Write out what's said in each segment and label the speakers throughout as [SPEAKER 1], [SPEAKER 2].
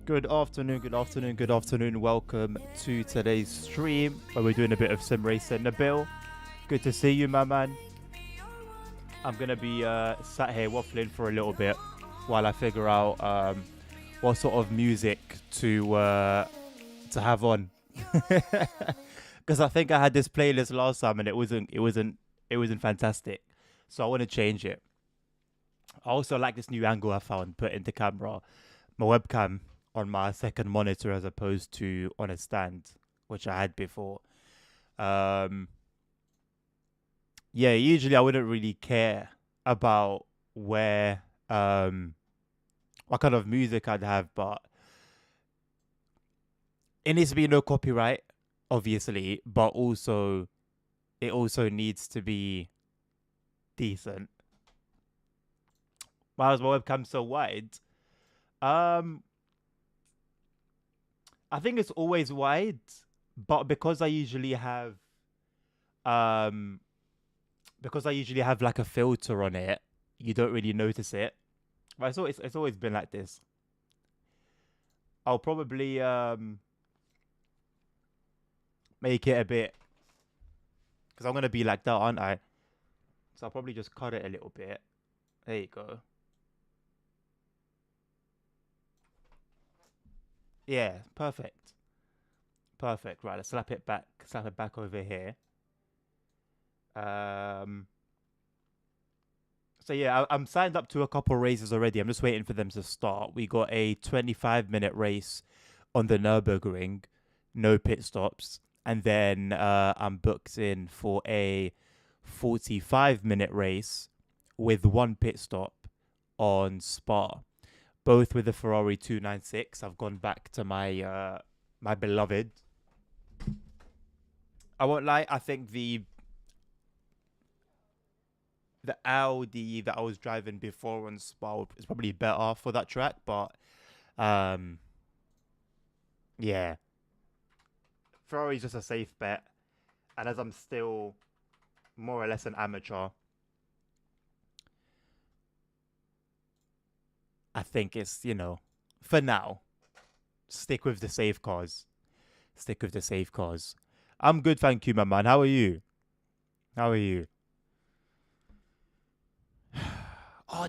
[SPEAKER 1] Good afternoon, good afternoon, good afternoon. Welcome to today's stream where we're doing a bit of SimRacing. Nabil, good to see you, my man. I'm going to be sat here waffling for a little bit while I figure out what sort of music to have on. Because I think I had this playlist last time and it wasn't fantastic. So I want to change it. I also like this new angle I found put into camera. My webcam on my second monitor as opposed to on a stand, which I had before. Yeah, usually I wouldn't really care about what kind of music I'd have, but it needs to be no copyright, obviously, but also it also needs to be decent. Why is my webcam so wide? I think it's always wide, but because I usually have like a filter on it, you don't really notice it. But it's always been like this. I'll probably make it a bit, because I'm gonna be like that, aren't I? So I'll probably just cut it a little bit. There you go. Yeah, perfect. Perfect. Right, let's slap it back over here. So yeah, I'm signed up to a couple races already. I'm just waiting for them to start. We got a 25-minute race on the Nürburgring, no pit stops. And then I'm booked in for a 45-minute race with one pit stop on Spa. Both with the Ferrari 296. I've gone back to my my beloved. I won't lie, I think the Audi that I was driving before on Spa is probably better for that track, but yeah. Ferrari's just a safe bet. And as I'm still more or less an amateur, I think it's, for now, stick with the safe cars. Stick with the safe cars. I'm good, thank you, my man. How are you? Oh,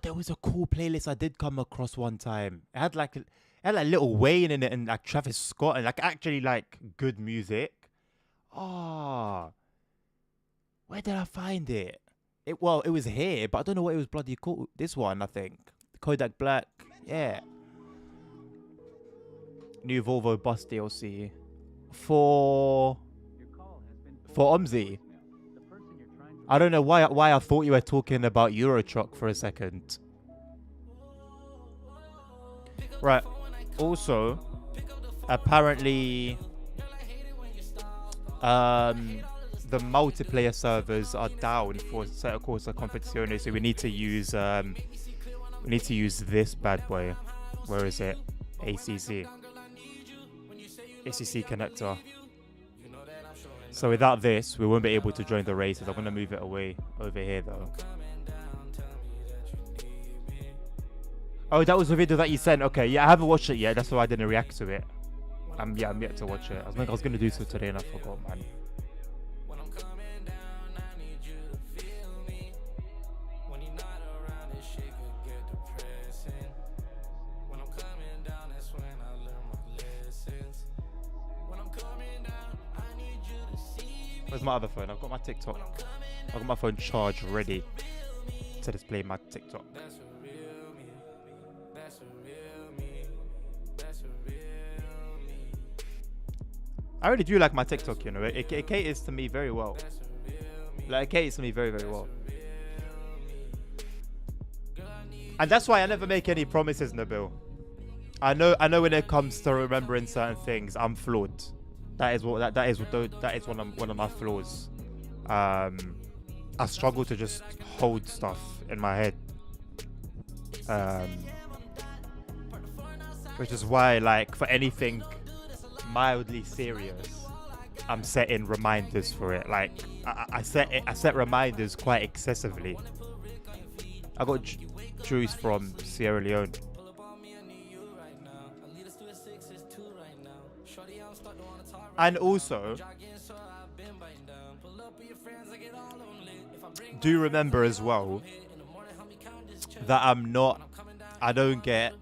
[SPEAKER 1] there was a cool playlist I did come across one time. It had like Little Wayne in it and like Travis Scott and like actually like good music. Oh, where did I find it? It was here, but I don't know what it was bloody called. This one, I think. Kodak Black, yeah. New Volvo bus DLC for Omzi. I don't know why I thought you were talking about Euro Truck for a second. Right. Also, apparently, the multiplayer servers are down for Set Corsa Competizione, so we need to use this bad boy. Where is it? ACC connector. So without this, we won't be able to join the races. I'm going to move it away over here though. Oh, that was the video that you sent. Okay, yeah, I haven't watched it yet. That's why I didn't react to it. I'm yet to watch it. I was going to do so today and I forgot, man. Where's my other phone? I've got my TikTok. I've got my phone charged ready to display my TikTok. I really do like my TikTok, It caters to me very well. Like, it caters to me very, very well. And that's why I never make any promises, Nabil. I know when it comes to remembering certain things, I'm flawed. That is one of my flaws. I struggle to just hold stuff in my head. Which is why, like, for anything mildly serious, I'm setting reminders for it. Like, I set reminders quite excessively. I got juice from Sierra Leone. And also, do remember as well that I don't get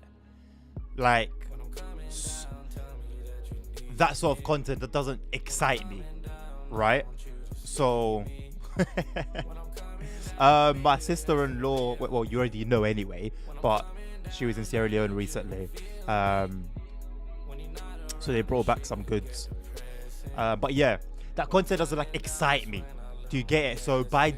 [SPEAKER 1] like that sort of content that doesn't excite me, right? So my sister-in-law, well, you already know anyway, but she was in Sierra Leone recently, so they brought back some goods, but yeah, that content doesn't like excite me. Do you get it? So by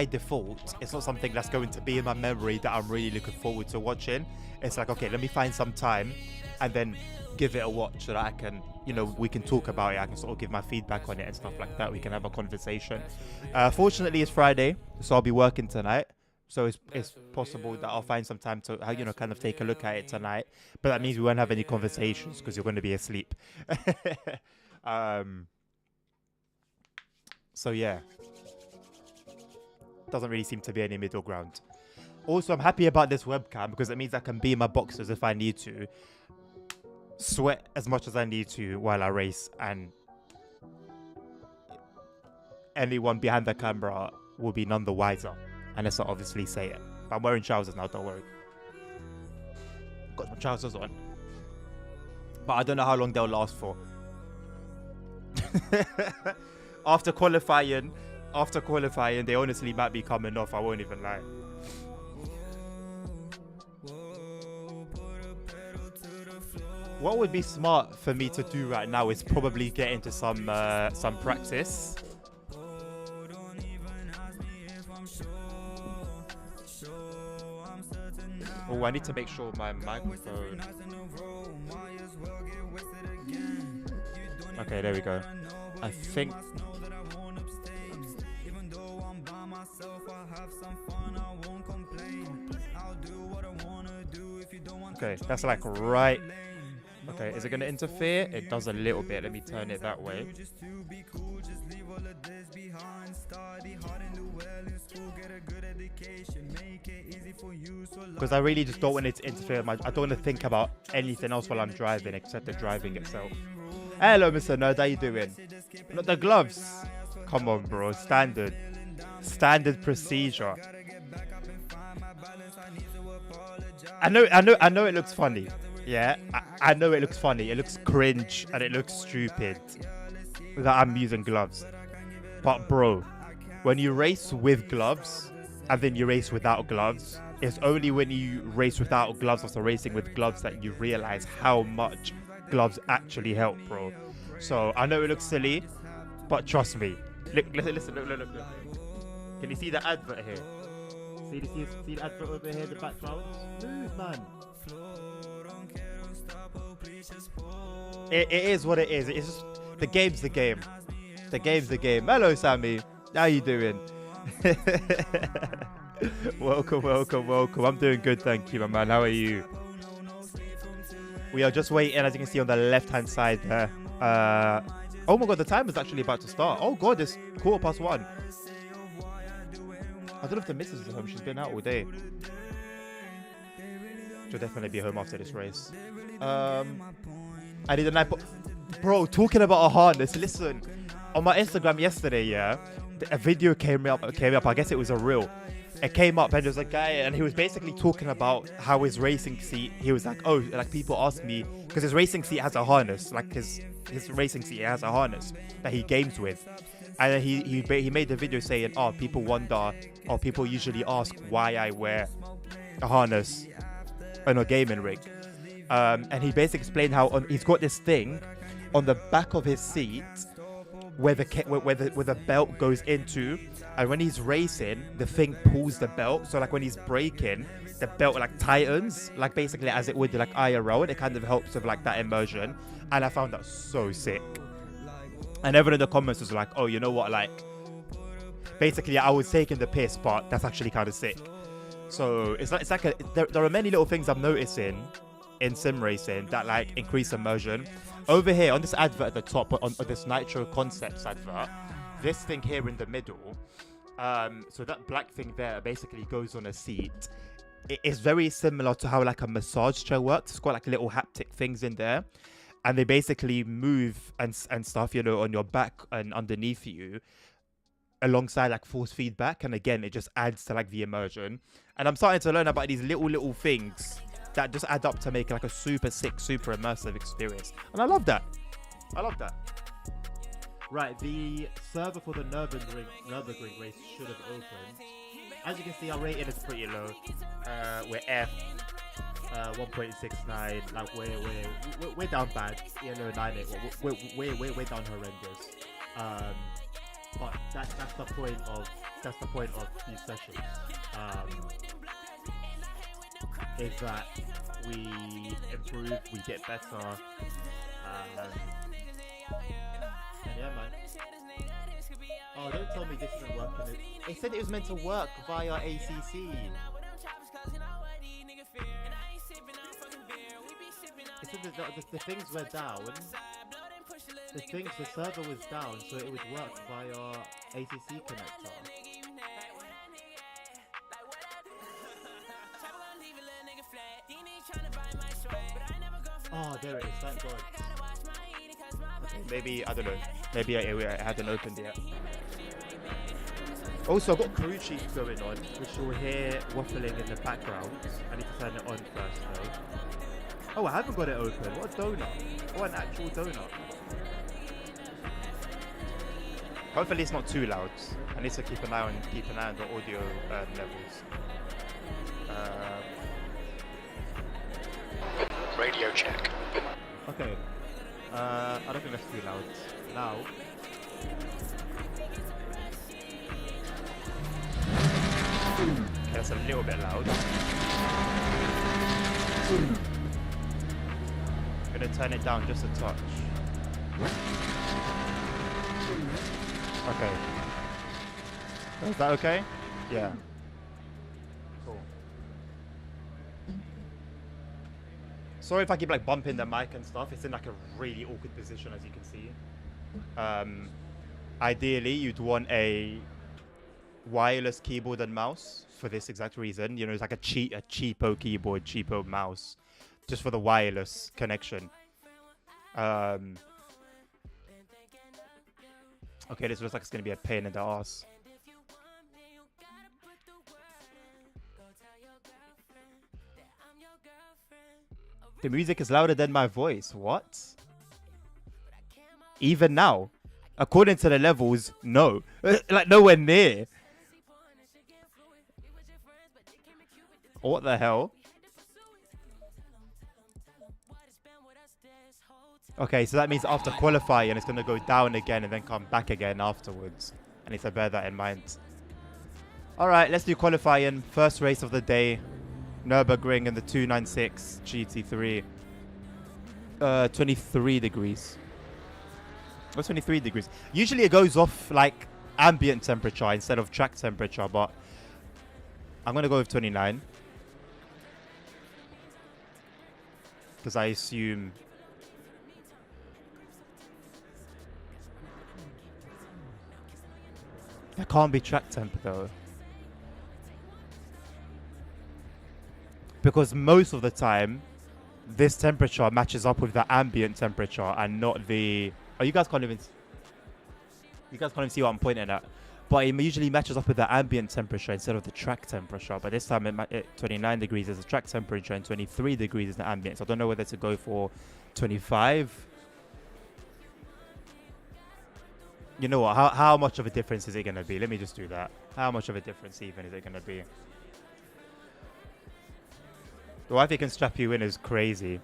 [SPEAKER 1] default, it's not something that's going to be in my memory that I'm really looking forward to watching. It's like, okay, let me find some time and then give it a watch so that I can, we can talk about it. I can sort of give my feedback on it and stuff like that. We can have a conversation. Fortunately, it's Friday, so I'll be working tonight. So it's possible that I'll find some time to, kind of take a look at it tonight. But that means we won't have any conversations because you're going to be asleep. So yeah. Doesn't really seem to be any middle ground. Also, I'm happy about this webcam because it means I can be in my boxers if I need to, sweat as much as I need to while I race, and anyone behind the camera will be none the wiser unless I obviously say it. But I'm wearing trousers now, don't worry. Got my trousers on, but I don't know how long they'll last for. After qualifying, they honestly might be coming off. I won't even lie. What would be smart for me to do right now is probably get into some practice. Oh, I need to make sure my microphone. Okay, there we go. I think. Okay, that's like right. Okay, is it going to interfere? It does a little bit. Let me turn it that way. Because I really just don't want it to interfere. I don't want to think about anything else while I'm driving except the driving itself. Hello, Mr. Nerd. How you doing? Not the gloves. Come on, bro. Standard procedure. I know it looks funny. Yeah, I know it looks funny. It looks cringe and it looks stupid that I'm using gloves. But bro, when you race with gloves and then you race without gloves, it's only when you race without gloves after racing with gloves that you realize how much gloves actually help, bro. So I know it looks silly, but trust me. Listen, look. Can you see the advert here? See the advert over here in the background? Move, man. It is what it is. It's just, the game's the game. The game's the game. Hello, Sammy. How you doing? Welcome. I'm doing good, thank you, my man. How are you? We are just waiting, as you can see on the left-hand side there. Oh my god, the time is actually about to start. Oh god, it's 1:15. I don't know if the missus is home. She's been out all day. She'll definitely be home after this race. I need a night. Bro, talking about a harness. Listen, on my Instagram yesterday, yeah, a video came up. I guess it was a reel. It came up and there was a guy and he was basically talking about how his racing seat. He was like, oh, like people ask me because his racing seat has a harness. Like his racing seat has a harness that he games with. And then he made the video saying, oh, people wonder, or people usually ask why I wear a harness on a gaming rig. And he basically explained how he's got this thing on the back of his seat where the belt goes into, and when he's racing, the thing pulls the belt. So like when he's braking, the belt like tightens, like basically as it would like IRL. It kind of helps with like that immersion, and I found that so sick. And everyone in the comments was like, oh, you know what, like basically I was taking the piss, but that's actually kind of sick. So it's like there are many little things I'm noticing in sim racing that like increase immersion. Over here on this advert at the top, on this Nitro Concepts advert, this thing here in the middle, So that black thing there basically goes on a seat. It's very similar to how like a massage chair works. It's got like little haptic things in there, and they basically move and stuff, you know, on your back and underneath you, alongside like force feedback. And again, it just adds to like the immersion. And I'm starting to learn about these little things that just add up to make like a super sick, super immersive experience. And I love that. Right, the server for the Nürburgring race should have opened. As you can see, our rating is pretty low. We're F, 1.69. Like we're down bad. You know, 9.8. We're down horrendous. But that's the point of these sessions. Is that we improve, we get better. And yeah, man. Oh, don't tell me this isn't working. It said it was meant to work via ACC. It said that the things were down. The server was down, so it would work via ACC connector. Oh, there it is. Thank God. Maybe, I don't know. Maybe I hadn't opened yet. Also, I've got crew chief going on, which you'll hear waffling in the background. I need to turn it on first, though. Oh, I haven't got it open. What a donut. What an actual donut. Hopefully it's not too loud. I need to keep an eye on the audio levels.
[SPEAKER 2] Radio check.
[SPEAKER 1] Okay. I don't think that's too loud. Now. Okay, that's a little bit loud. I'm gonna turn it down just a touch. Okay. Is that okay? Yeah. Cool. Sorry if I keep like bumping the mic and stuff. It's in like a really awkward position, as you can see. Ideally, you'd want a wireless keyboard and mouse for this exact reason. You know, it's like a cheapo keyboard, cheapo mouse, just for the wireless connection. Okay, this looks like it's gonna be a pain in the ass. The music is louder than my voice. What? Even now? According to the levels, no. Like, nowhere near. What the hell? Okay, so that means after qualifying, it's going to go down again and then come back again afterwards. I need to bear that in mind. Alright, let's do qualifying. First race of the day. Nürburgring in the 296 GT3. 23 degrees. What's 23 degrees? Usually it goes off like ambient temperature instead of track temperature, but I'm going to go with 29. Because I assume... It can't be track temp though. Because most of the time, this temperature matches up with the ambient temperature and not the... Oh, you guys can't even see what I'm pointing at. But it usually matches up with the ambient temperature instead of the track temperature. But this time, 29 degrees is the track temperature and 23 degrees is the ambient. So I don't know whether to go for 25. You know what? How much of a difference is it going to be? Let me just do that. How much of a difference even is it going to be? The wife can strap you in is crazy.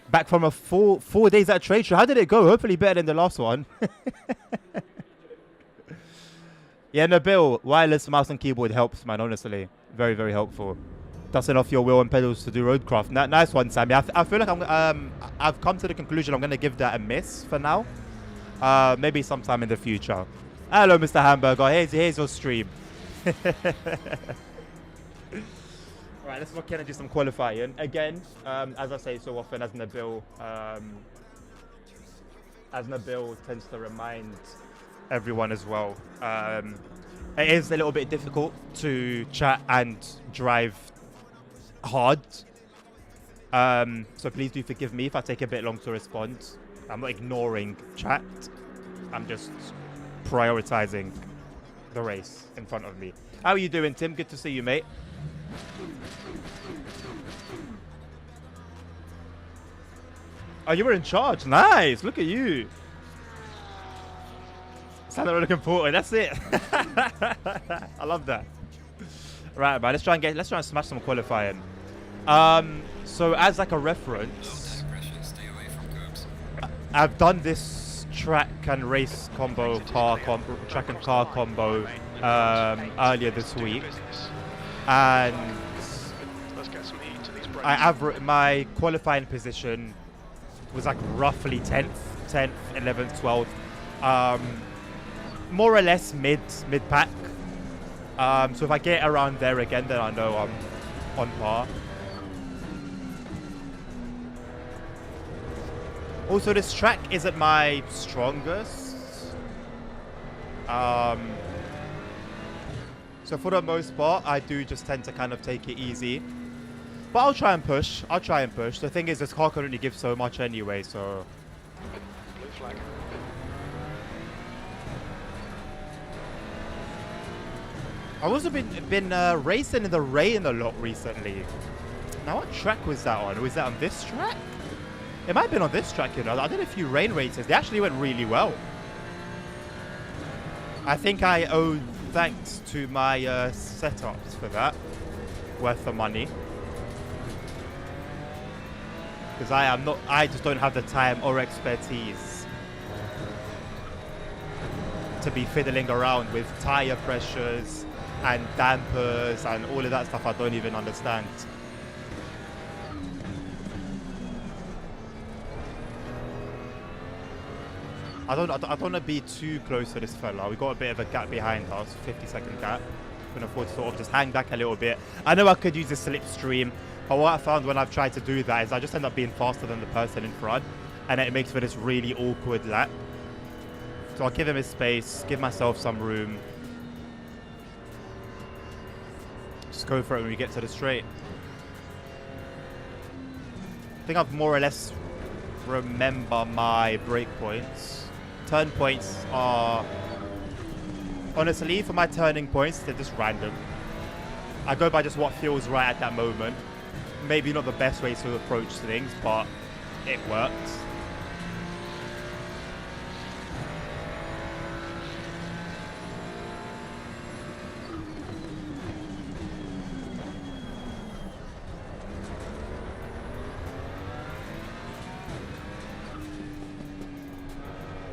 [SPEAKER 1] Back from a 4 days at a trade show. How did it go? Hopefully better than the last one. Yeah, Nabil, wireless mouse and keyboard helps, man, honestly. Very, very helpful. Dusting off your wheel and pedals to do roadcraft. Nice one, Sammy. I feel like I've come to the conclusion I'm going to give that a miss for now. Maybe sometime in the future. Hello, Mr. Hamburger. Here's your stream. Right, Right, let's look in and do some qualifying. Again, as I say so often, as Nabil tends to remind everyone as well, it is a little bit difficult to chat and drive hard. So please do forgive me if I take a bit long to respond. I'm not ignoring chat. I'm just prioritizing the race in front of me. How are you doing, Tim? Good to see you, mate. Oh, you were in charge. Nice. Look at you. Sounded looking forward. That's it. I love that. Right, man. Let's try and smash some qualifying. So as like a reference, I've done this track and race combo, track and car combo earlier this week, and my qualifying position was like roughly 10th, 11th, 12th, more or less mid pack. So if I get around there again, then I know I'm on par. Also, this track isn't my strongest. So for the most part, I do just tend to kind of take it easy. But I'll try and push. The thing is, this car can only give so much anyway, so...
[SPEAKER 2] Blue flag.
[SPEAKER 1] I've also been racing in the rain a lot recently. Now, what track was that on? Was that on this track? It might have been on this track, you know. I did a few rain races. They actually went really well. I think I owe thanks to my setups for that. Worth the money. Because I just don't have the time or expertise to be fiddling around with tire pressures and dampers and all of that stuff I don't even understand. I don't want to be too close to this fella. We got a bit of a gap behind us, 50-second gap. Can afford to sort of just hang back a little bit. I know I could use a slipstream, but what I found when I've tried to do that is I just end up being faster than the person in front, and it makes for this really awkward lap. So I'll give him his space, give myself some room. Just go for it when we get to the straight. I think I've more or less remember my break points. Turn points are, honestly, for my turning points, they're just random. I go by just what feels right at that moment. Maybe not the best way to approach things, but it works.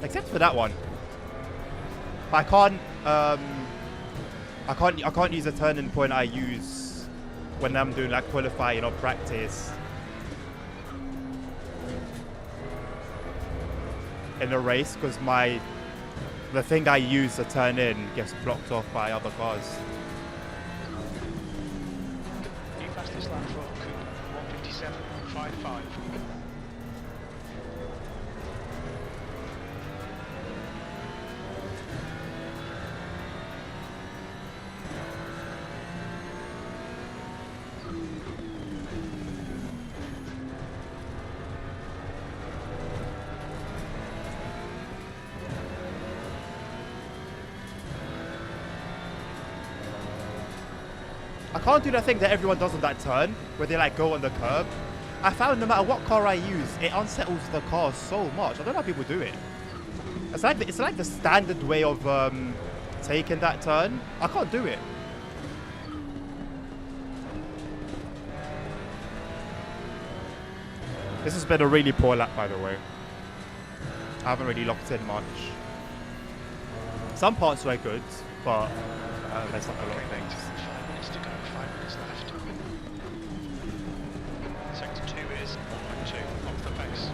[SPEAKER 1] Except for that one. But I can't use a turning point I use when I'm doing like qualifying or practice in a race, because the thing I use to turn in gets blocked off by other cars.
[SPEAKER 2] You fastest lap for Coupe, 1:57.55.
[SPEAKER 1] I can't do that thing that everyone does on that turn, where they like go on the curb. I found no matter what car I use, it unsettles the car so much. I don't know how people do it. It's like the standard way of taking that turn. I can't do it. This has been a really poor lap, by the way. I haven't really locked in much. Some parts were good, but there's not a lot of things.
[SPEAKER 2] 5 minutes to go, 5 minutes left. Sector 2 is 1.2 off the pace.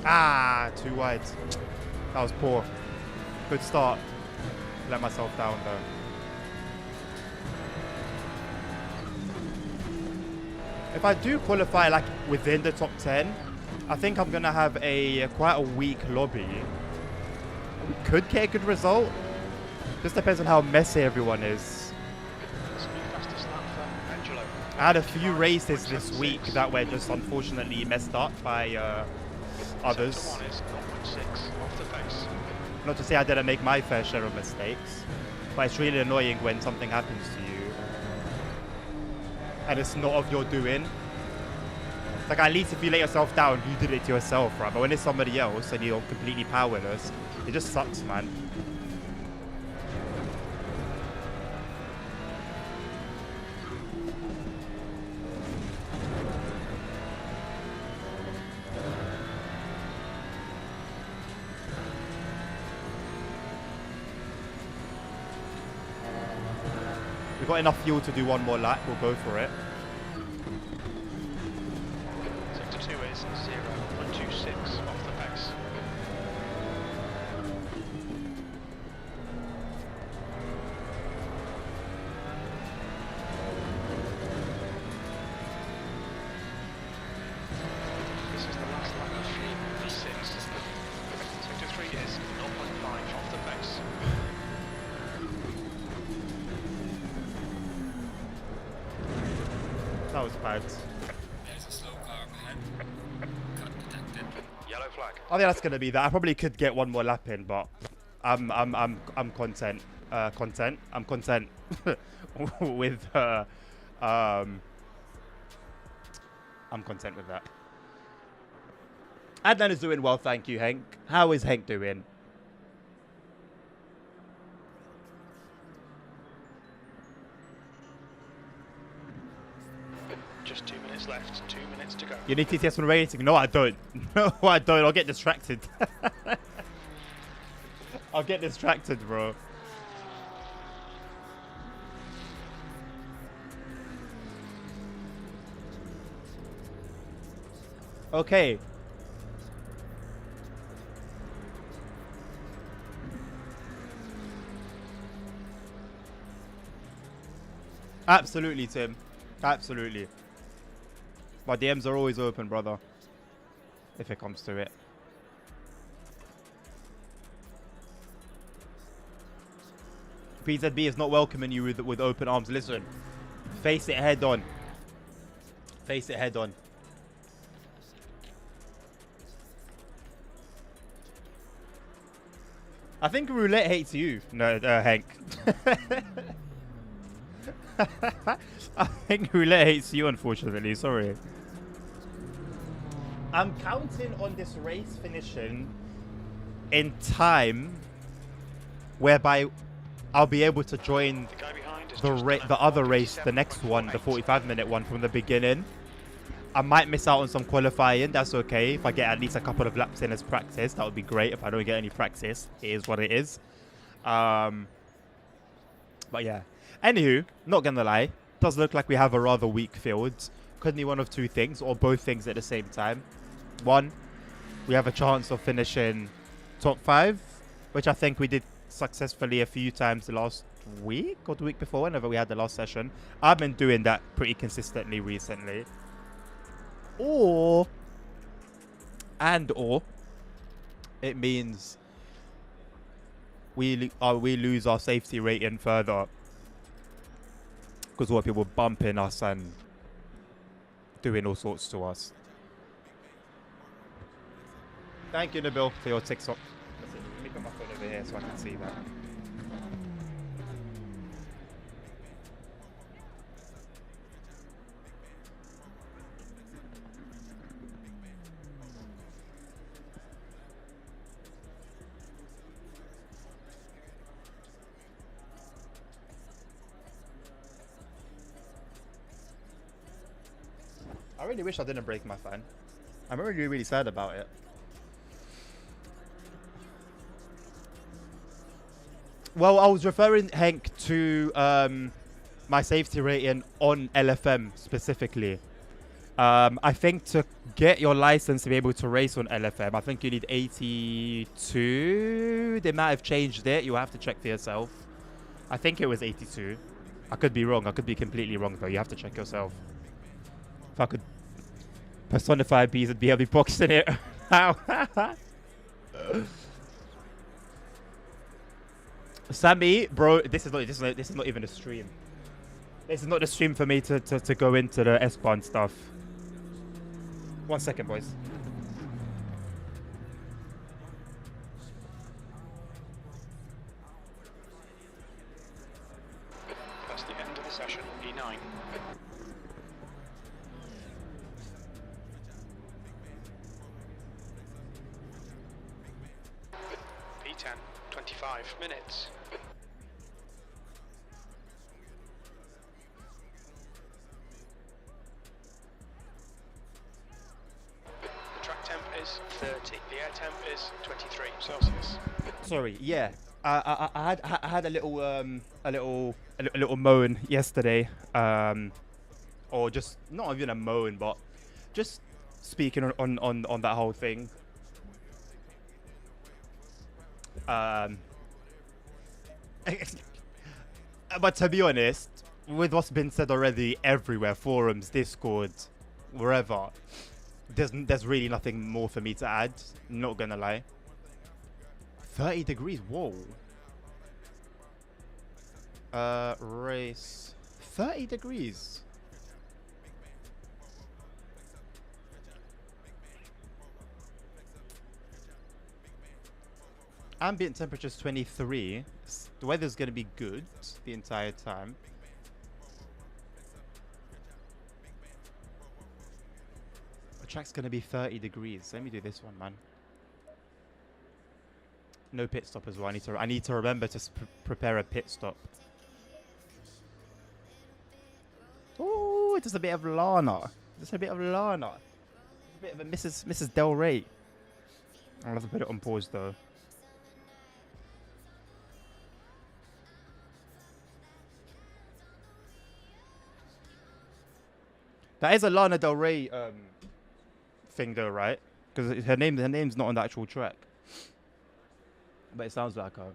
[SPEAKER 1] Ah, too wide. That was poor. Good start. Let myself down though. If I do qualify like within the top 10, I think I'm gonna have a quite a weak lobby. We could get a good result. Just depends on how messy everyone is.
[SPEAKER 2] That's the new fastest lap for Angelo.
[SPEAKER 1] I had a few races this week that were just unfortunately messed up by others.
[SPEAKER 2] Sector 1 is 0.6 off the pace.
[SPEAKER 1] Not to say I didn't make my fair share of mistakes, but it's really annoying when something happens to you and it's not of your doing. It's like, at least if you let yourself down, you did it to yourself, right? But when it's somebody else and you're completely powerless, it just sucks, man. We've got enough fuel to do one more lap. We'll go for it.
[SPEAKER 2] Sector 2 is 0.26 off the pace. This is the last lap of V6. Sector 3 is 0.5 off the pace.
[SPEAKER 1] That was bad.
[SPEAKER 3] There's a slow car ahead. Cut detected.
[SPEAKER 2] Yellow flag.
[SPEAKER 1] I think that's gonna be that. I probably could get one more lap in, but I'm content. I'm content with I'm content with that. Adnan is doing well, thank you, Hank. How is Hank doing?
[SPEAKER 2] Just 2 minutes left. 2 minutes to go.
[SPEAKER 1] You need TTS on rating? No, I don't. No, I don't. I'll get distracted. I'll get distracted, bro. Okay. Absolutely, Tim. Absolutely. My DMs are always open, brother. If it comes to it. PZB is not welcoming you with open arms. Listen. Face it head on. Face it head on. I think Roulette hates you. No, Hank. I think Roulette hates you, unfortunately. Sorry. I'm counting on this race finishing in time, whereby I'll be able to join
[SPEAKER 2] The guy behind is
[SPEAKER 1] the other race, the next one, the 45-minute one from the beginning. I might miss out on some qualifying. That's okay. If I get at least a couple of laps in as practice, that would be great. If I don't get any practice, it is what it is. But yeah. Anywho, not gonna lie, does look like we have a rather weak field. Could be one of two things, or both things at the same time. One, we have a chance of finishing top 5, which I think we did successfully a few times the last week or the week before, whenever we had the last session. I've been doing that pretty consistently recently. Or it means we lose our safety rating further, because a lot of people bumping us and doing all sorts to us. Thank you, Nabil, for your TikTok. Let me put my phone over here so I can see that. I really wish I didn't break my fan. I'm really, really sad about it. Well, I was referring, Hank, to my safety rating on LFM specifically. I think to get your license to be able to race on LFM, I think you need 82. They might have changed it. You have to check for yourself. I think it was 82. I could be wrong. I could be completely wrong, though. You have to check yourself. If I could personify bees, it'd be heavy boxing it. How? Sammy, bro, this is not even a stream. This is not the stream for me to go into the S-Bahn stuff. 1 second, boys.
[SPEAKER 2] That's the end of the session. E9. P10. 25 minutes. The track temp is 30. The air temp is 23 Celsius.
[SPEAKER 1] Sorry, yeah. I had a little moan yesterday, or just not even a moan, but just speaking on that whole thing. But to be honest, with what's been said already everywhere, forums, Discord, wherever, there's really nothing more for me to add. Not gonna lie. 30 degrees, whoa. Race 30 degrees. Ambient temperature is 23. The weather's gonna be good the entire time. The track's gonna be 30 degrees. Let me do this one, man. No pit stop as well. I need to remember to prepare a pit stop. Oh, just a bit of Lana. Just a bit of Lana. A bit of a Mrs. Del Rey. I'll have to put it on pause though. That is a Lana Del Rey thing though, right? Because her name's not on the actual track. But it sounds like her.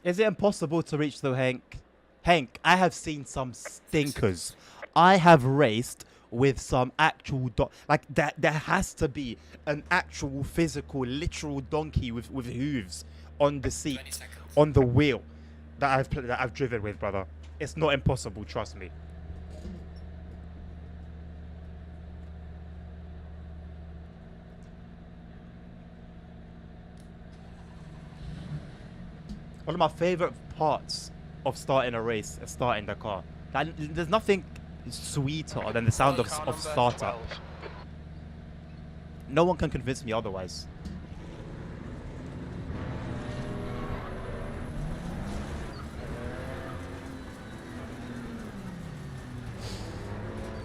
[SPEAKER 1] Is it impossible to reach though, Hank? Hank, I have seen some stinkers. I have raced with some actual like that. There has to be an actual physical, literal donkey with hooves on the seat, on the wheel that I've driven with, brother. It's not impossible, trust me. One of my favorite parts of starting a race is starting the car. There's nothing sweeter than the sound of startup. No one can convince me otherwise.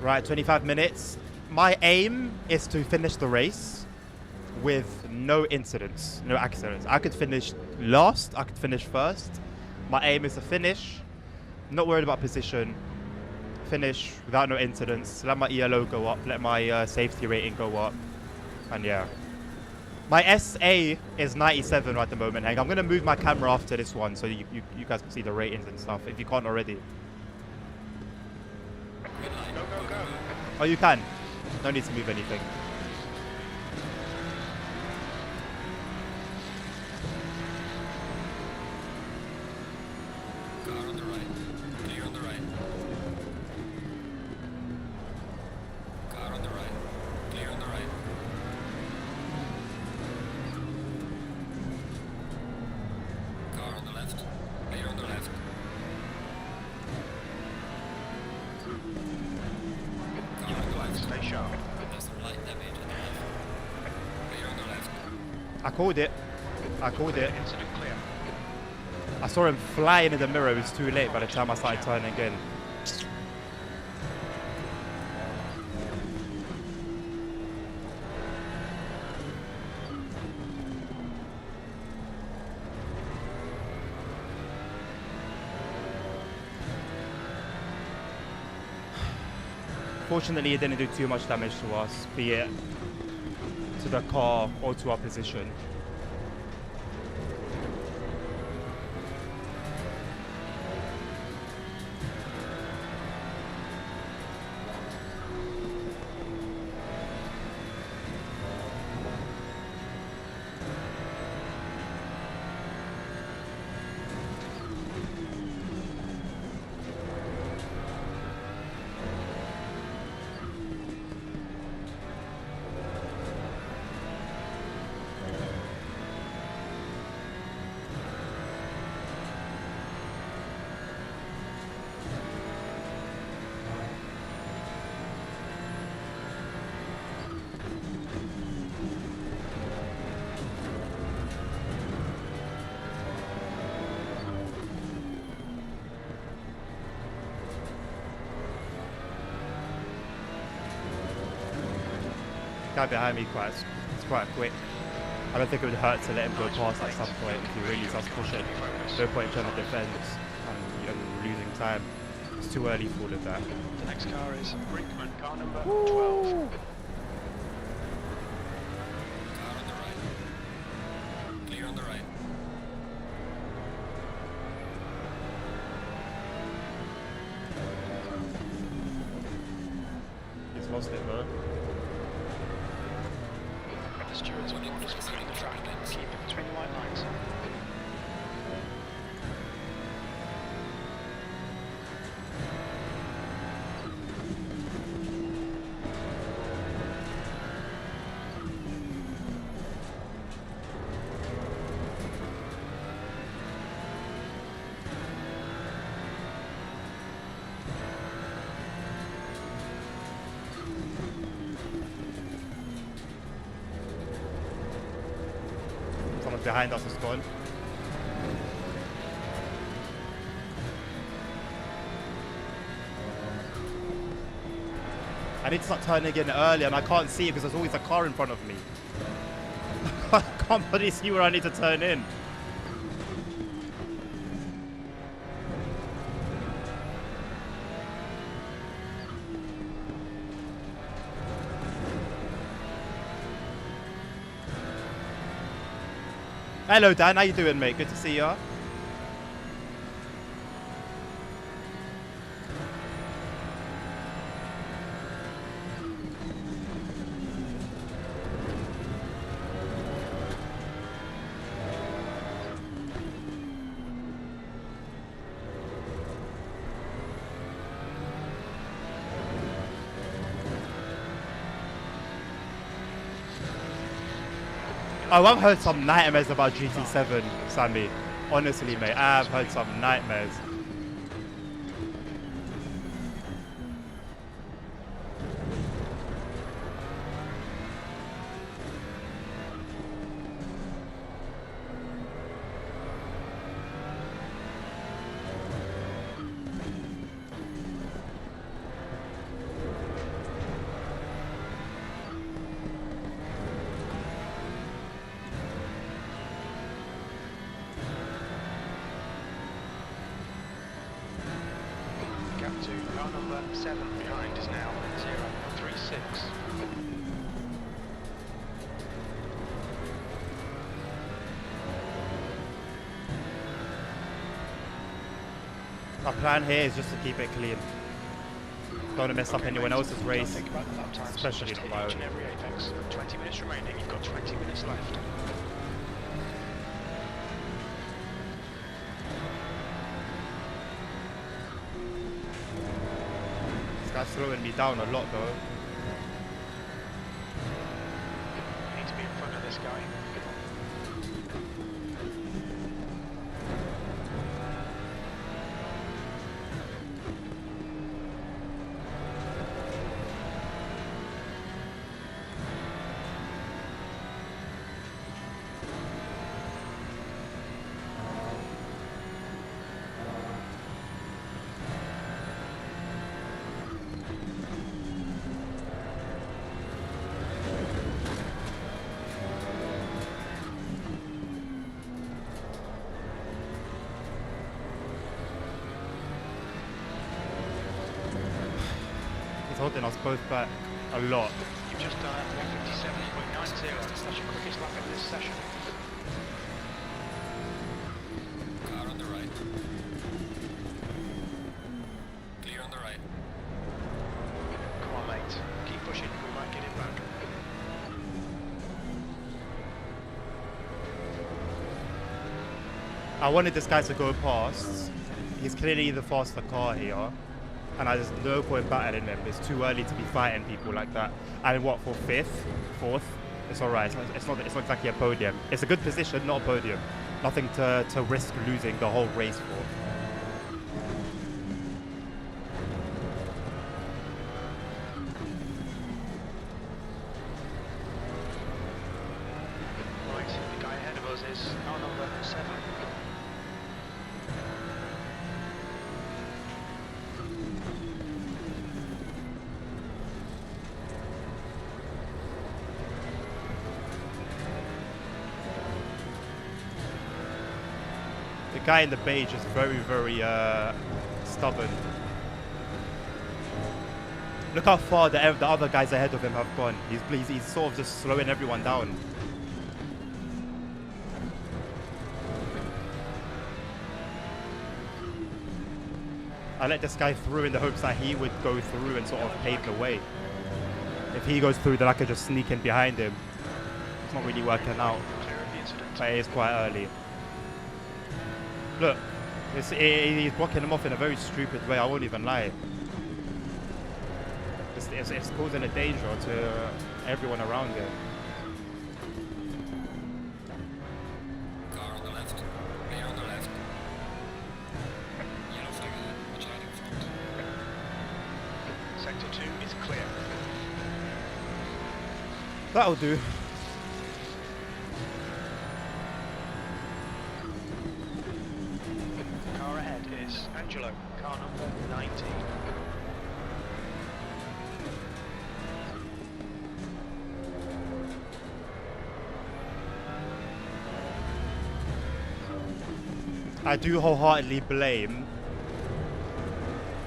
[SPEAKER 1] Right, 25 minutes. My aim is to finish the race with no incidents, no accidents. I could finish last, I could finish first. My aim is to finish, not worried about position, finish without no incidents, let my ELO go up, let my safety rating go up, and yeah. My SA is 97 at the moment, Hank. I'm going to move my camera after this one so you guys can see the ratings and stuff, if you can't already.
[SPEAKER 2] Go.
[SPEAKER 1] Oh, you can? No need to move anything.
[SPEAKER 3] Car on the right. Clear on the right. Car on the right. Clear on the right. Car on the left. Clear on the left. Car on the left.
[SPEAKER 2] Stay sharp.
[SPEAKER 3] There's some light damage on the left. Clear on the left.
[SPEAKER 1] I called it. I called it.
[SPEAKER 2] Incident clear.
[SPEAKER 1] I saw him fly into the mirror. It was too late by the time I started turning in. Fortunately, it didn't do too much damage to us, be it to the car or to our position. Guy behind me it's quite quick. I don't think it would hurt to let him go past at some point if he really starts pushing. No point trying to defend and we're losing time. It's too early for all of that.
[SPEAKER 2] The next car is Brinkman, car number 12.
[SPEAKER 3] Car on the right. Clear on the right.
[SPEAKER 1] He's lost it, bro.
[SPEAKER 2] The stewards and corners between the track. Keep it between the white lines.
[SPEAKER 1] Someone behind us has gone. I need to start turning in earlier and I can't see it because there's always a car in front of me. I can't bloody see where I need to turn in. Hello Dan, how you doing mate? Good to see ya. Oh, I've heard some nightmares about GT7, Sammy. Honestly, mate, I've heard some nightmares.
[SPEAKER 2] Gap to car number 7 behind is now 036.
[SPEAKER 1] Our plan here is just to keep it clean. Don't want to mess up anyone else's race,
[SPEAKER 2] Think about the lap times,
[SPEAKER 1] especially
[SPEAKER 2] just
[SPEAKER 1] not my
[SPEAKER 2] each
[SPEAKER 1] own.
[SPEAKER 2] and every apex. 20 minutes remaining, you've got 20 minutes left.
[SPEAKER 1] This guy's slowing me down a lot though.
[SPEAKER 2] You need to be in front of this guy.
[SPEAKER 1] holding us both back a lot.
[SPEAKER 2] You've just done 157.90. That's your quickest lap of this session.
[SPEAKER 3] Car on the right. Clear on the right.
[SPEAKER 2] Come on, mate. Keep pushing. We might get it back.
[SPEAKER 1] I wanted this guy to go past. He's clearly the faster car here. And there's no point battling him. It's too early to be fighting people like that. And what, for fifth? Fourth? It's alright. It's not exactly a podium. It's a good position, not a podium. Nothing to risk losing the whole race for.
[SPEAKER 2] Right, the guy ahead of us is our number 7.
[SPEAKER 1] The guy in the beige is very, very stubborn. Look how far the other guys ahead of him have gone. He's sort of just slowing everyone down. I let this guy through in the hopes that he would go through and sort of pave the way. If he goes through, then I could just sneak in behind him. It's not really working out,
[SPEAKER 2] Clear of the incident.
[SPEAKER 1] but it is quite early. Look, he's blocking him off in a very stupid way, I won't even lie. It's causing a danger to everyone around him.
[SPEAKER 3] Car on the left. Clear on the left. Yellow flag ahead. Watch out in front.
[SPEAKER 2] Sector 2 is clear.
[SPEAKER 1] That'll do.
[SPEAKER 2] Car ahead is Angelo, car number 19.
[SPEAKER 1] I do wholeheartedly blame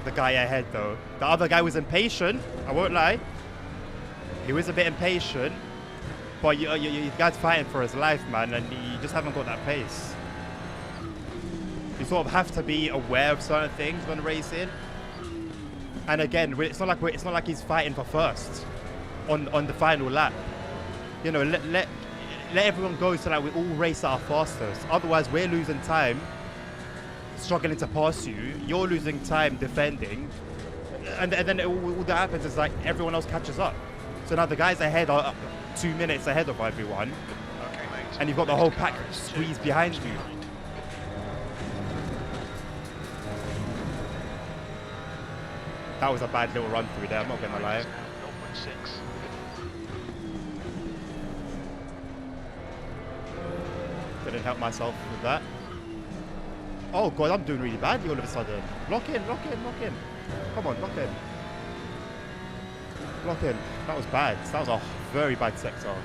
[SPEAKER 1] the guy ahead though. The other guy was impatient, I won't lie. He was a bit impatient, but you guys fighting for his life, man, and you just haven't got that pace. You sort of have to be aware of certain things when racing. And again, it's not like he's fighting for first on the final lap. You know, let everyone go so that we all race at our fastest. Otherwise, we're losing time, struggling to pass you. You're losing time defending, and then all that happens is like everyone else catches up. So now the guys ahead are 2 minutes ahead of everyone,
[SPEAKER 2] Okay, mate.
[SPEAKER 1] and you've got the whole pack squeezed behind you. That was a bad little run through there, I'm not gonna lie.
[SPEAKER 2] 0.6.
[SPEAKER 1] Didn't help myself with that. Oh god, I'm doing really badly all of a sudden. Lock in, lock in, lock in. Come on, lock in. Lock in. That was bad. That was a very bad sector.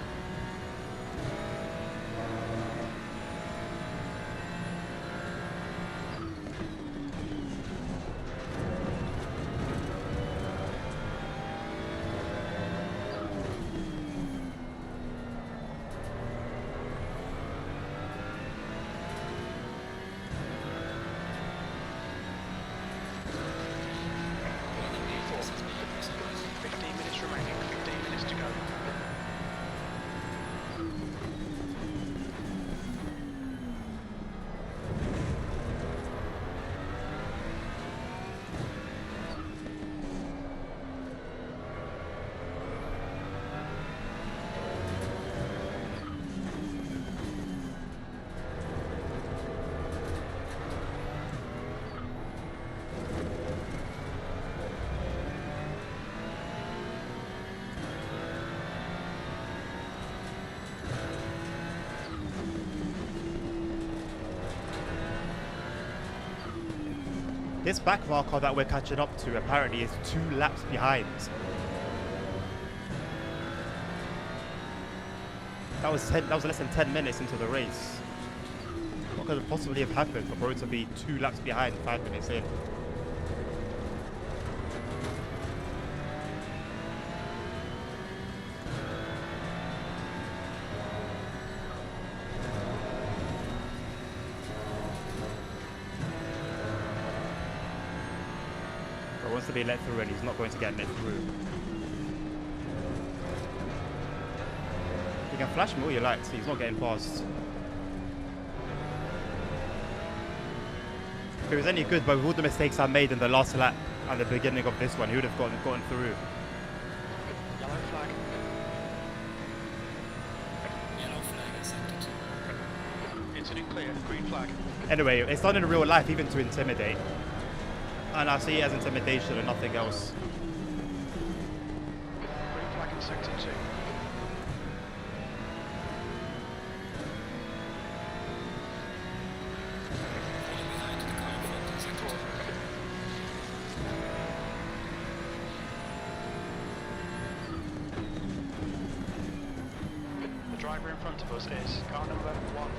[SPEAKER 1] This back marker that we're catching up to apparently is 2 laps behind. That was less than 10 minutes into the race. What could possibly have happened for bro to be 2 laps behind 5 minutes in? wants to be let through and he's not going to get let through. You can flash me all you like, so he's not getting past. If it was any good, but with all the mistakes I made in the last lap and the beginning of this one, he would have gotten through.
[SPEAKER 2] Yellow flag.
[SPEAKER 3] Yellow flag in sector 2.
[SPEAKER 2] Incident clear. Green flag.
[SPEAKER 1] Anyway, it's done in real life even to intimidate. And I see it as intimidation and nothing else.
[SPEAKER 2] Green flag in sector 2.
[SPEAKER 3] Falling behind the car in front in sector 2.
[SPEAKER 2] The driver in front of us is car number 1.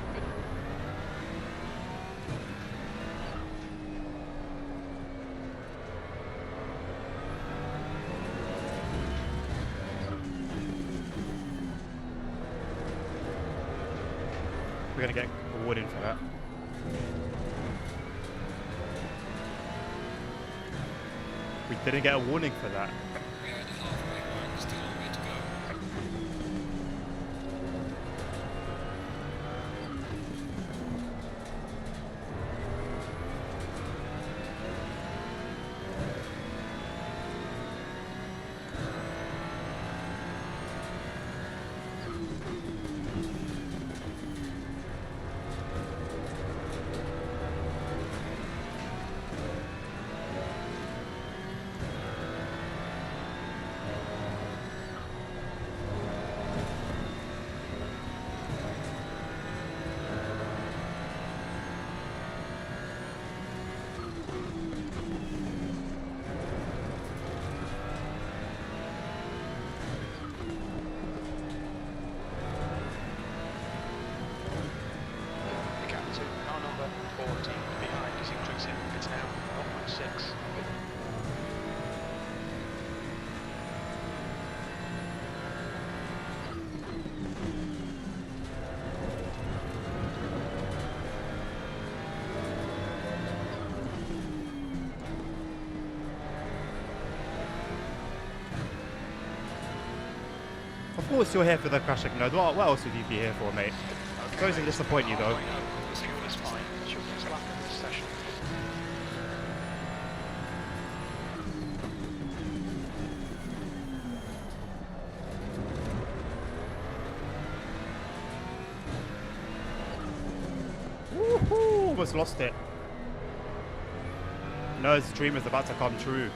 [SPEAKER 1] We're gonna get a warning for that. We didn't get a warning for that.
[SPEAKER 3] We are at the halfway mark, still a way to go.
[SPEAKER 2] The gap to car number 14 behind is increasing. It's now 0.6.
[SPEAKER 1] Of course you're here for the crash node. What else would you be here for, mate? Sorry to disappoint you though.
[SPEAKER 2] Signal is fine. It's your first lap of this session.
[SPEAKER 1] Woohoo! Almost lost it. No, his dream is about to come true.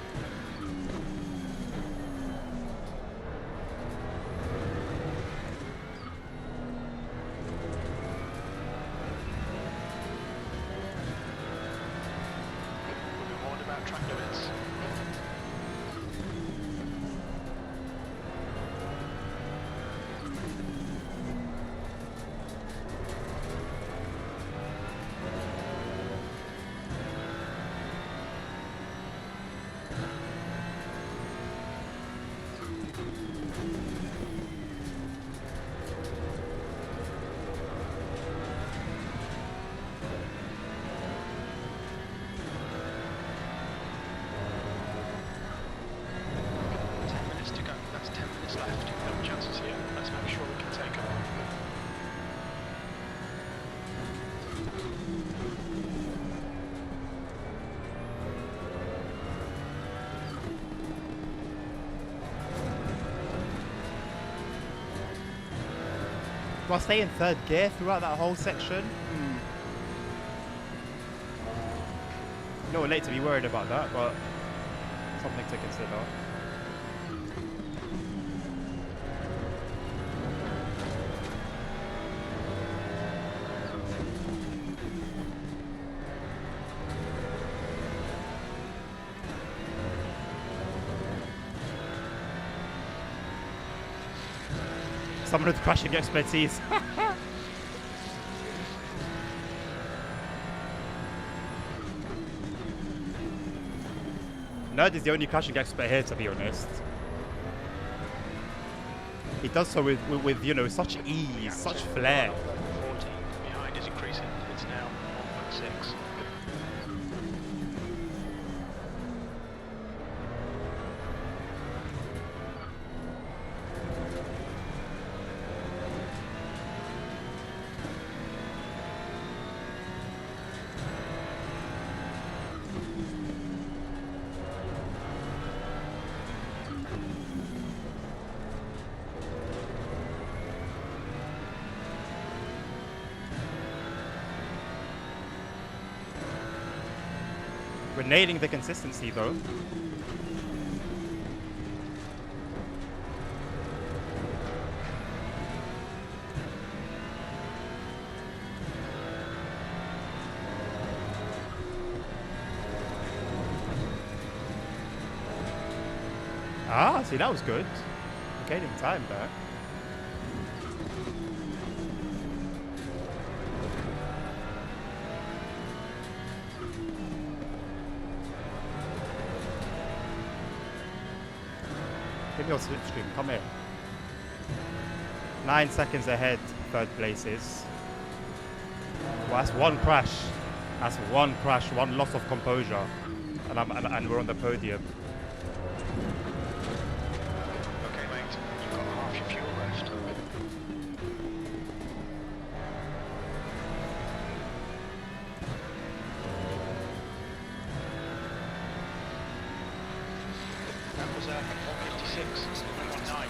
[SPEAKER 2] We'll be warned about track limits. Left. No chances here. Let's make sure we can take them.
[SPEAKER 1] Do I stay in third gear throughout that whole section? No, late to be worried about that, but something to consider. Someone with crashing expertise. Nerd is the only crashing expert here, to be honest. He does so with you know, such ease, such flair.
[SPEAKER 2] 14 behind is increasing. It's now 1.6.
[SPEAKER 1] We're nailing the consistency though. Ah, see, that was good. We're gaining time there. Give me your slipstream, come here. 9 seconds ahead, third place is. Well, that's one crash. That's one crash, one loss of composure. And we're on the podium.
[SPEAKER 2] Okay, mate. You've got half your fuel left. That was 156, 119.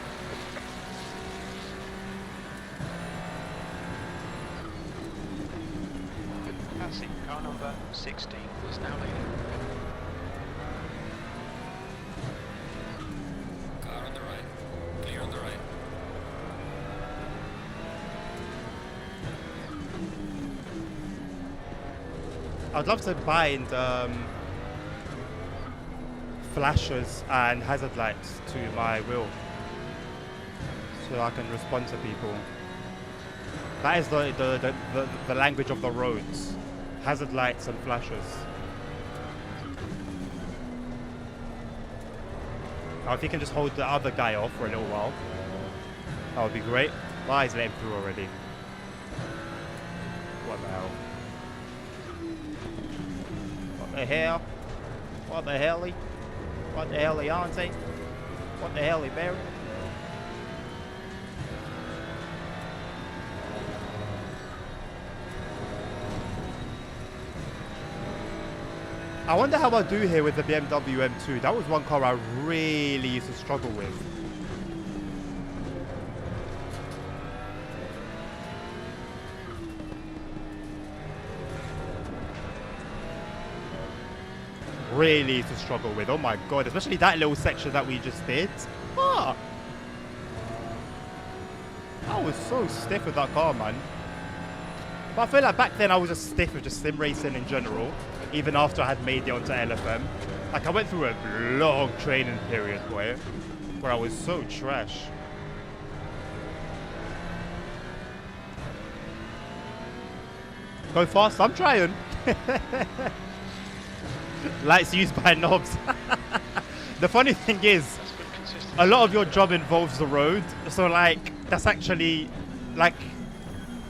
[SPEAKER 2] That's it. Car number 16 is now leading.
[SPEAKER 3] Car on the right. Clear on the right.
[SPEAKER 1] I'd love to bind flashers and hazard lights to my wheel so I can respond to people. That is the language of the roads. Hazard lights and flashers. Now if you can just hold the other guy off for a little while, that would be great. Why is let him through already? What the hell? What the hell? What the hell? What the hell, auntie? What the hell, Barry? I wonder how I do here with the BMW M2. That was one car I really used to struggle with. Really used to struggle with. Oh my god, especially that little section that we just did. Ah. I was so stiff with that car, man. But I feel like back then I was just stiff with just sim racing in general. Even after I had made it onto LFM. Like I went through a long training period, boy, where I was so trash. Go fast, I'm trying. Lights used by knobs. The funny thing is, a lot of your job involves the road. So like, that's actually, like,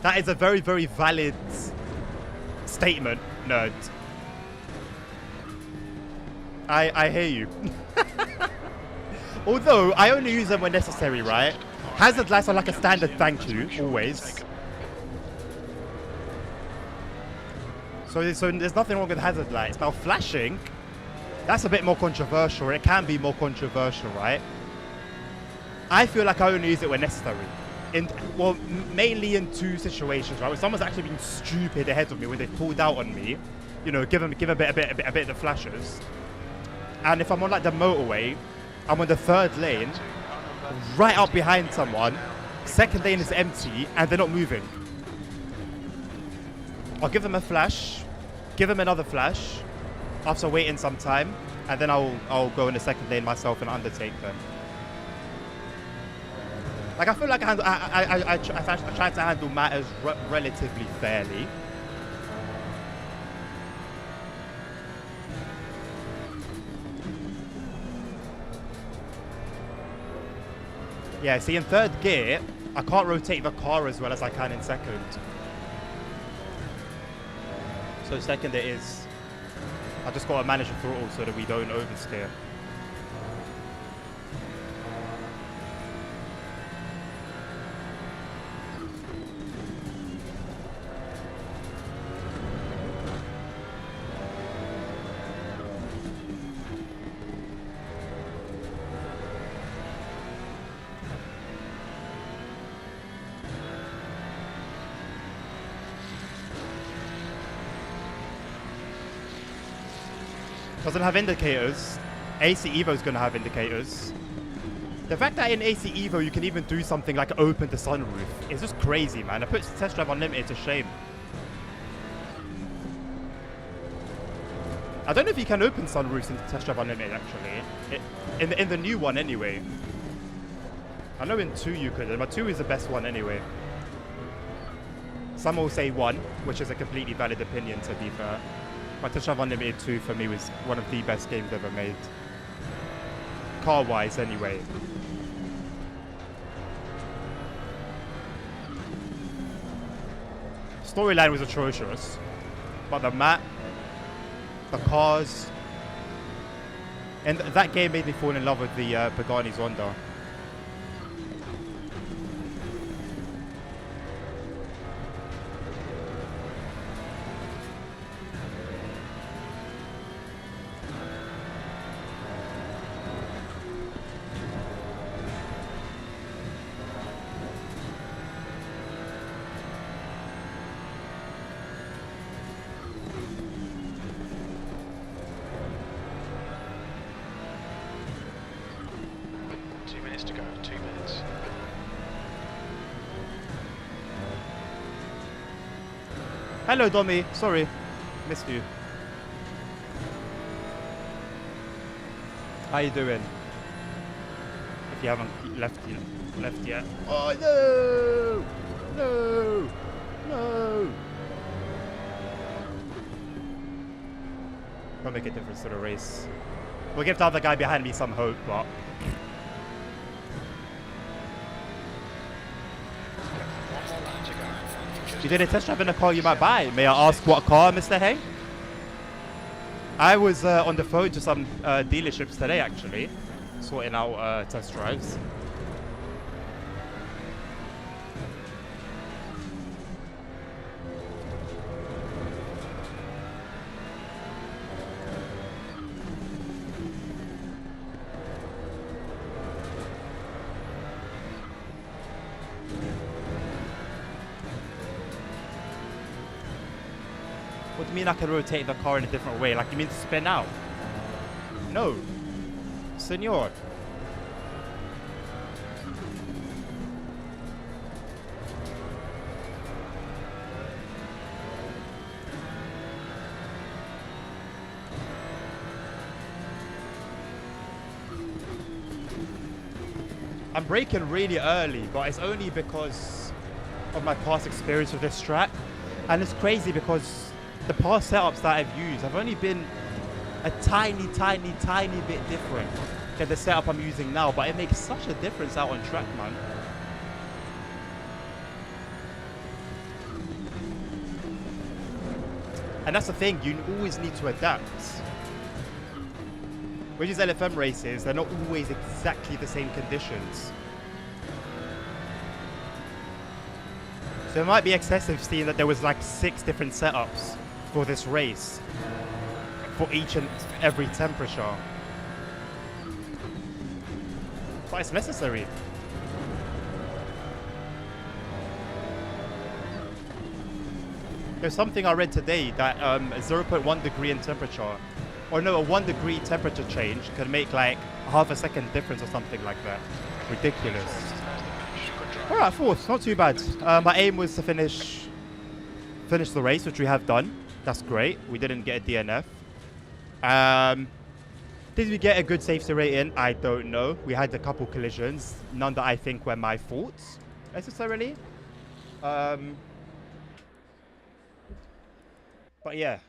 [SPEAKER 1] that is a very, very valid statement, nerd. I hear you. Although, I only use them when necessary, right? Hazard lights are like a standard thank you, always. So there's nothing wrong with hazard lights. Now flashing, that's a bit more controversial. It can be more controversial, right? I feel like I only use it when necessary. Well, mainly in two situations, right? When someone's actually being stupid ahead of me, when they've pulled out on me, you know, give a bit of the flashers. And if I'm on like the motorway, I'm on the third lane, right up behind someone, second lane is empty, and they're not moving. I'll give them a flash, give them another flash, after waiting some time, and then I'll go in the second lane myself and undertake them. Like I feel like I try to handle matters relatively fairly. Yeah, see in third gear, I can't rotate the car as well as I can in second. So second it is, I just got to manage the throttle so that we don't oversteer. Doesn't have indicators. AC Evo's gonna have indicators. The fact that in AC Evo you can even do something like open the sunroof is just crazy, man. It puts Test Drive Unlimited to shame. I don't know if you can open sunroofs in Test Drive Unlimited, actually. In the new one, anyway. I know in 2 you could, but 2 is the best one anyway. Some will say 1, which is a completely valid opinion, to be fair. But Test Drive Unlimited 2 for me was one of the best games ever made. Car-wise, anyway. Storyline was atrocious, but the map, the cars, and that game made me fall in love with the Pagani Zonda.
[SPEAKER 2] To go, 2 minutes.
[SPEAKER 1] Hello, Dommy. Sorry, missed you. How you doing? If you haven't left yet. Oh no! No! No! Won't make a difference to the race. We'll give the other guy behind me some hope, but. You did a test drive in a car you might buy. May I ask what car, Mr. Hay? I was on the phone to some dealerships today, actually, sorting out test drives. What do you mean I can rotate the car in a different way? Like, you mean spin out? No. Senor. I'm braking really early, but it's only because of my past experience with this track. And it's crazy because the past setups that I've used have only been a tiny bit different than the setup I'm using now, but it makes such a difference out on track, man. And that's the thing, you always need to adapt. With these LFM races, they're not always exactly the same conditions. So it might be excessive seeing that there was like 6 different setups for this race for each and every temperature. But it's necessary. There's something I read today that 0.1 degree in temperature, or no, a 1 degree temperature change can make like half a second difference or something like that. Ridiculous. Alright, 4th, not too bad. My aim was to finish the race, which we have done. That's great. We didn't get a DNF. Did we get a good safety rating? I don't know. We had a couple collisions, none that I think were my faults necessarily. But yeah,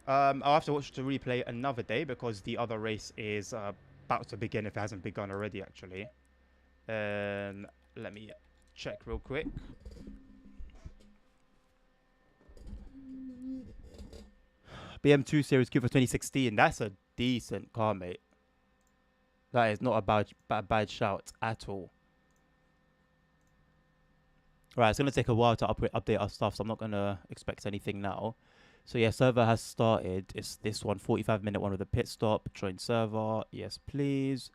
[SPEAKER 1] I'll have to watch the replay another day because the other race is about to begin if it hasn't begun already, actually. Let me check real quick. BM2 Series Q for 2016. That's a decent car, mate. That is not a bad shout at all. Right, it's going to take a while to update our stuff, so I'm not going to expect anything now. So yeah, server has started. It's this one, 45-minute one with a pit stop. Join server. Yes, please.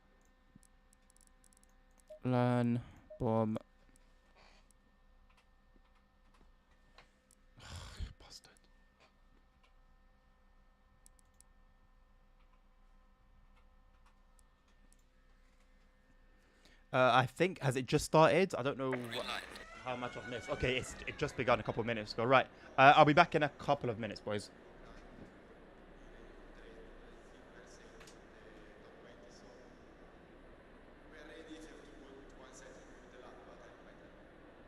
[SPEAKER 1] LAN. Boom. Bastard. I think has it just started? I don't know
[SPEAKER 3] Green light.
[SPEAKER 1] how much I've missed. Okay, it just begun a couple of minutes ago. Right. I'll be back in a couple of minutes, boys.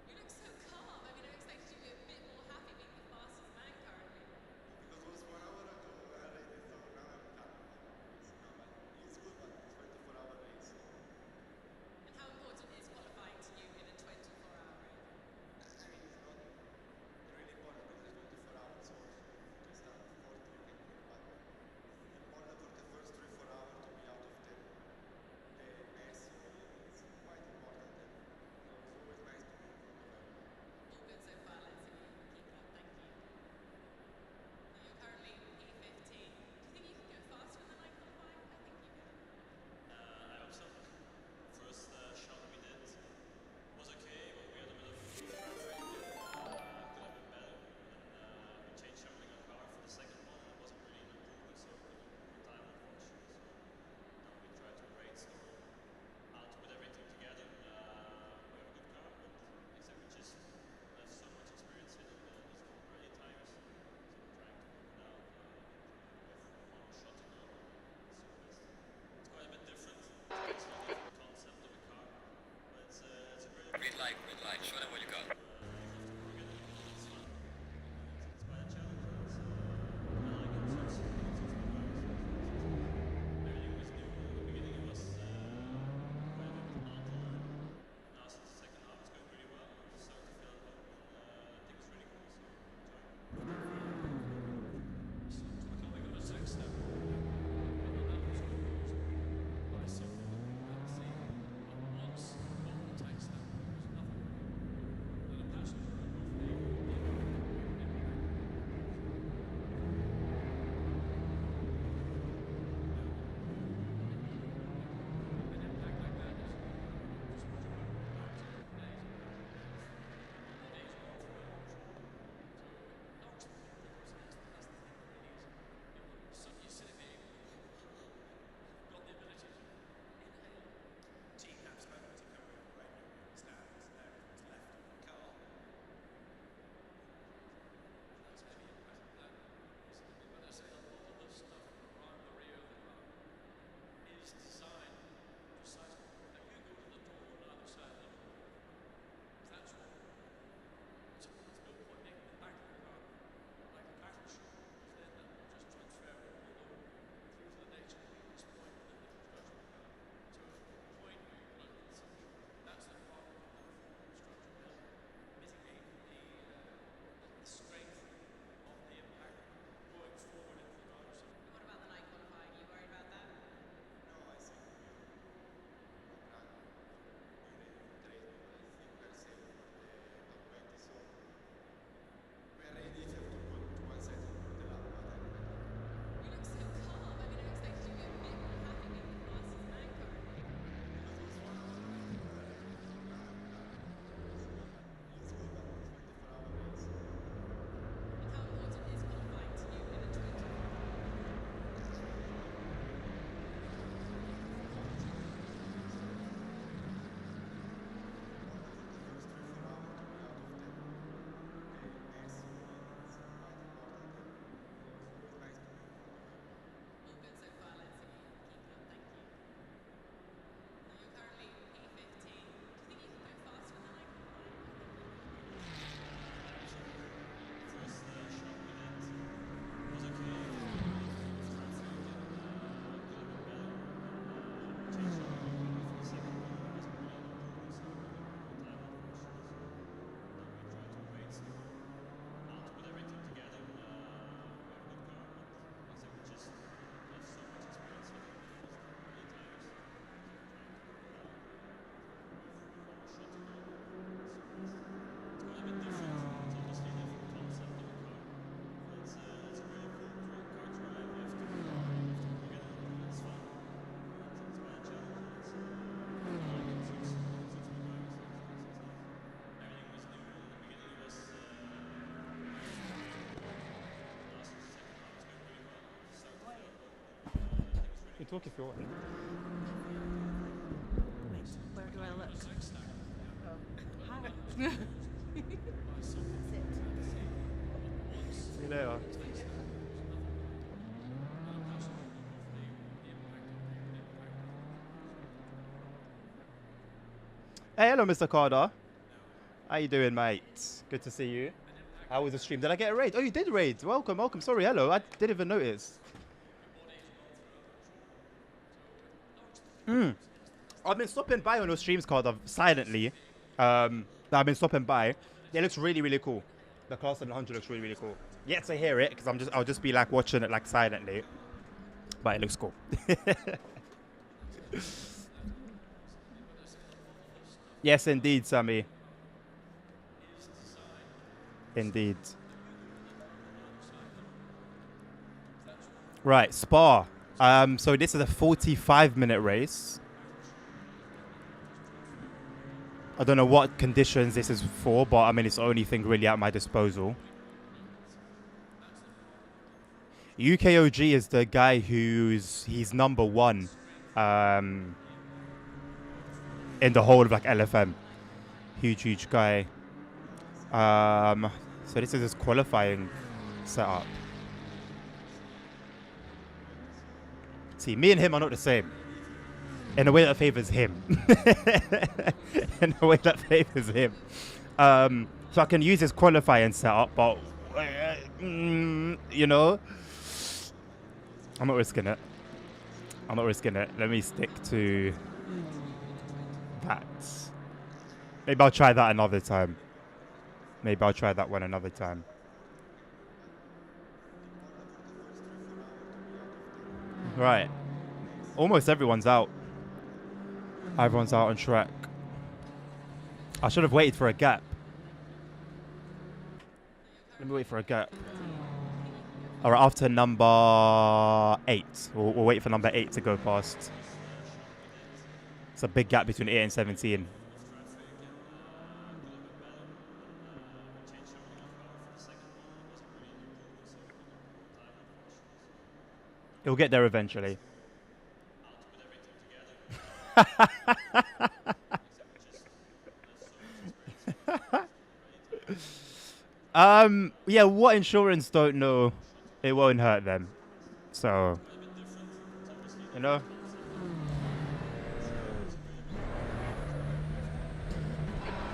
[SPEAKER 4] You look so calm. I mean, I expected you to be a bit more happy being the fastest man currently. And how important is qualifying to you in a 24-hour race? All good so far, Leslie. Keep it up, thank you. Now you're currently P15. Do you think you can go faster in the night qualifying? I think you can.
[SPEAKER 5] I hope so. First shot we did was okay, but we had a bit of traffic and could have been better. And we changed something on car for the second one, and it wasn't really an improvement, so we couldn't improve the time, unfortunately. So now we try to brainstorm how to put everything together. We have a good car, but like I said, we just have so much experience in these long rally tires, so we're trying to work it out with one more shot to go. So it's quite a bit different. It's a different concept of a car, but it's a great
[SPEAKER 3] Green light, green light. Show them what you got.
[SPEAKER 5] we have to work it. It's fun. It's quite a challenge. It's, I like it. So it's everything was new. In the beginning it was quite a bit mental, and now since the second half it's going really well. I'm starting to feel at home, and I think it's really cool. So I'm enjoying it.
[SPEAKER 3] So I can't think of a text now. That was good. Quite simple. Let's see. Once got the text now. There's nothing. And a passenger an impact like that is just much about days. The days off for emotion. So knocks the wind because that's the thing that really is. You're sitting there, you've got the ability to inhale.
[SPEAKER 6] Team have spoken to Korea already. Stands there to his left of the car.
[SPEAKER 3] That's heavy impact. That is, when I say a lot of the stuff around the Rio de Janeiro is designed precisely. Now you go to the door on either side of the door. That's what it's built for making the back of the car like a battleship, because then that will just transfer all the load through to the next weakest point within the construction of the car to a point where you can eat such. That's the part of the construction help mitigate the strength of the impact going forward into the driver's side.
[SPEAKER 4] And what about the night qualifying? Are you worried about that?
[SPEAKER 6] No, I think we are ready to put one set for the lap, but
[SPEAKER 4] You look so calm. I mean, I expected you to be a bit more happy being the fastest man currently. And how important is qualifying to you in a 24-hour race? All good so far, Leslie. Keep it up, thank you. Now you're currently P15. Do you think you can go faster in the night qualifying? I think you can.
[SPEAKER 5] First shot we did was okay. Traffic and could have been better. We changed something on car for the second one. It wasn't really an improvement, so we couldn't improve the time, unfortunately. So now we try to brainstorm how to put everything together. We have a good car, but like I said, we just have so much experience in these long rally tires. So we're trying to work it out with one more shot to go. So it's quite a bit different. It's obviously a different concept of a car. It's a really cool car drive. You have to work it out, and it's fun. It's quite a challenge. It's, I like it. Suits me driving. So everything was new. In the beginning it was now since the second half it's going really well. It's starting to feel at home, and I think it's really
[SPEAKER 1] You talk if you want.
[SPEAKER 7] Wait, where do I look?
[SPEAKER 4] How?
[SPEAKER 1] See you later. Hey, hello, Mr. Carter. How you doing, mate? Good to see you. How was the stream? Did I get a raid? Oh, you did raid. Welcome, welcome. Sorry, hello. I didn't even notice. I've been stopping by on your streams, Carter, silently. I've been stopping by. Yeah, it looks really, really cool. The Class 100 looks really, really cool. Yet to hear it, because I'll just be like watching it like silently. But it looks cool. Yes, indeed, Sammy. Indeed. Right, Spa. So this is a 45-minute race. I don't know what conditions this is for, but I mean, it's the only thing really at my disposal. UKOG is the guy he's number one in the whole of like LFM. Huge guy. So this is his qualifying setup. See, me and him are not the same. In a way that favors him. In a way that favors him. So I can use his qualifying setup, but you know, I'm not risking it. I'm not risking it. Let me stick to that. Maybe I'll try that another time. Maybe I'll try that one another time. Right. Almost everyone's out. Everyone's out on track. I should have waited for a gap. Let me wait for a gap. Alright, after number 8. We'll wait for number 8 to go past. It's a big gap between 8 and 17. He'll get there eventually. Yeah, what insurance don't know, it won't hurt them. So, you know.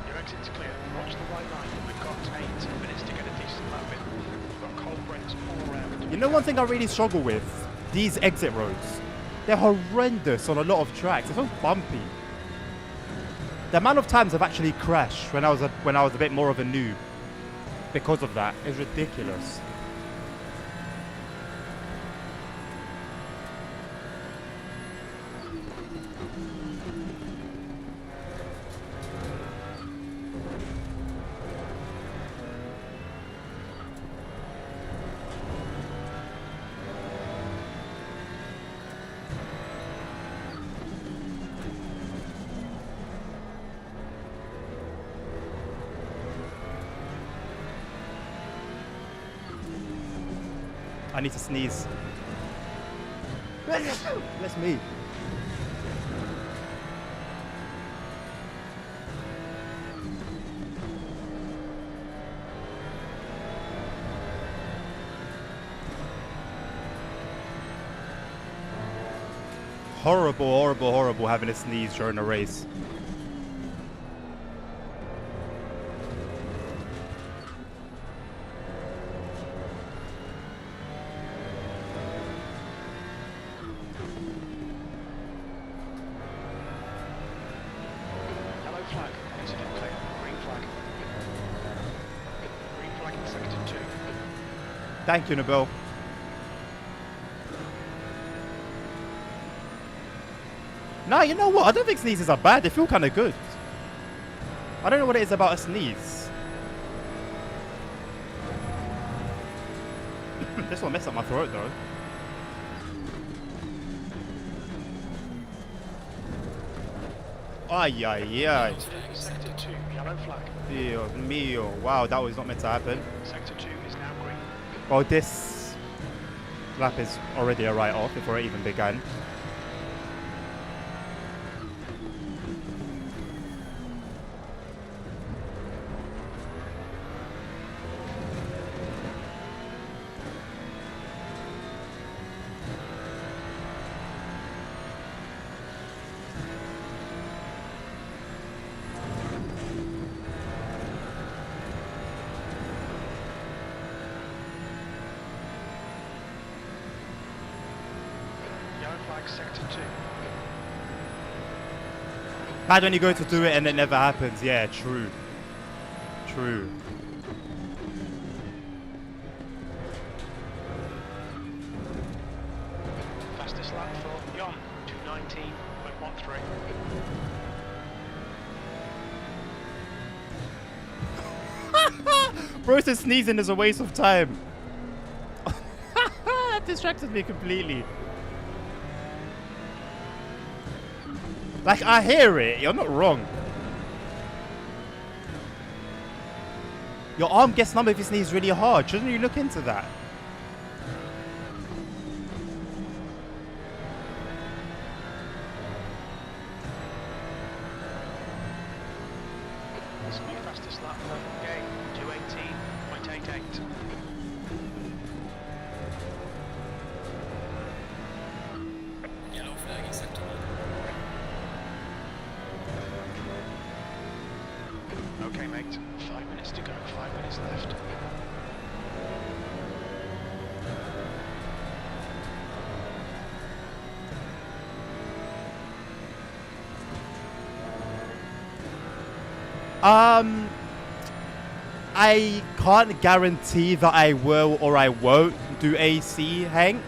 [SPEAKER 2] Your exit's clear. Watch the white line. We've got 8 minutes to get a decent lap in. We've got cold brakes all around.
[SPEAKER 1] You know one thing I really struggle with? These exit roads. They're horrendous on a lot of tracks. They're so bumpy. The amount of times I've actually crashed when I was a bit more of a noob because of that is ridiculous. I need to sneeze. That's me. Horrible having a sneeze during a race.
[SPEAKER 2] Yellow flag. Incident clear. Green flag. Green flag in sector 2.
[SPEAKER 1] Thank you, Nabil. Nah, you know what? I don't think sneezes are bad. They feel kind of good. I don't know what it is about a sneeze. This one messed up my throat, though. Ay, ay, ay.
[SPEAKER 2] Sector 2. Yellow flag.
[SPEAKER 1] Dios mío. Wow, that was not meant to happen.
[SPEAKER 2] Sector 2 is now green.
[SPEAKER 1] Well, this lap is already a write-off before it even began.
[SPEAKER 2] flag sector 2.
[SPEAKER 1] Bad when you go to do it and it never happens. Yeah, true. True.
[SPEAKER 2] Fastest lap for Yon, 219.13.
[SPEAKER 1] Bro says sneezing is a waste of time. That distracted me completely. Like, I hear it. You're not wrong. Your arm gets numb if you sneeze really hard. Shouldn't you look into that?
[SPEAKER 2] This will be fastest lap for Gay, 218.88.
[SPEAKER 3] Yellow flag in sector 1.
[SPEAKER 2] Okay, mate. 5 minutes to go. 5 minutes left.
[SPEAKER 1] I can't guarantee that I will or I won't do AC, Hank.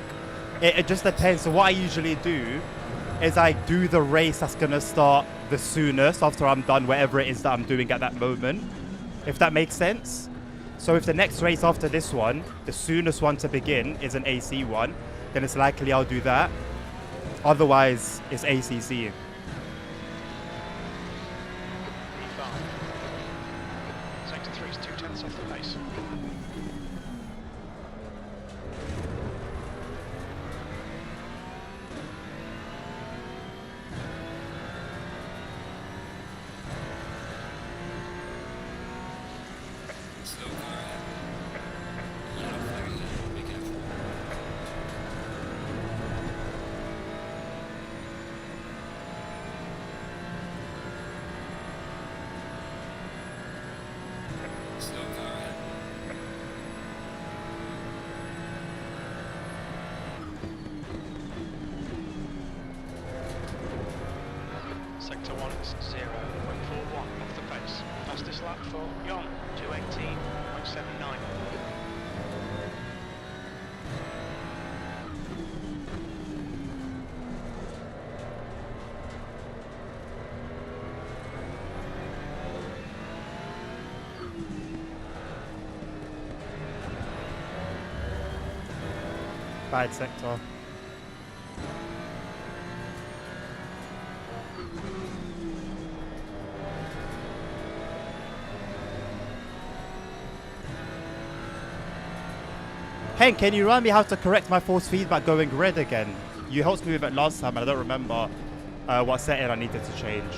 [SPEAKER 1] It just depends. So what I usually do is I do the race that's gonna start the soonest after I'm done whatever it is that I'm doing at that moment, if that makes sense. So if the next race after this one, the soonest one to begin, is an AC one, then it's likely I'll do that. Otherwise, it's ACC.
[SPEAKER 2] E5. Sector 3 is 2/10 off the pace.
[SPEAKER 3] Slow car ahead. Yellow flag is in. Be careful. Slow car ahead.
[SPEAKER 2] Sector 1 is 0.41 off the pace. Fastest lap for Yon, 218.79.
[SPEAKER 1] Bad sector. Hank, can you remind me how to correct my force feedback going red again? You helped me with it last time and I don't remember what setting I needed to change.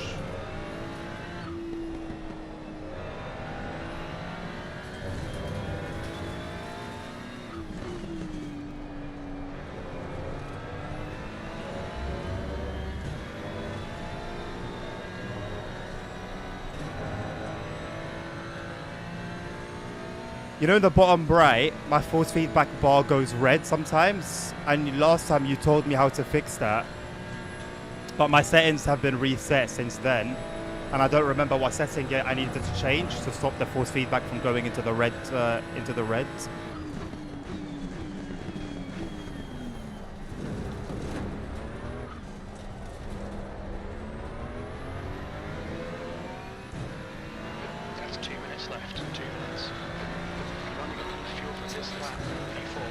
[SPEAKER 1] You know in the bottom right, my force feedback bar goes red sometimes, and last time you told me how to fix that. But my settings have been reset since then, and I don't remember what setting yet I needed to change to stop the force feedback from going into the red, into the reds.
[SPEAKER 2] That's 2 minutes left. 2 minutes. You've only got enough fuel for this lap. P4.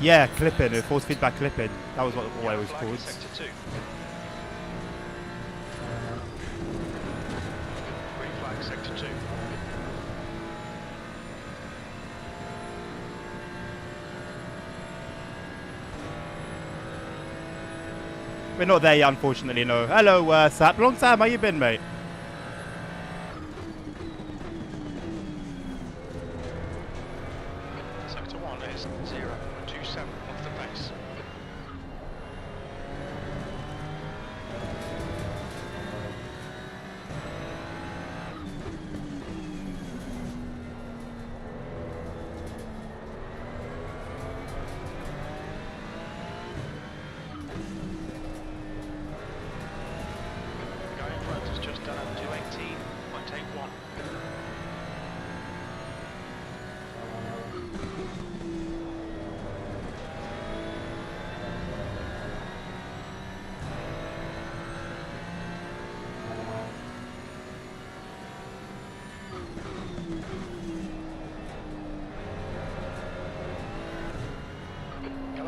[SPEAKER 1] Yeah, clipping, force feedback clipping. That was what it was
[SPEAKER 2] Flag
[SPEAKER 1] called.
[SPEAKER 2] in sector 2. Green flag sector 2.
[SPEAKER 1] We're not there yet, unfortunately, no. Hello, Sap. Long time, how you been, mate?
[SPEAKER 2] Sector 1 is 0.27 off the pace.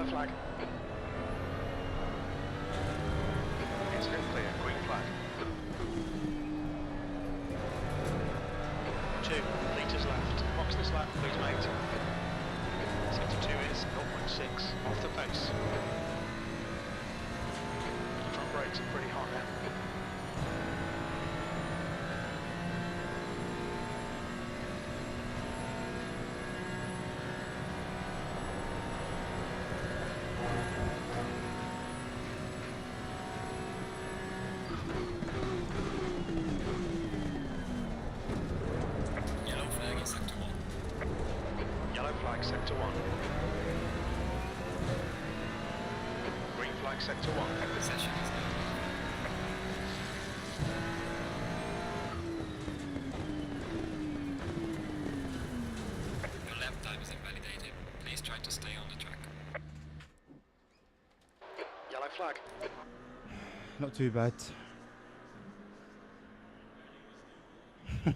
[SPEAKER 2] flag. Incident clear. Green flag. 2 litres left. Box this lap, please, mate. Sector 2 is 0.6 off the pace. Front brakes are pretty hot now.
[SPEAKER 3] Yellow flag in sector 1.
[SPEAKER 2] Yellow flag, sector 1. Green flag, sector 1.
[SPEAKER 3] Session is now. Your lap time is invalidated. Please try to stay on the track.
[SPEAKER 2] Yellow flag.
[SPEAKER 1] Not too bad.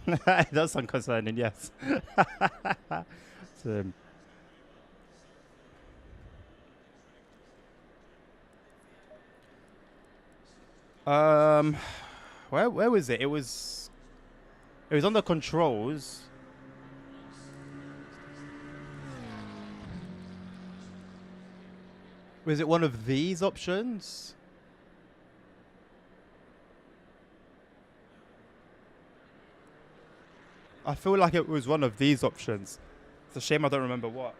[SPEAKER 1] It does sound concerning, yes. So, where was it? It was on the controls. Was it one of these options? I feel like it was one of these options. It's a shame I don't remember what.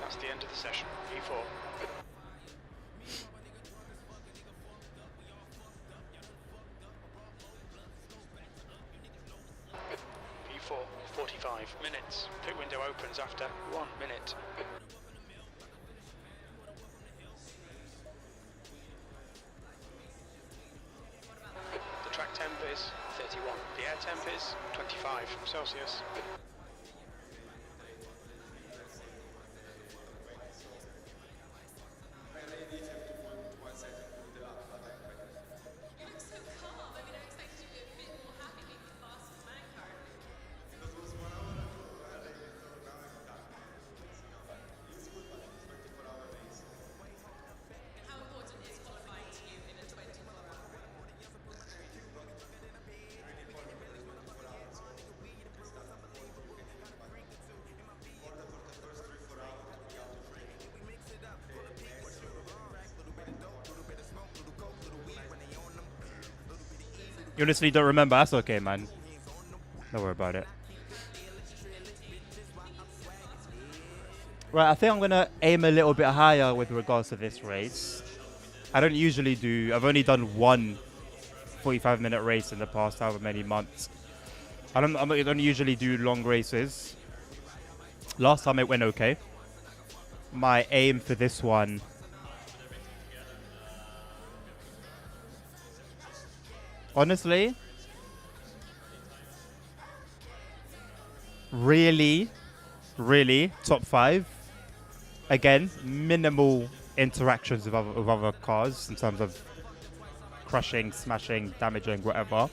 [SPEAKER 2] That's the end of the session. E4. E4, 45 minutes. Pit window opens after 1 minute. The track temp is 31. The air temp is 25 Celsius.
[SPEAKER 4] You look so calm. I mean, I expected you to be a bit more happy being the fastest man car. And how important is qualifying to you in a 24-hour race?
[SPEAKER 1] You honestly don't remember? That's okay, man. Don't worry about it. Right, I think I'm going to aim a little bit higher with regards to this race. I don't usually do... I've only done one 45-minute race in the past however many months. I don't usually do long races. Last time it went okay. My aim for this one... Honestly... Really, top 5. Again, minimal interactions with other cars in terms of crushing, smashing, damaging, whatever.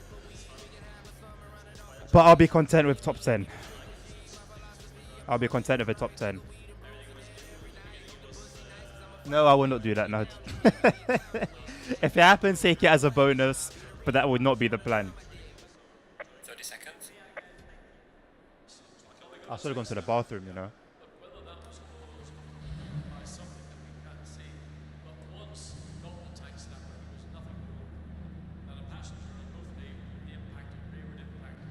[SPEAKER 1] But I'll be content with top 10. I'll be content with a top 10. No, I will not do that, no. If it happens, take it as a bonus, but that would not be the plan.
[SPEAKER 3] 30 seconds.
[SPEAKER 1] I should have gone to the bathroom, you know.
[SPEAKER 3] Whether that was caused by something that we can't see, but once Dalton takes that, there was nothing more than a passenger on both the impact and rearward impact.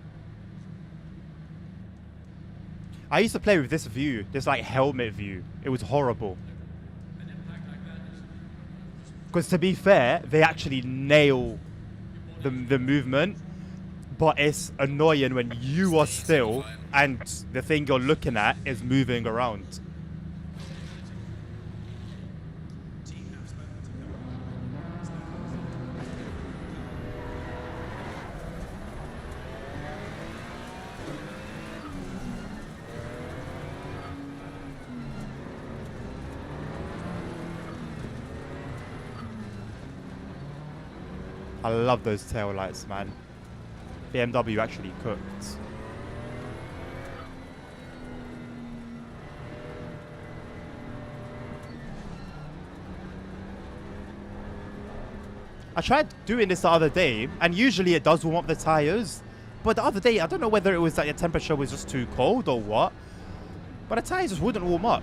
[SPEAKER 1] I used to play with this view, this like helmet view. It was horrible.
[SPEAKER 3] An impact like that is
[SPEAKER 1] Because to be fair, they actually nail the movement, but it's annoying when you are still and the thing you're looking at is moving around. I love those tail lights, man. BMW actually cooked. I tried doing this the other day, and usually it does warm up the tires. But the other day, I don't know whether it was that the temperature was just too cold or what, but the tires just wouldn't warm up.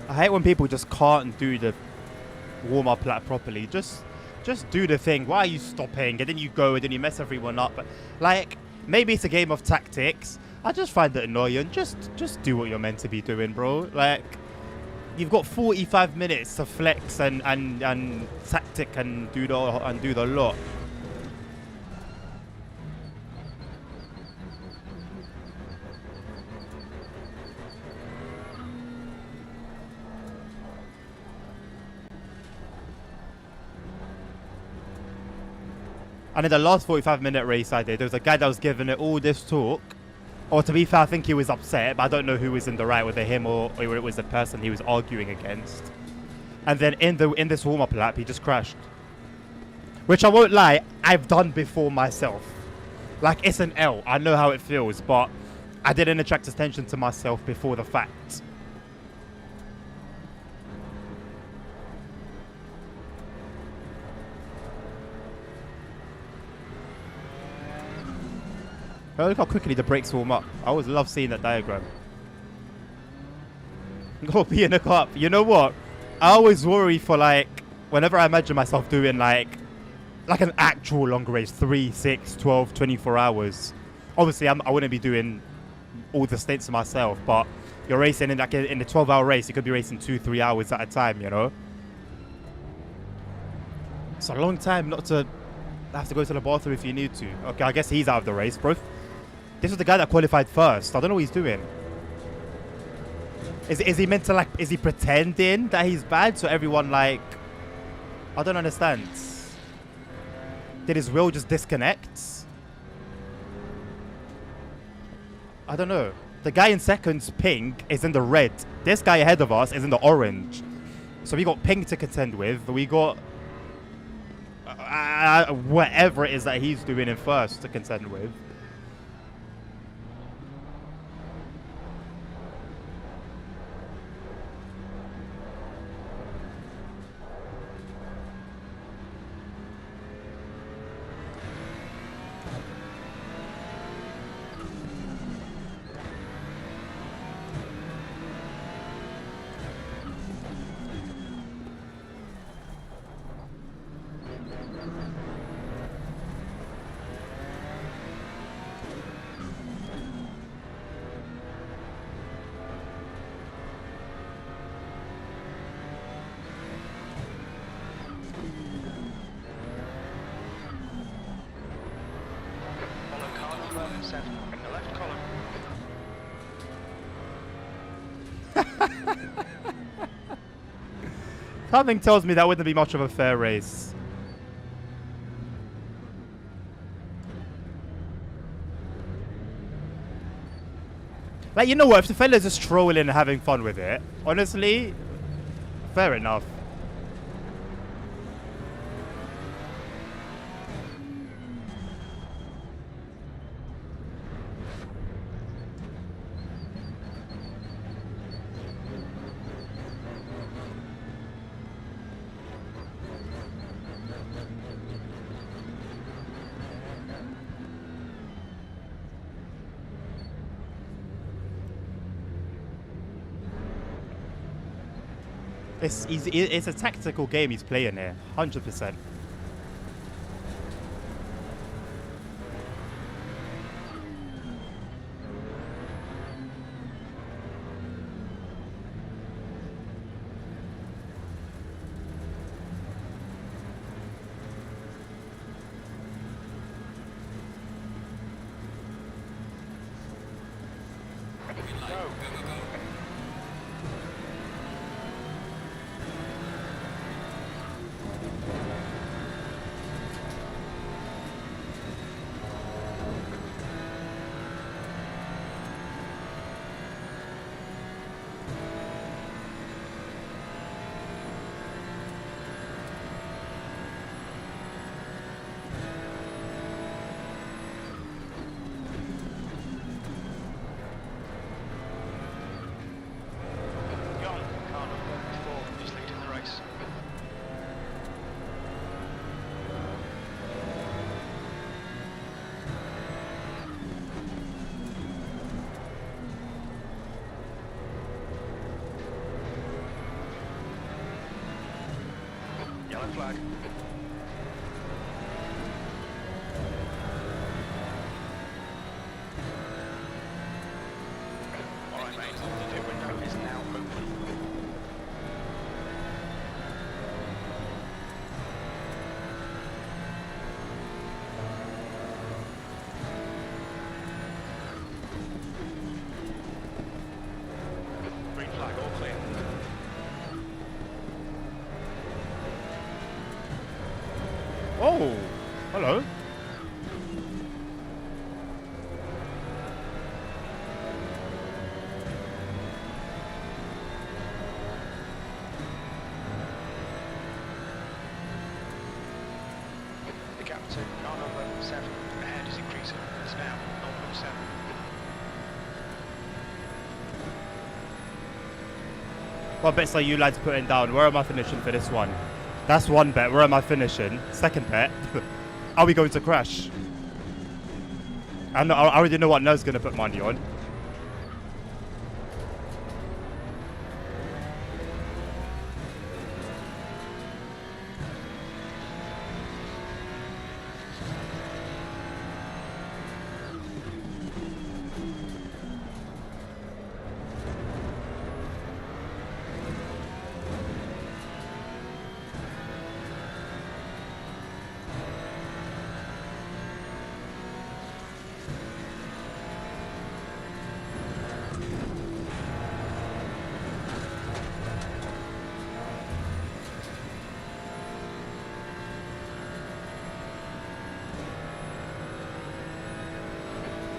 [SPEAKER 1] I hate when people just can't do the warm-up lap properly. Just do the thing. Why are you stopping? And then you go and then you mess everyone up. But like, maybe it's a game of tactics. I just find it annoying. Just do what you're meant to be doing, bro. Like, you've got 45 minutes to flex and tactic and do the lot. And in the last 45-minute race I did, there was a guy that was giving it all this talk. Or to be fair, I think he was upset, but I don't know who was in the right, whether him or it was the person he was arguing against. And then in this warm-up lap, he just crashed. Which I won't lie, I've done before myself. Like, it's an L. I know how it feels, but I didn't attract attention to myself before the fact. Oh, look how quickly the brakes warm up. I always love seeing that diagram. Go be in a cup. You know what? I always worry for, like, whenever I imagine myself doing like an actual long race, 3, 6, 12, 24 hours. Obviously, I wouldn't be doing all the stints myself, but you're racing in a 12-hour race. You could be racing 2, 3 hours at a time, you know? It's a long time not to have to go to the bathroom if you need to. Okay, I guess he's out of the race, bro. This was the guy that qualified first. I don't know what he's doing. Is he meant to, like, is he pretending that he's bad so everyone, like, I don't understand. Did his will just disconnect? I don't know. The guy in second's pink is in the red. This guy ahead of us is in the orange. So we got pink to contend with. We got whatever it is that he's doing in first to contend with.
[SPEAKER 2] Follow car number 7 in the left column.
[SPEAKER 1] Something tells me that wouldn't be much of a fair race. Like, you know what? If the fella's just trolling and having fun with it, honestly, fair enough. It's a tactical game he's playing here, 100%.
[SPEAKER 2] Yellow flag. Alright mate, the pit window is now open. Green flag, all clear.
[SPEAKER 1] Oh, hello.
[SPEAKER 2] The gap to car number 7 ahead is increasing. It's now 0.7.
[SPEAKER 1] What bets are you lads putting down? Where am I finishing for this one? That's one bet. Where am I finishing? Second bet. Are we going to crash? I already know what Nuz's going to put money on.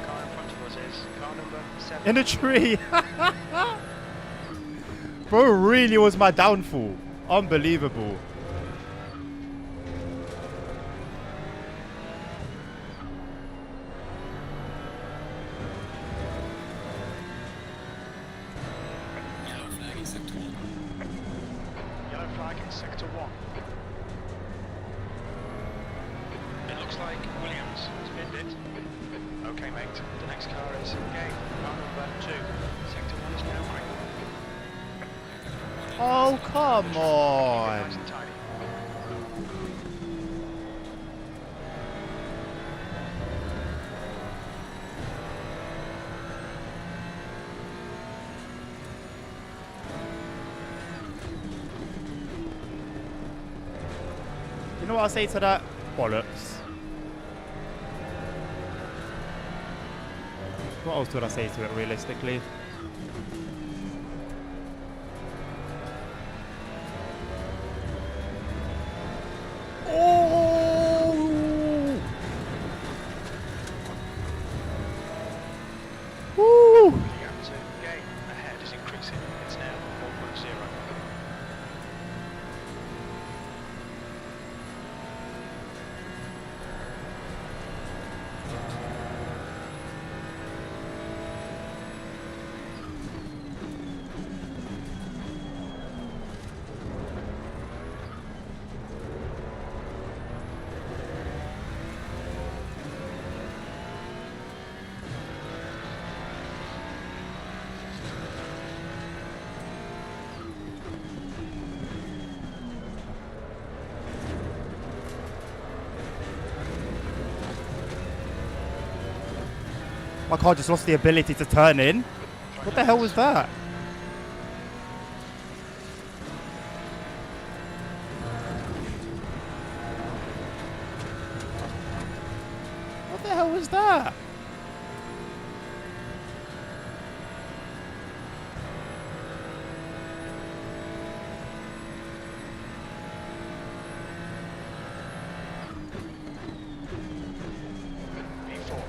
[SPEAKER 2] Car in front of us is car number 7.
[SPEAKER 1] In a tree. Bro really was my downfall. Unbelievable.
[SPEAKER 3] Yellow flag in sector 1.
[SPEAKER 2] Yellow flag in sector 1. It looks like Williams has binned it. Okay mate, the next car is game, car number 2. Sector 1 is now green.
[SPEAKER 1] Oh, come
[SPEAKER 2] Nice
[SPEAKER 1] on.
[SPEAKER 2] and tidy.
[SPEAKER 1] You know what I'll say to that? Bollocks. What else would I say to it realistically? Oh! Woo!
[SPEAKER 2] The gap to game ahead is increasing. It's now 4.0.
[SPEAKER 1] My car just lost the ability to turn in. What the hell was that? What the hell was that?
[SPEAKER 2] P4.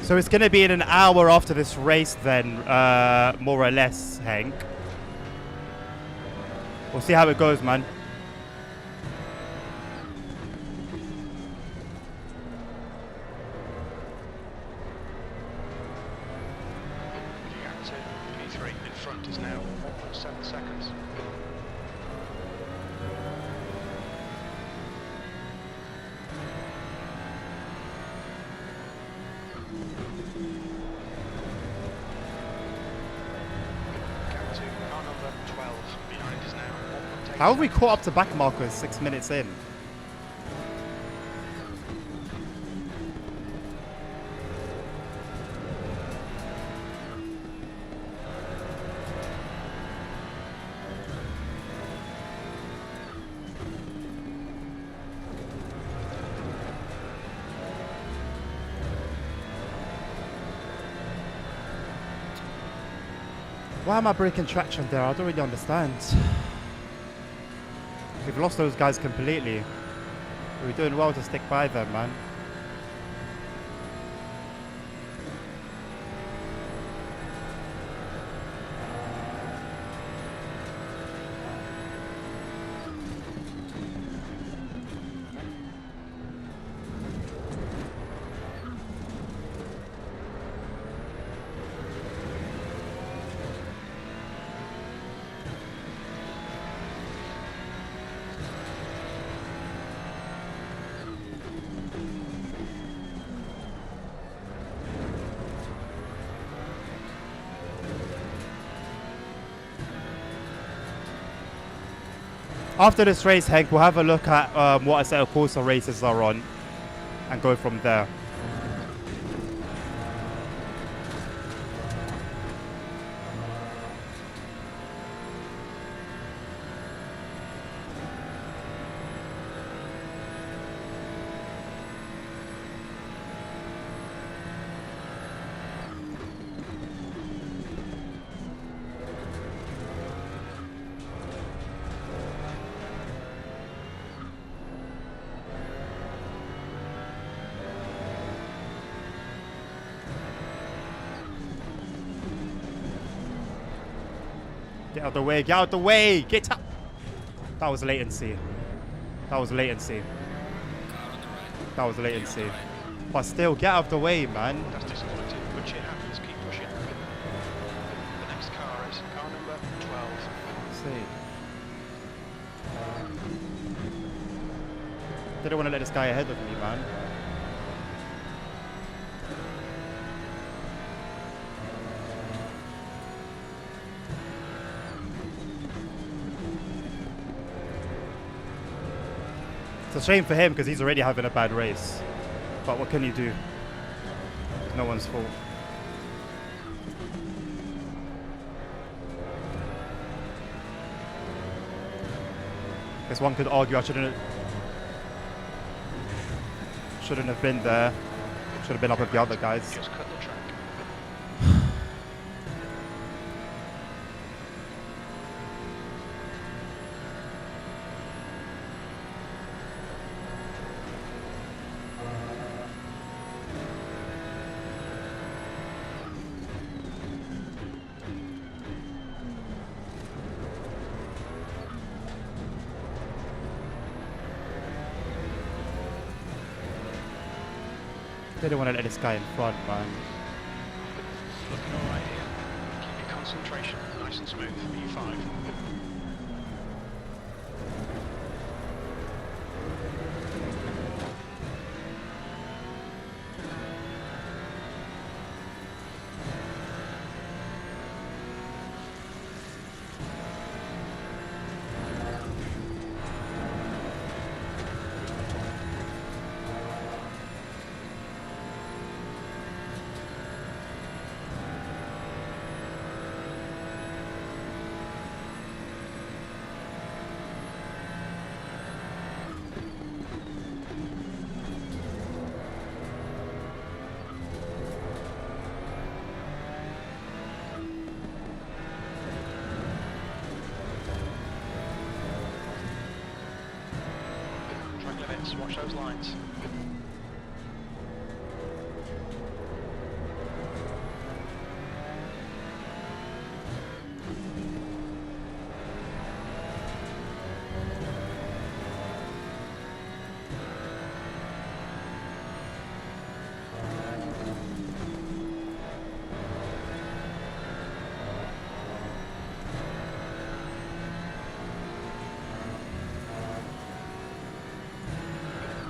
[SPEAKER 1] So it's going to be in an hour after this race then, more or less, Hank. We'll see how it goes, man.
[SPEAKER 2] The gap to P3 in front is now 1.7 seconds. Gap to car number 12 behind is now 1.8
[SPEAKER 1] How have we caught up to back markers 6 minutes in? Why am I breaking traction there? I don't really understand. We've lost those guys completely. We're doing well to stick by them, man. After this race, Hank, we'll have a look at what a set of Corsa races are on and go from there. Get out of the way, get out of the way, get up! That was latency. That was latency. That was latency. But still, get out of the way, man.
[SPEAKER 2] That's disappointing, but shit happens. Keep pushing. The next car is car number 12.
[SPEAKER 1] See. Didn't want to let this guy ahead of me, man. It's a shame for him because he's already having a bad race. But what can you do? No one's fault. Guess one could argue I shouldn't have been there. Should have been up with the other guys.
[SPEAKER 2] Just cut the track.
[SPEAKER 1] They don't want to let this guy in front, man.
[SPEAKER 2] Looking alright here. Keep your concentration nice and smooth. E5. Watch those lines.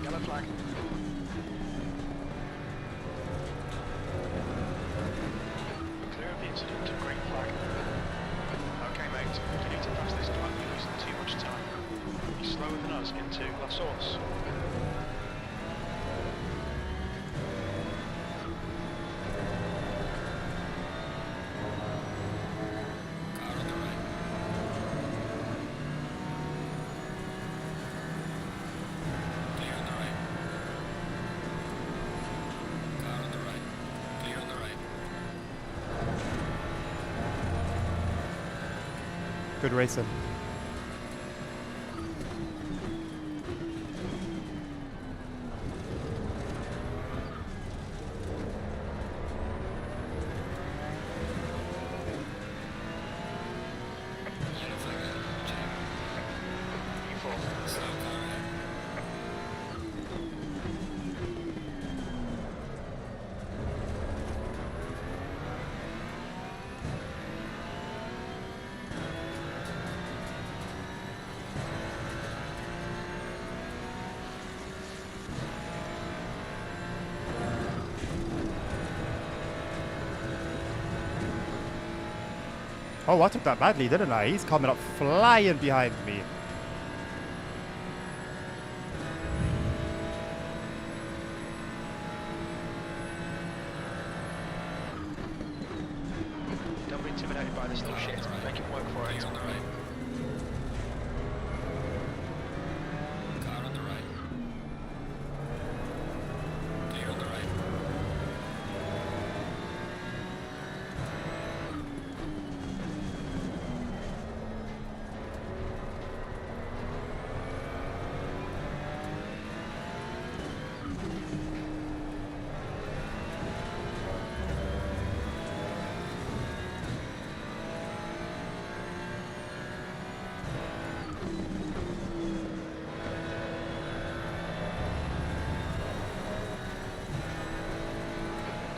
[SPEAKER 2] Yellow flag. Clear of the incident, green flag. Okay mate, you need to pass this time, you're losing too much time. to La Source.
[SPEAKER 3] Car on the right. Clear on the right. Car on the right. Clear on the right.
[SPEAKER 1] Good racing.
[SPEAKER 3] Yellow flag ahead. Check.
[SPEAKER 2] U4.
[SPEAKER 3] Slow car ahead.
[SPEAKER 1] Oh, I took that badly, didn't I? He's coming up flying behind me.
[SPEAKER 2] Don't be intimidated by this little shit. Make him work for it.
[SPEAKER 3] Clear on the right. Car on the right. Clear on the right.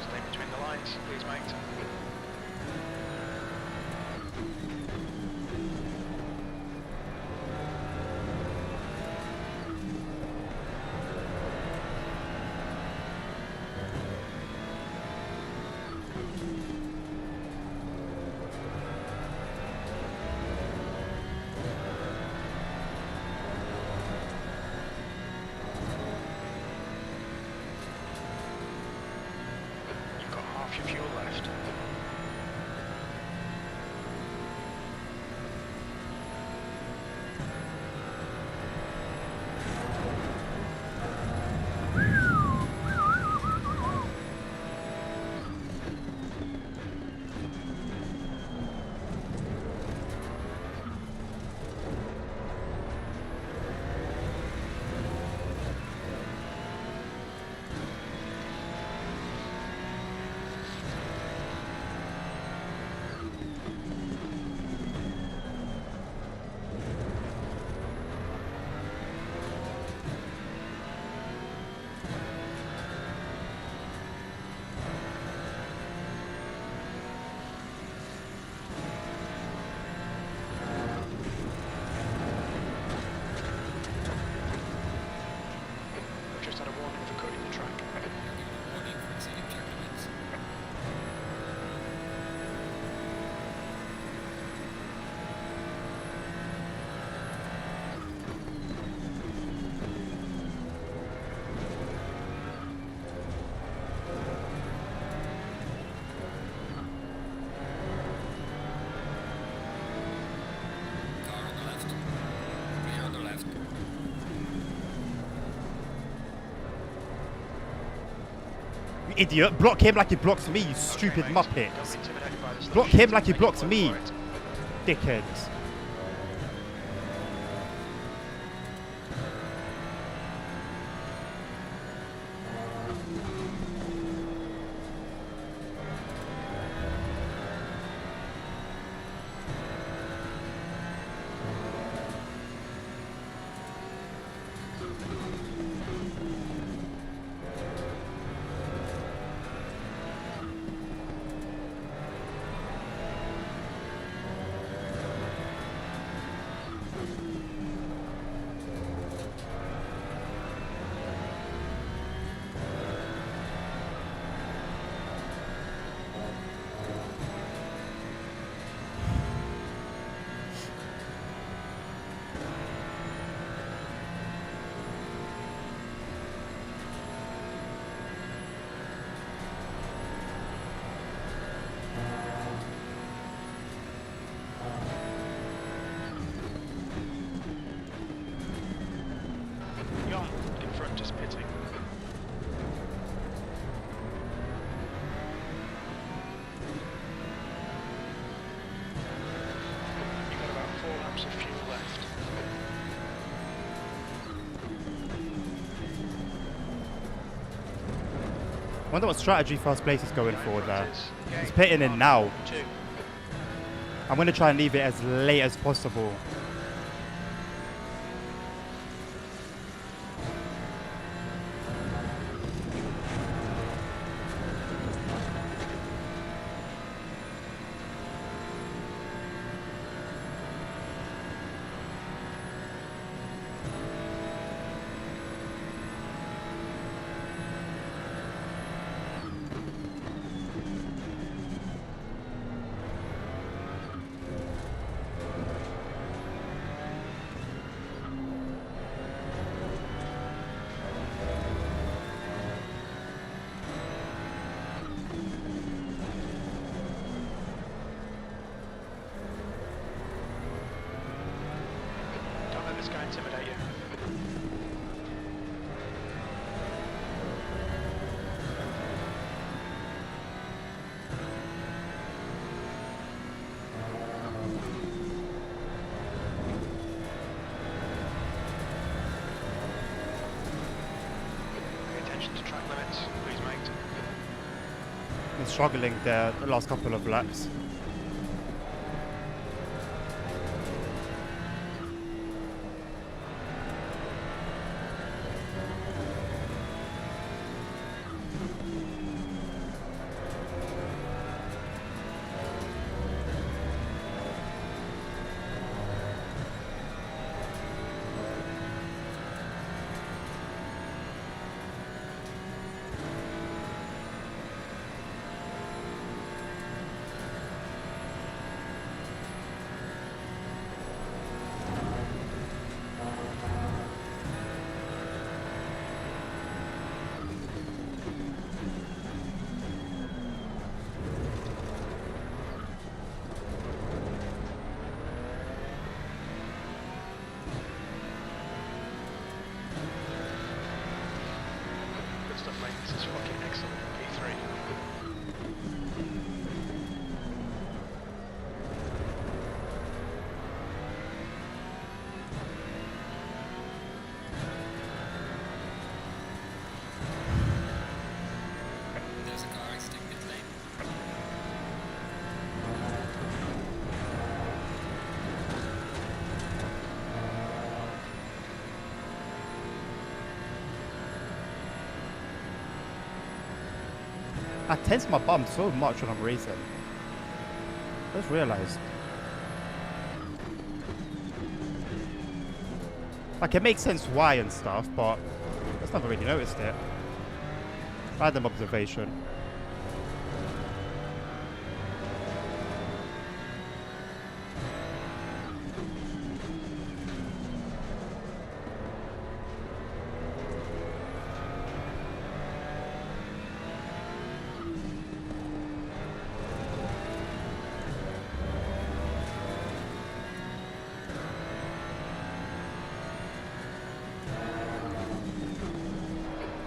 [SPEAKER 2] Stay between the lines, please, mate. You've got half your fuel left. We've just had a warning for cutting the track.
[SPEAKER 3] Warning for exceeding track limits. Car on the left. Clear on the left.
[SPEAKER 1] You idiot. Block him like he blocks me, you
[SPEAKER 2] Okay,
[SPEAKER 1] stupid
[SPEAKER 2] mate.
[SPEAKER 1] muppet.
[SPEAKER 2] Don't be intimidated by this little
[SPEAKER 1] Block
[SPEAKER 2] shit.
[SPEAKER 1] him like he
[SPEAKER 2] Make
[SPEAKER 1] blocks
[SPEAKER 2] work
[SPEAKER 1] me.
[SPEAKER 2] for it.
[SPEAKER 1] Dickheads. Wonder what strategy first place is going
[SPEAKER 2] Going
[SPEAKER 1] for
[SPEAKER 2] front
[SPEAKER 1] there.
[SPEAKER 2] is
[SPEAKER 1] He's
[SPEAKER 2] Game
[SPEAKER 1] pitting in
[SPEAKER 2] Car
[SPEAKER 1] now.
[SPEAKER 2] number 2.
[SPEAKER 1] I'm going to try and leave it as late as possible.
[SPEAKER 2] Don't let this guy intimidate you. Pay attention to track limits, please, mate.
[SPEAKER 1] Been struggling there the last couple of laps.
[SPEAKER 2] Good stuff, mate. This is fucking excellent. P3.
[SPEAKER 5] There's a car exiting pit lane.
[SPEAKER 1] I tense my bum so much when I'm racing. I just realised. Like, it makes sense why and stuff, but I just never really noticed it. Random observation.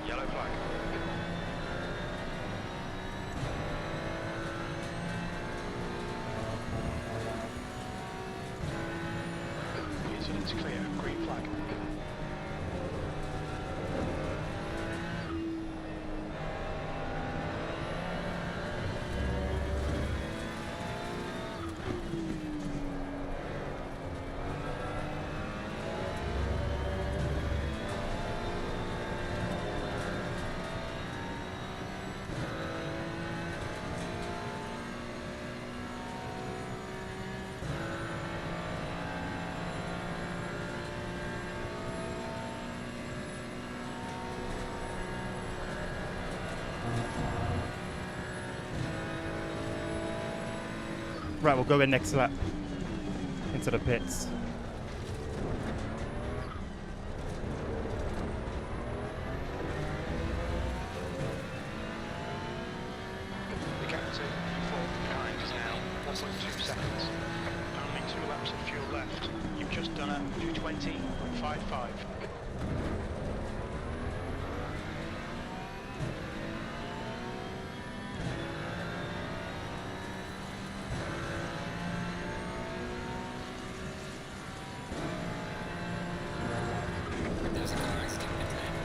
[SPEAKER 2] Yellow flag. Incident's clear. Green flag.
[SPEAKER 1] Right, we'll go in next lap. Into the pits.
[SPEAKER 2] The gap to fourth behind is now 1.2 seconds. Only 2 laps of fuel left. You've just done a 2:20.55.
[SPEAKER 5] There's a car exiting pit lane.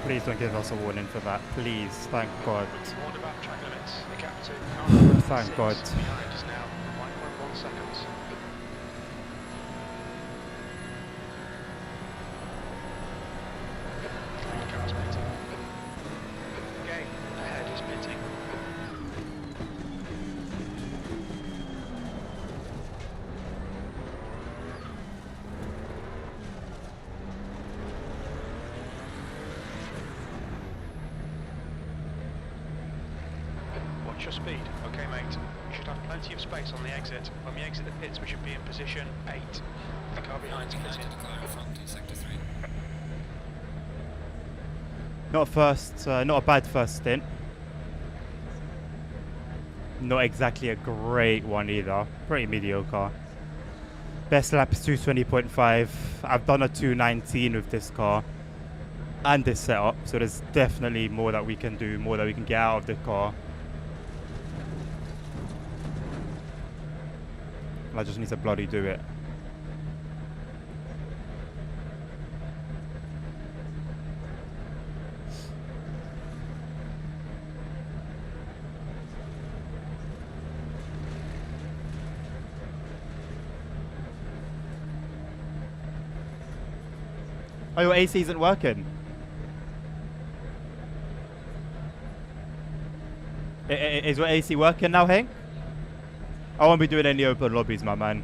[SPEAKER 1] Please don't give us a warning for that. Please. Thank God.
[SPEAKER 2] Warned about track limits. The gap to car number
[SPEAKER 1] Thank
[SPEAKER 2] 6
[SPEAKER 1] God.
[SPEAKER 2] behind is now 1.1 seconds. Cars pitting. Okay, ahead is pitting. Watch your speed. Okay, mate. You should have plenty of space on the exit. When we exit the pits, we should be in position 8. The car behind's pitting.
[SPEAKER 5] The car in front in sector 3.
[SPEAKER 1] Not a bad first stint. Not exactly a great one either. Pretty mediocre. Best lap is 220.5. I've done a 219 with this car and this setup, so there's definitely more that we can do, more that we can get out of the car. I just need to bloody do it. Oh, your AC isn't working. Is your AC working now, Hank? I won't be doing any open lobbies, my man.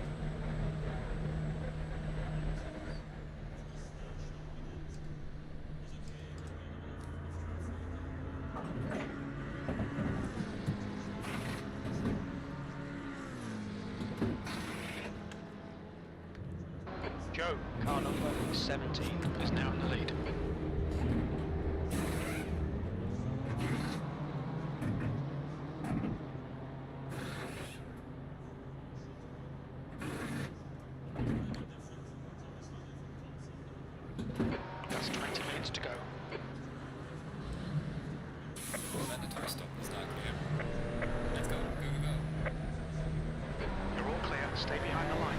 [SPEAKER 2] Joe, car number 17 is now in the lead. That's 20 minutes to go.
[SPEAKER 5] Mandatory stop is now clear. Let's go, go.
[SPEAKER 2] You're all clear. Stay behind the line.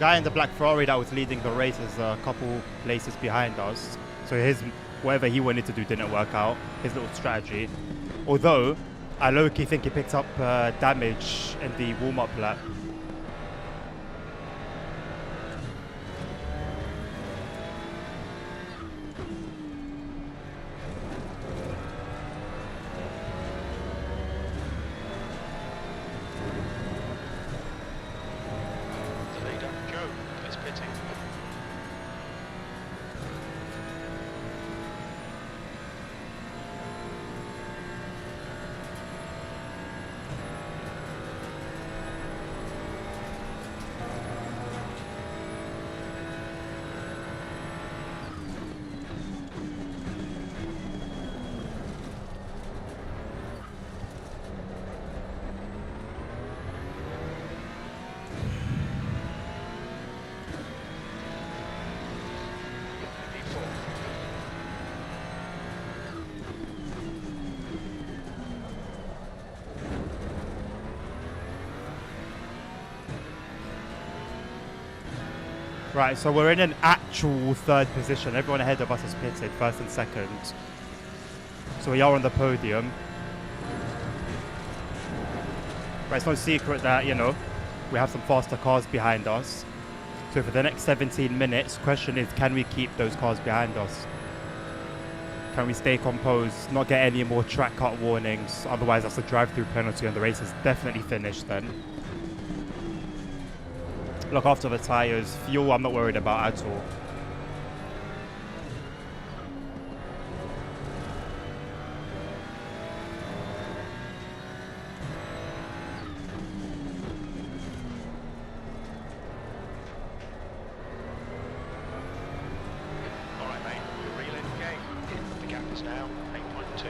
[SPEAKER 1] Guy in the black Ferrari that was leading the race is a couple places behind us. So his whatever he wanted to do didn't work out. His little strategy. Although I low-key think he picked up damage in the warm-up lap.
[SPEAKER 2] The leader, Joe, is pitting. P4.
[SPEAKER 1] Right, so we're in an actual third position. Everyone ahead of us is pitted, first and second. So we are on the podium. But it's no secret that, you know, we have some faster cars behind us. So for the next 17 minutes, question is, can we keep those cars behind us? Can we stay composed, not get any more track cut warnings? Otherwise, that's a drive-through penalty and the race is definitely finished then. Look after the tyres. Fuel, I'm not worried about at all.
[SPEAKER 2] Alright mate, we're reeling, okay? The gap is now 8.2.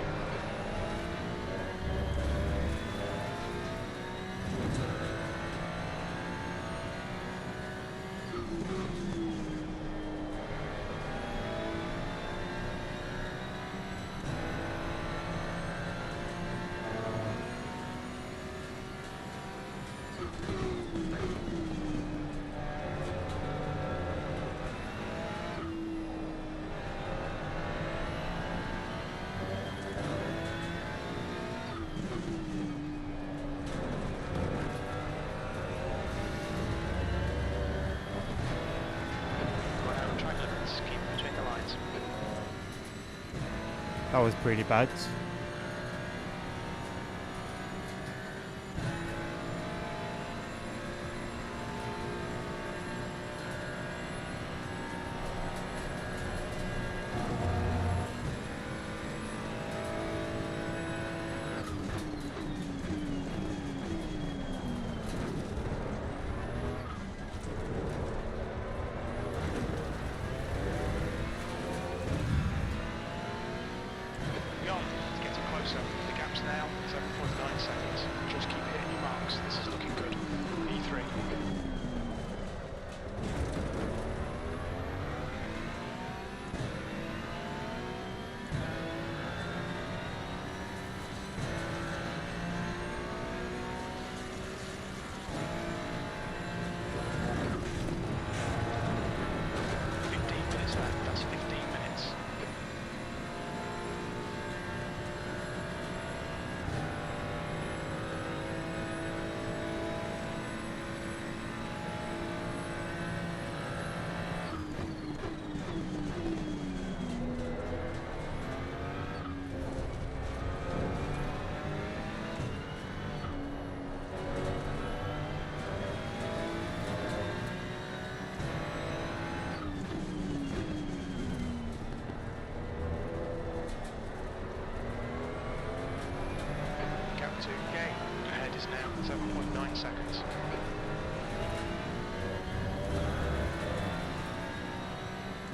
[SPEAKER 2] Right over track limits, keep between the lines.
[SPEAKER 1] That was pretty bad.
[SPEAKER 2] Beyond, it's getting closer. The gap's now 7.9 seconds. Just keep hitting your marks. This is looking good. E3. Minutes left. That's 15 minutes. Gap to gain. Ahead is now 7.9 seconds.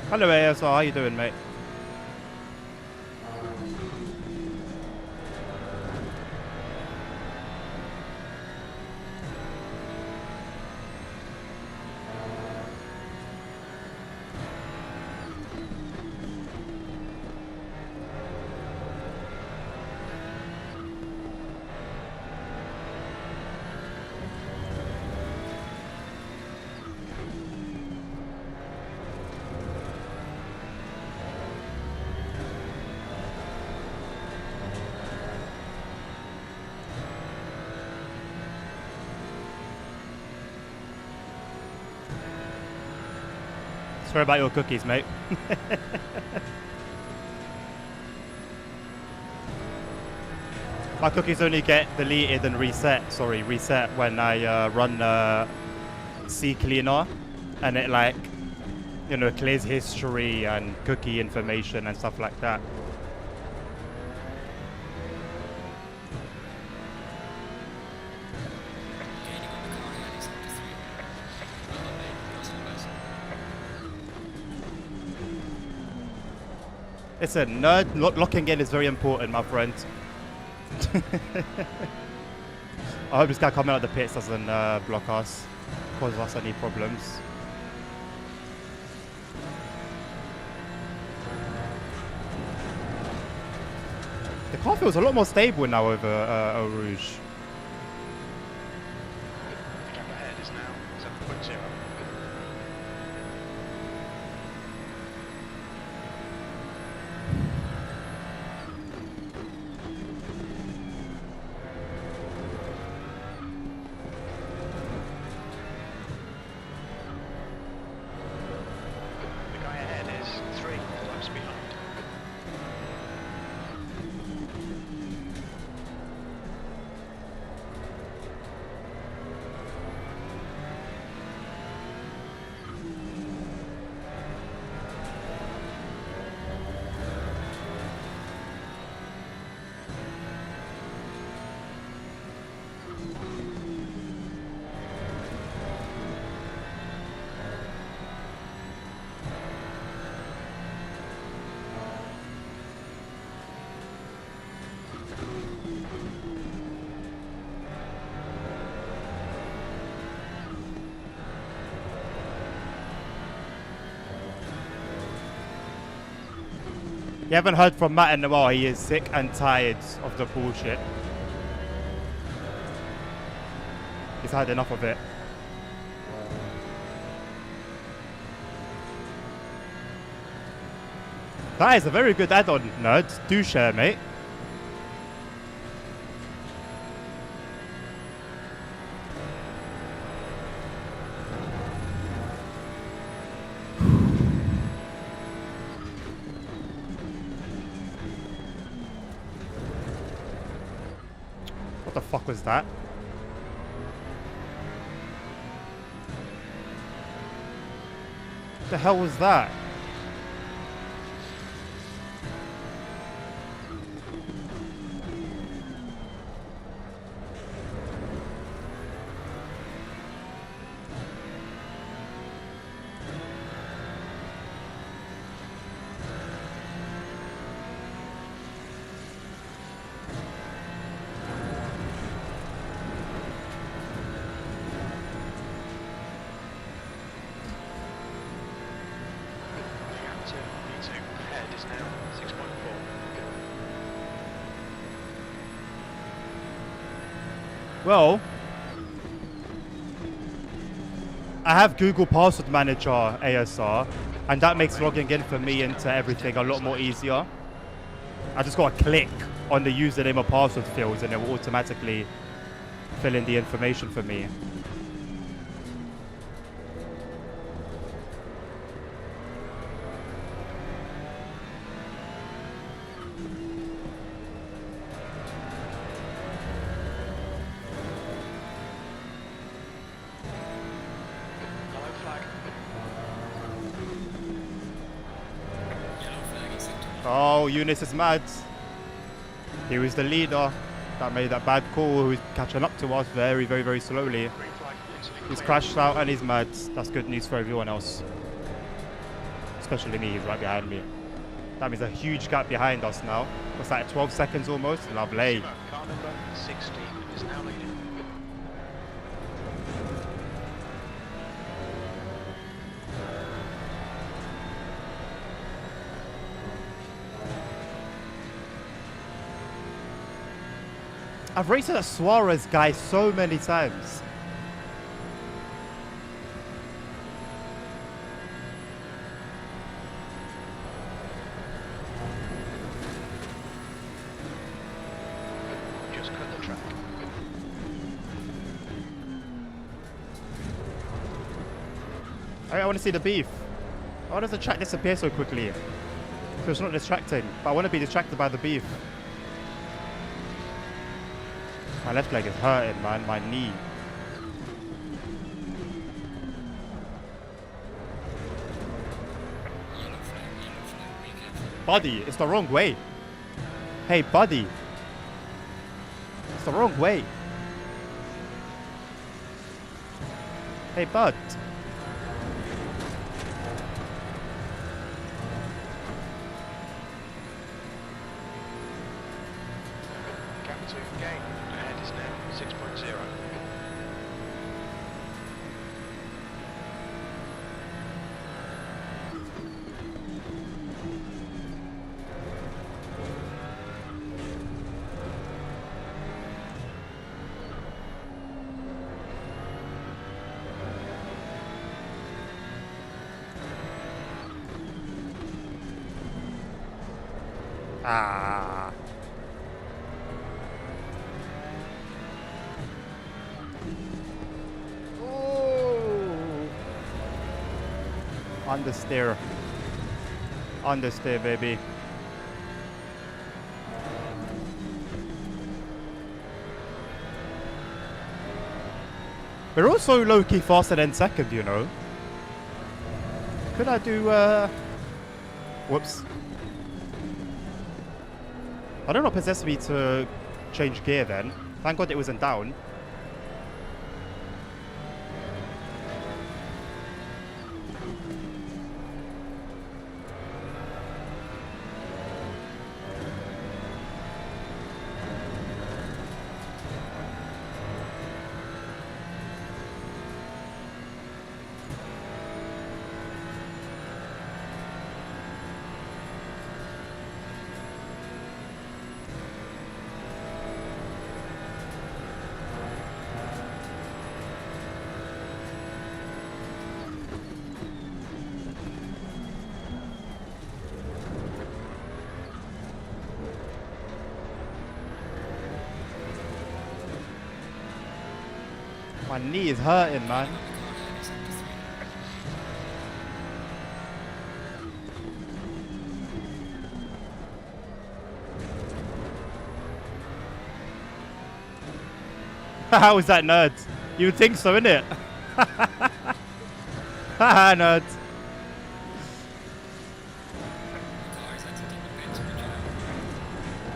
[SPEAKER 1] Hello ASR, how you doing, mate? Sorry about your cookies, mate. My cookies only get deleted and reset, when I run C Cleaner, and it like, you know, clears history and cookie information and stuff like that.
[SPEAKER 5] Gaining on the car ahead is up to 3. Well done, mate. That's all best.
[SPEAKER 1] Listen, nerd locking in is very important, my friend. I hope this guy coming out of the pits doesn't block us, cause us any problems. The car feels a lot more stable now over Eau Rouge.
[SPEAKER 2] The gap ahead is now 7.0.
[SPEAKER 1] You haven't heard from Matt in a while. He is sick and tired of the bullshit. He's had enough of it. That is a very good add-on, nerds. Do share, mate. What the fuck was that? What the hell was that?
[SPEAKER 2] The gap to V2 ahead is now 6.4.
[SPEAKER 1] Well, I have Google Password Manager ASR, and that makes logging in for me into everything a lot more easier. I just got to click on the username or password fields, and it will automatically fill in the information for me.
[SPEAKER 2] Yellow flag.
[SPEAKER 5] Yellow flag accepted.
[SPEAKER 1] Oh, Eunice is mad. He was the leader that made that bad call, who's catching up to us very, very, very slowly.
[SPEAKER 2] Green flag. Instant
[SPEAKER 1] He's
[SPEAKER 2] clear.
[SPEAKER 1] crashed out and he's mad. That's good news for everyone else. Especially me, he's right behind me. That means a huge gap behind us now. What's that, 12 seconds almost? Lovely.
[SPEAKER 2] Car number 60 is now leading.
[SPEAKER 1] I've raced that Suarez guy so many times.
[SPEAKER 2] Just cut the track.
[SPEAKER 1] I want to see the beef. Why does the track disappear so quickly? So it's not distracting, but I want to be distracted by the beef. My left leg is hurting, man. My knee.
[SPEAKER 5] Yellow flag, be careful.
[SPEAKER 1] Buddy, it's the wrong way. Hey, buddy. It's the wrong way. Hey, bud.
[SPEAKER 2] Gap to gain. Ahead is now 6.0.
[SPEAKER 1] Ah. Oh. Understeer. Understeer, baby. We're also low-key faster than second, you know. Could I do, whoops. I don't know what possessed me to change gear then. Thank God it wasn't down. My knee is hurting, man. How is that, nerd? You would think so, innit? Haha, nerd.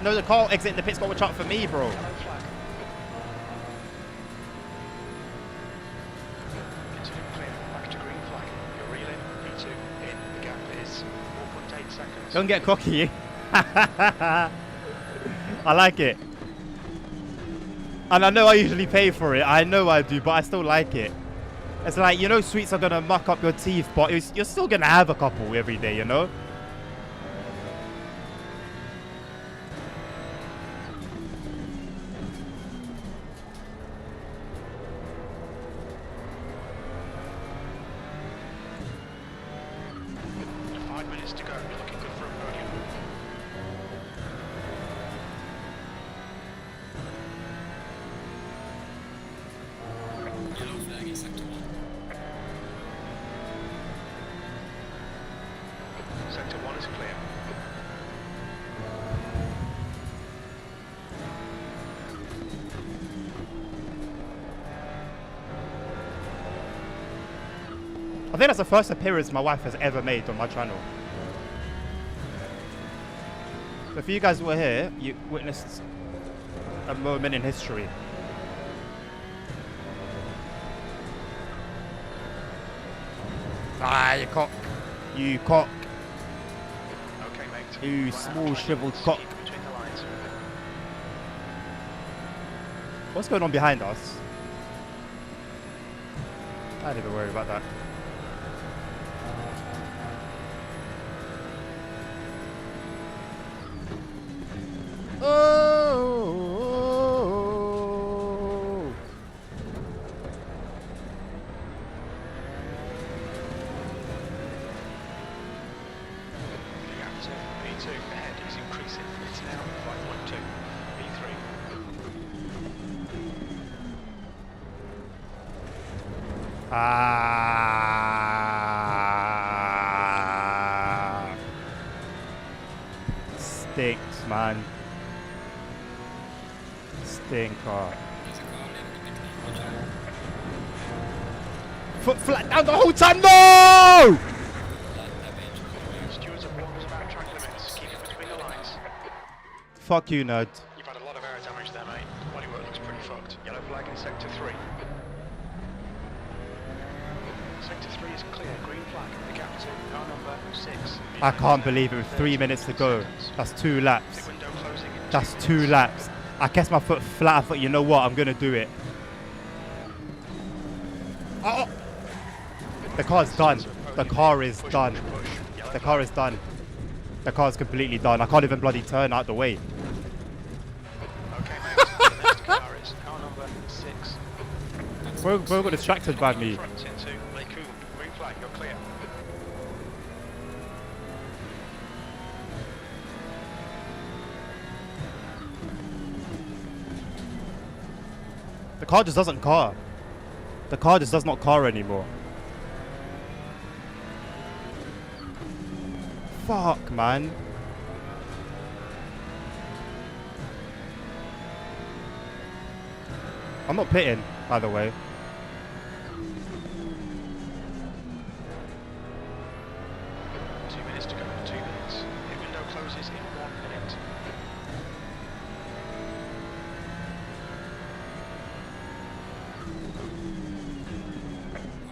[SPEAKER 1] No, the car exiting the pits got watch out for me, bro.
[SPEAKER 2] Yellow flag. Continue clear. Back to green flag. You're reeling. P2 in. The gap is 4.8 seconds.
[SPEAKER 1] Don't get cocky. I like it. And I know I usually pay for it. I know I do, but I still like it. It's like, you know, sweets are going to muck up your teeth, but you're still going to have a couple every day, you know?
[SPEAKER 2] Under 5 minutes to go. You're looking good for a podium.
[SPEAKER 3] Yellow flag in sector 1.
[SPEAKER 2] Sector 1 is clear.
[SPEAKER 1] I think that's the first appearance my wife has ever made on my channel. So if you guys were here, you witnessed a moment in history. Ah, you cock. You cock.
[SPEAKER 2] Okay, mate.
[SPEAKER 1] You
[SPEAKER 2] Right
[SPEAKER 1] small
[SPEAKER 2] out,
[SPEAKER 1] shriveled
[SPEAKER 2] keep
[SPEAKER 1] cock.
[SPEAKER 2] between the lines.
[SPEAKER 1] What's going on behind us? I don't even worry about that. Oh.
[SPEAKER 2] The gap to P2 ahead is increasing. It's now 5.2. P3.
[SPEAKER 1] Ah. Stinks, man. Stinker. Foot flat down the whole time. No!
[SPEAKER 2] Stewards have warned us about track limits. Keep it between the lines.
[SPEAKER 1] Fuck you, nerd.
[SPEAKER 2] You've had a lot of air damage there, mate. Bodywork looks pretty fucked. Yellow flag in sector 3. Sector 3 is clear. Green flag. The gap to car number 6.
[SPEAKER 1] I can't believe it with 3 minutes to go. That's 2 laps.
[SPEAKER 2] The window closing in
[SPEAKER 1] That's
[SPEAKER 2] 2
[SPEAKER 1] 2
[SPEAKER 2] minutes.
[SPEAKER 1] laps. I kept my foot flat. I thought, you know what? I'm going to do it. Oh! The car's done. The car is
[SPEAKER 2] Push,
[SPEAKER 1] done.
[SPEAKER 2] push, push. Yellow
[SPEAKER 1] The car is done. The car's completely done. I can't even bloody turn out the way.
[SPEAKER 2] Okay, mate. The next car is car number 6.
[SPEAKER 1] Bro got distracted by me.
[SPEAKER 2] Front into Lake Coombe. Green flag. You're clear.
[SPEAKER 1] The car just doesn't car. The car just does not car anymore. Fuck, man. I'm not pitting, by the way.
[SPEAKER 2] 2 minutes to go. 2 minutes. The window closes in 1 minute.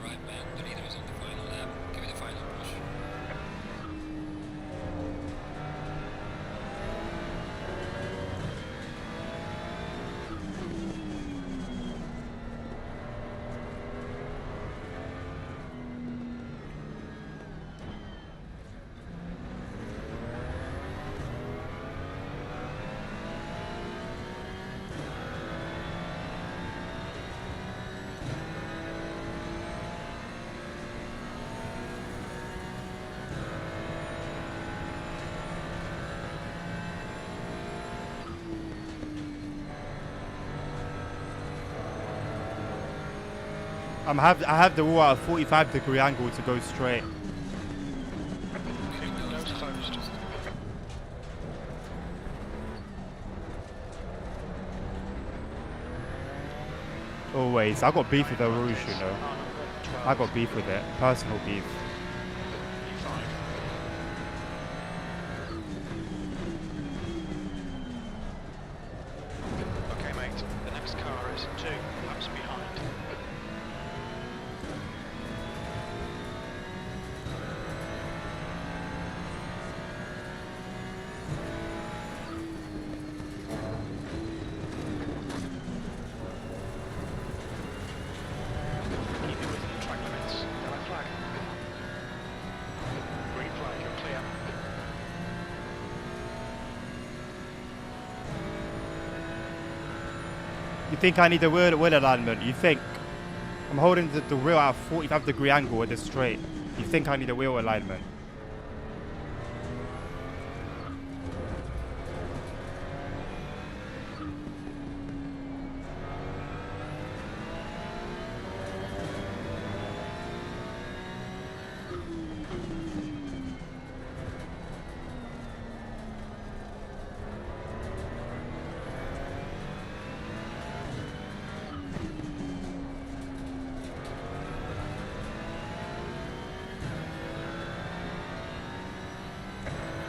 [SPEAKER 3] Alright, man, the leader is on the final lap. Give it a final push.
[SPEAKER 1] I have the wheel at a 45-degree angle to go straight.
[SPEAKER 2] Okay, windows closed.
[SPEAKER 1] Always. I got beef with the Rouge, you know.
[SPEAKER 2] Oh, no, 12.
[SPEAKER 1] I got beef with it. Personal beef.
[SPEAKER 2] E5. Okay, mate. The next car is 2 laps behind. Keep it within the track limits. Yellow flag. Green flag, you're clear.
[SPEAKER 1] You think I need a wheel alignment? You think? I'm holding the wheel at a 45-degree angle with this straight. You think I need a wheel alignment?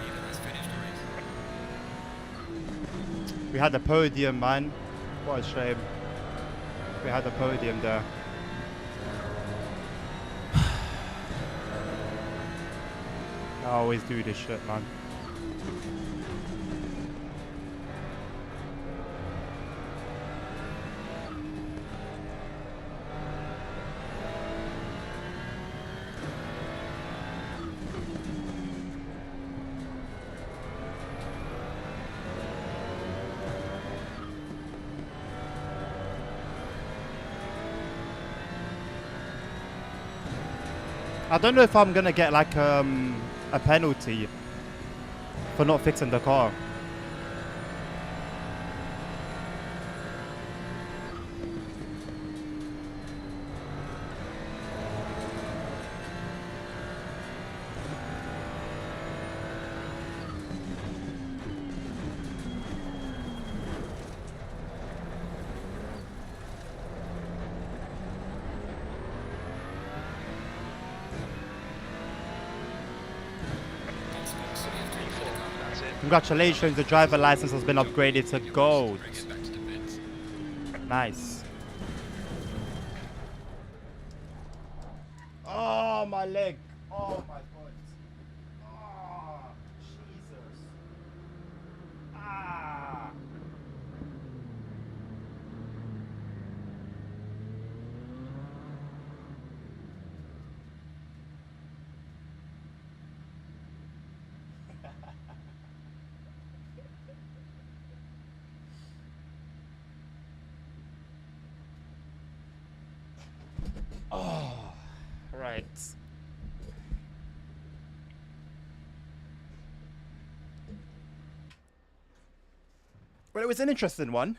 [SPEAKER 6] Even has finished the race.
[SPEAKER 1] We had a podium, man. What a shame. We had a podium there. I always do this shit, man. I don't know if I'm gonna get like a penalty for not fixing the car.
[SPEAKER 2] That's it.
[SPEAKER 1] Congratulations, the driver license has been upgraded to gold.
[SPEAKER 6] Bring it back to the bits.
[SPEAKER 1] Nice. Oh, my leg. Oh, my God. Oh, Jesus. Ah. Oh, right. Well, it was an interesting one.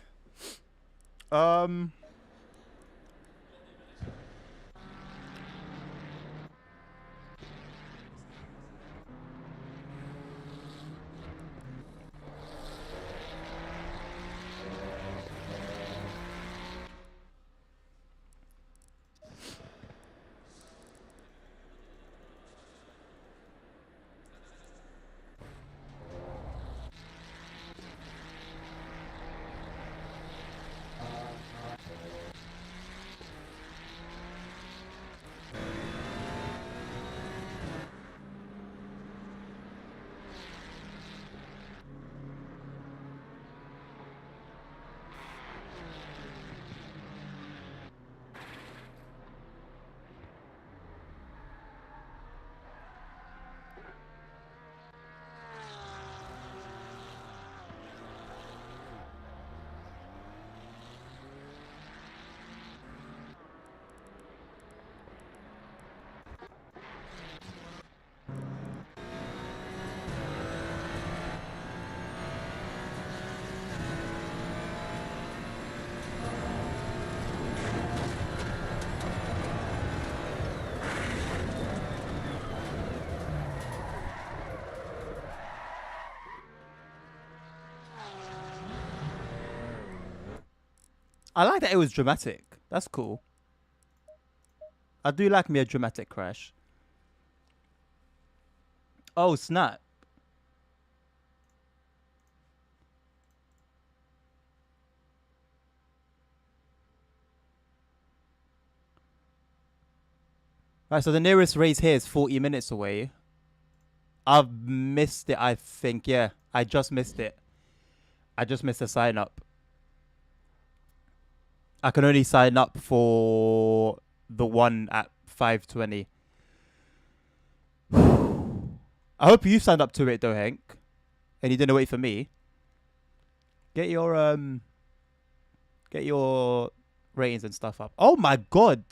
[SPEAKER 1] I like that it was dramatic. That's cool. I do like me a dramatic crash. Oh, snap. Right, so the nearest race here is 40 minutes away. I've missed it, I think. Yeah, I just missed it. I just missed the sign up. I can only sign up for the one at 5:20. I hope you signed up to it though, Hank. And you didn't wait for me. Get your ratings and stuff up. Oh my god.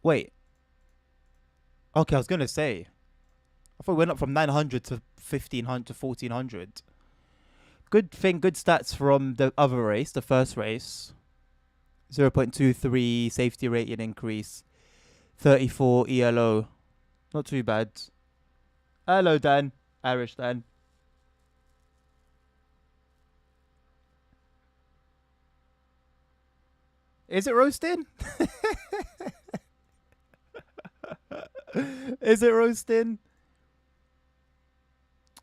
[SPEAKER 1] Wait. Okay, I was gonna say. I thought we went up from 900 to 1500 to 1400. Good thing, good stats from the other race, the first race. 0.23 safety rating increase. 34 ELO. Not too bad. Hello, Dan. Irish Dan. Is it roasting? Is it roasting?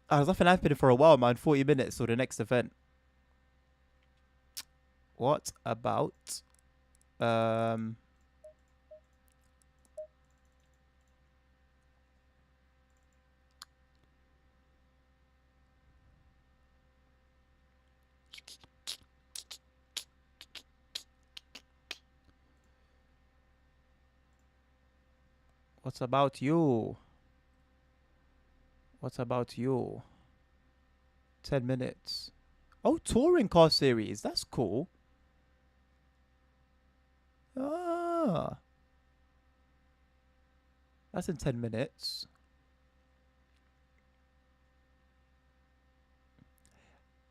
[SPEAKER 1] There's nothing happening for a while, man. 40 minutes or the next event. What about what about you? What about you? 10 minutes. Oh, touring car series. That's cool. Ah. That's in 10 minutes.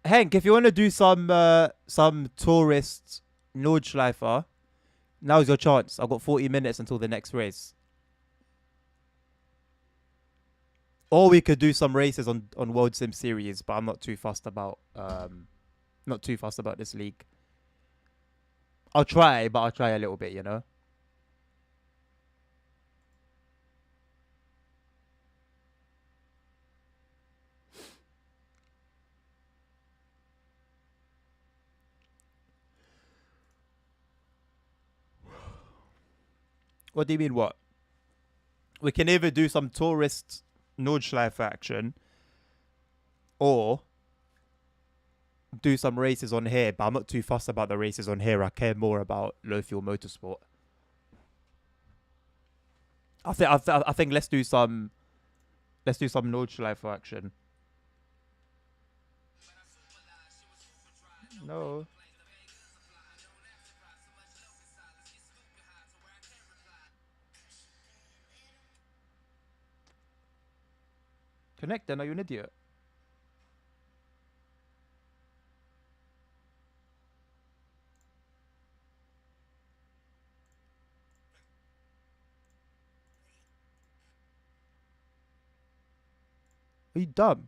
[SPEAKER 1] Hank, if you want to do some tourist Nordschleifer, now's your chance. I've got 40 minutes until the next race. Or we could do some races on World Sim Series, but I'm not too fussed about this league. I'll try, but I'll try a little bit, you know. What do you mean, what? We can either do some tourist Nordschleife action or do some races on here, but I'm not too fussed about the races on here. I care more about low fuel motorsport. I think let's do some Nordschleife action. No. Connect then, are you an idiot? Are you dumb?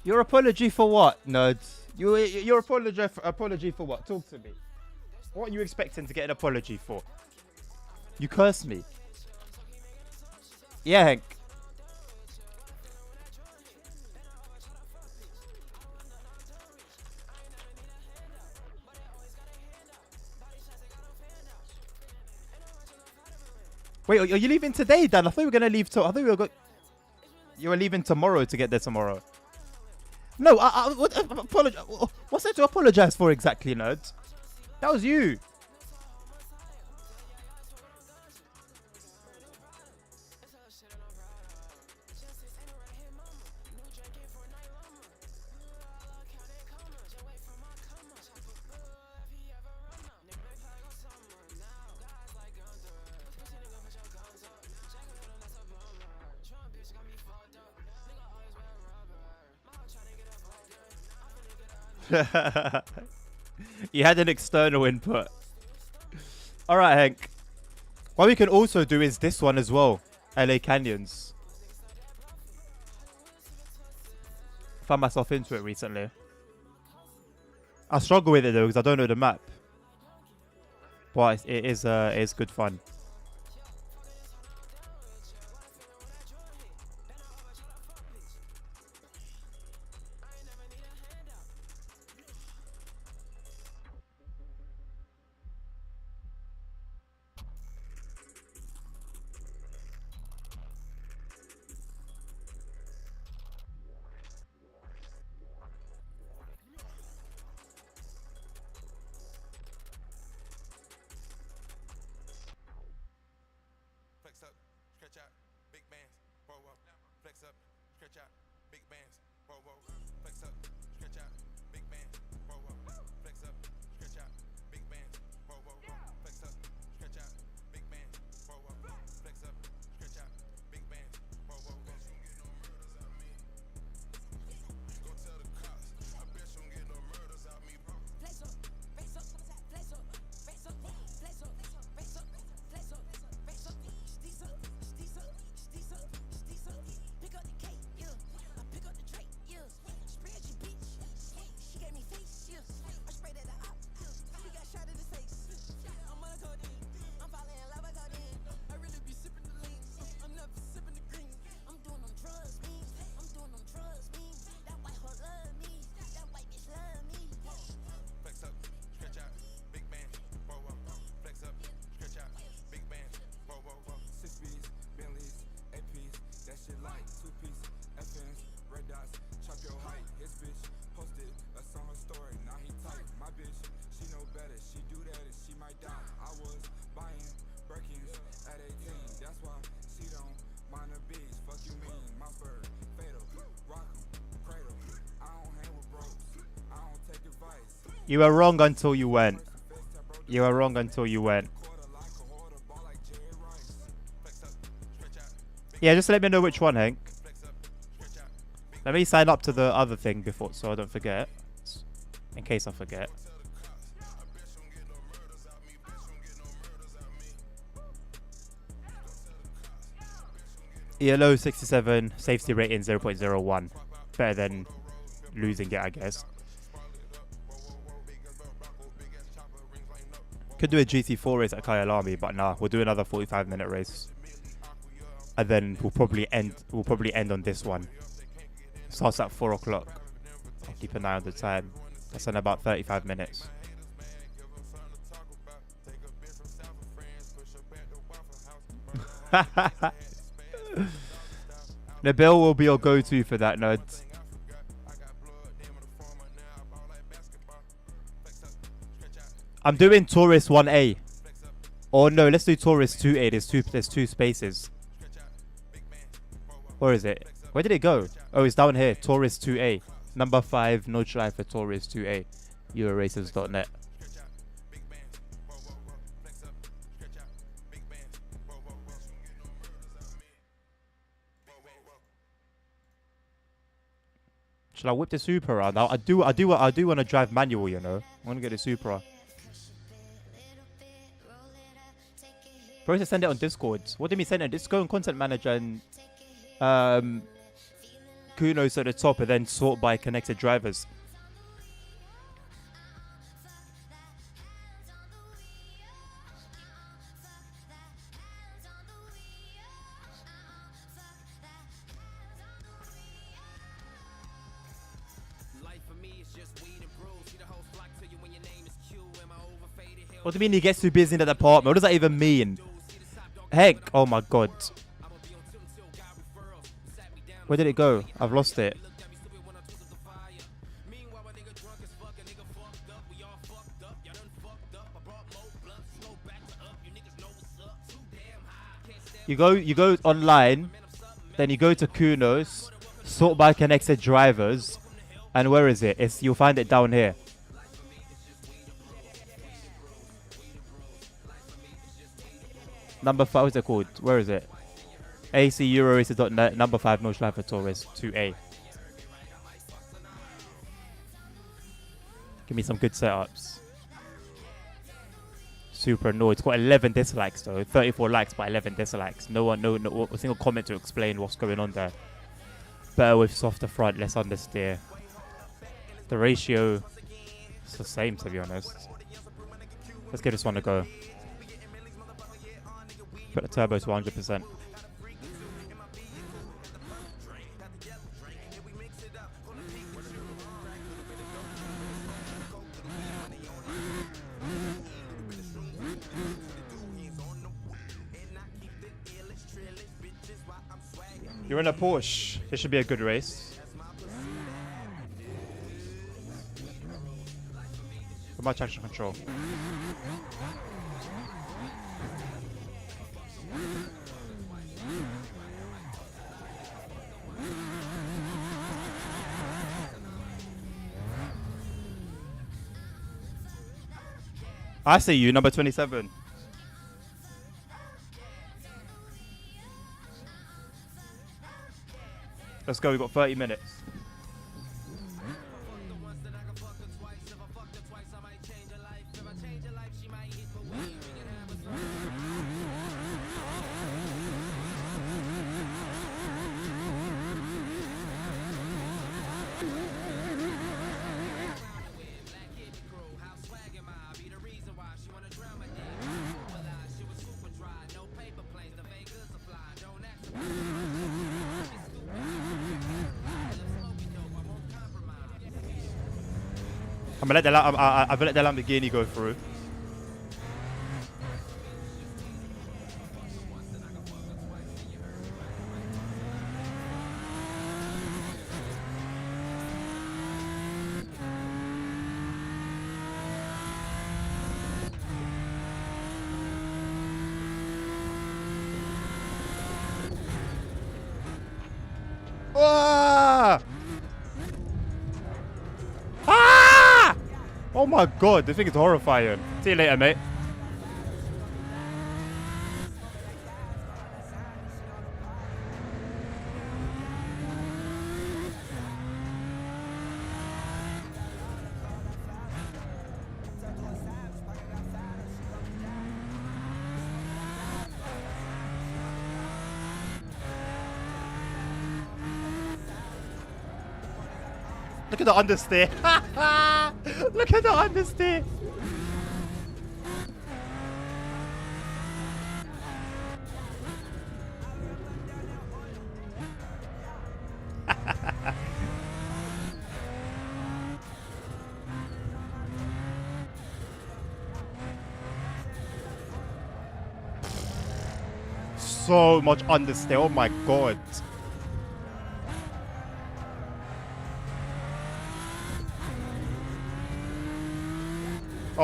[SPEAKER 1] Your apology for what, nerds? Your apology for what? Talk to me. What are you expecting to get an apology for? You cursed me. Yeah, Hank. Wait, are you leaving today, Dan? I thought we were gonna leave. I thought you were leaving tomorrow to get there tomorrow. No, apologize. What's there to apologize for exactly, nerds? That was you. You had an external input. All right, Hank. What we can also do is this one as well. LA Canyons. Found myself into it recently. I struggle with it though because I don't know the map. But it is good fun.
[SPEAKER 6] Flex up, stretch out, big bands, whoa, whoa. Flex up, stretch out, big bands, whoa, whoa. Flex up, stretch out, big bands, whoa, whoa. Flex up, stretch out, big bands, whoa, whoa. Flex up, stretch out, big bands, whoa, whoa. Flex up, stretch out, big bands, whoa, whoa. Go tell the cops, I bet you don't get no murders out me, bro.
[SPEAKER 7] Flex up, flex up, flex up, flex up, flex up, flex up, flex up, flex up, steez up, steez up, steez up, steez up. Pick up the cake, yeah. I pick up the tray, yeah. Spray at your bitch, she gave me face, yeah. I sprayed at the op, he got shot in the face. I'm on a codeine, I'm falling in love with codeine. I really be sipping the lean, I'm never sipping the green. I'm doing them drugs, me. I'm doing them drugs, me. That white hoe love me, that white bitch love me.
[SPEAKER 6] Flex up, stretch out, big bands, whoa, whoa. Flex up, stretch out, big bands, whoa, whoa, whoa. 6 B's, Bentleys, APs, that shit like 2-piece, FNs, red dots, chop your height. His bitch posted a song her story, now he tight. My bitch, she know better, she do that and she might die. I was buying Birkins at 18, that's why she don't mind the beats. Fuck you mean, my bird, fatal, rock 'em, cradle. I don't hang with bros, I don't take advice.
[SPEAKER 1] You were wrong until you went. You were wrong until you went. Yeah, just let me know which one, Hank. Let me sign up to the other thing before, so I don't forget. In case I forget. ELO 67, safety rating 0.01. Better than losing it, I guess. Could do a GT4 race at Kyalami, but nah, we'll do another 45-minute race. And then we'll probably end on this one. Starts at 4 o'clock. I'll keep an eye on the time. That's in about 35 minutes. Nabil will be your go-to for that, nerds. I'm doing Taurus 1A. Or no, let's do Taurus 2A. There's two spaces. Where is it? Where did it go? Oh, it's down here. Taurus 2A. Number 5, no try for Taurus 2A. Euroracers.net. Should I whip the Supra around? I do want to drive manual, you know. I want to get the Supra. First, send it on Discord. What do you mean send it? Just go on Content Manager and Kunos at the top, and then sort by connected drivers. What do you mean he gets too busy in that apartment? What does that even mean? Heck, oh my god. Where did it go? I've lost it. You go online, then you go to Kunos, sort by connected drivers, and where is it? You'll find it down here. Number 5, what's it called? Where is it? ACEuroracer.net, number 5, no Schleifer Taurus 2A. Give me some good setups. Super annoyed. It's got 11 dislikes though. 34 likes but 11 dislikes. No one, no a single comment to explain what's going on there. Better with softer front, less understeer. The ratio is the same, to be honest. Let's give this one a go. Put the turbo to 100%. You're in a Porsche. This should be a good race. For my traction control. I see you, number 27. Let's go, we've got 30 minutes. I'm gonna let the Lamborghini go through. Ah! Ah! Oh my god, this thing is horrifying. See you later, mate. Look at the understeer. Look at the understeer. So much understeer. Oh my god.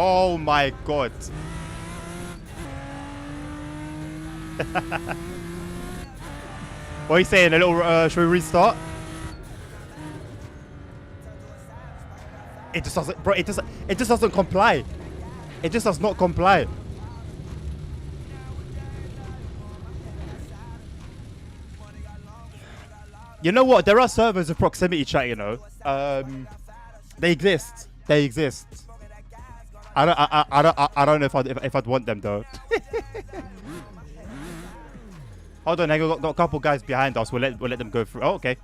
[SPEAKER 1] Oh my god. What are you saying? A little, should we restart? It just doesn't, bro, it just doesn't comply. It just does not comply. You know what? There are servers of proximity chat, you know. They exist. They exist. I don't know if I'd want them though. Hold on, I've got a couple guys behind us. We'll let them go through. Oh, okay.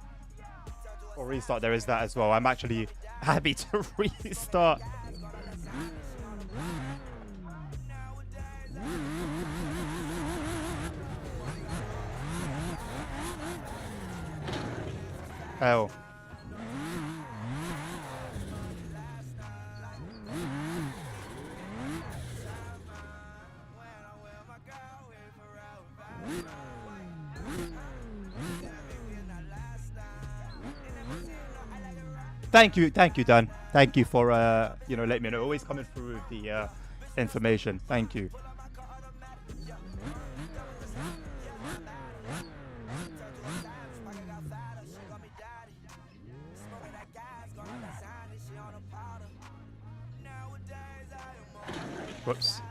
[SPEAKER 1] Or restart. There is that as well. I'm actually happy to restart. Hell. Thank you, Dan. Thank you for letting me know. Always coming through with the information. Thank you. Whoops.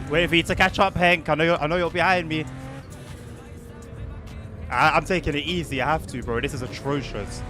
[SPEAKER 1] Wait for you to catch up, Hank. I know you're behind me. I'm taking it easy. I have to, bro. This is atrocious.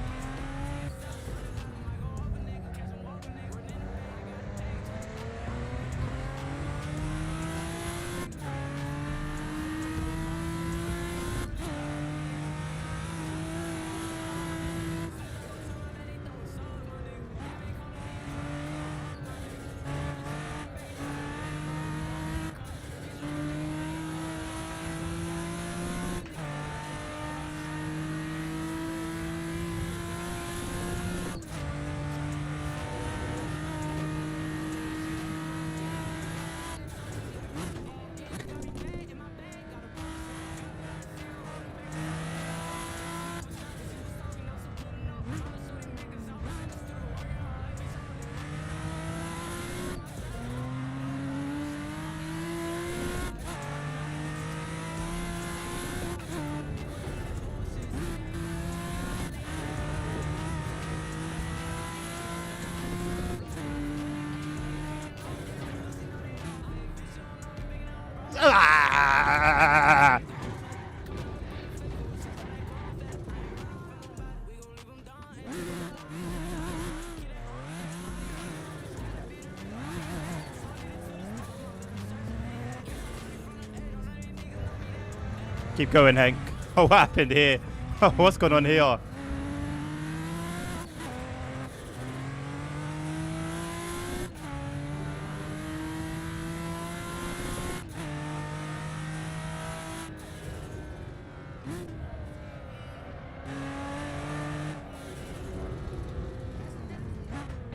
[SPEAKER 1] Ah! Keep going, Hank. Oh, what happened here? What's going on here?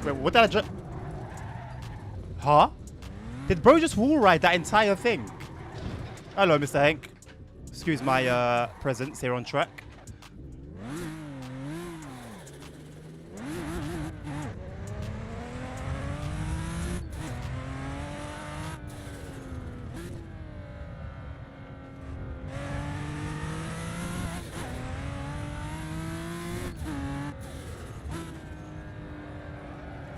[SPEAKER 1] Wait, what did I just... Huh? Did bro just wall ride that entire thing? Hello, Mr. Hank. Excuse my presence here on track.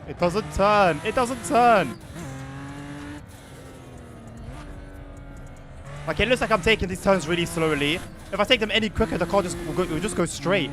[SPEAKER 1] It doesn't turn. It doesn't turn. Like, it looks like I'm taking these turns really slowly. If I take them any quicker, the car will just go straight.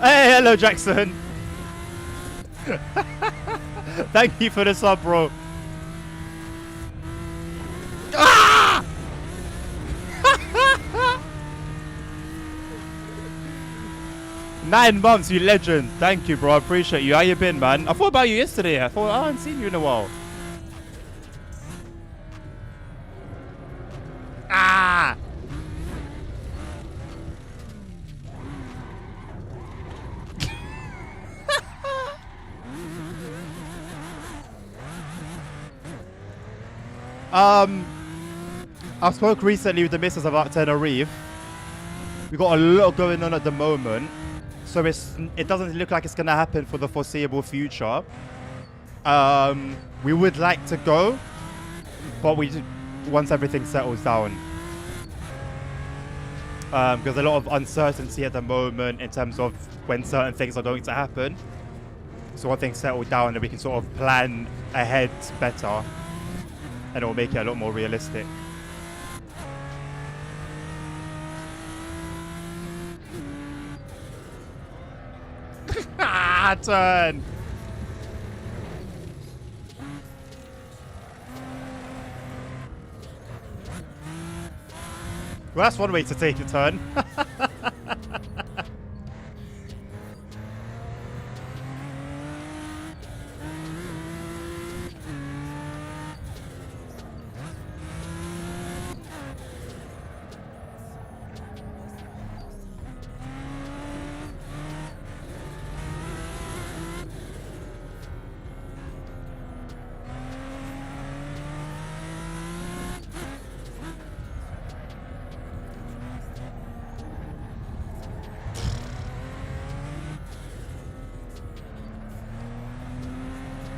[SPEAKER 1] Hey, hello, Jackson. Thank you for the sub, bro. Ah! 9 months, you legend. Thank you, bro. I appreciate you. How you been, man? I thought about you yesterday. I thought I haven't seen you in a while. Ah! I spoke recently with the missus about Tenerife. We got a lot going on at the moment, so it doesn't look like it's gonna happen for the foreseeable future. We would like to go, but once everything settles down, because a lot of uncertainty at the moment in terms of when certain things are going to happen. So when things settle down, then we can sort of plan ahead better. And it will make it a lot more realistic. Turn! Well, that's one way to take a turn.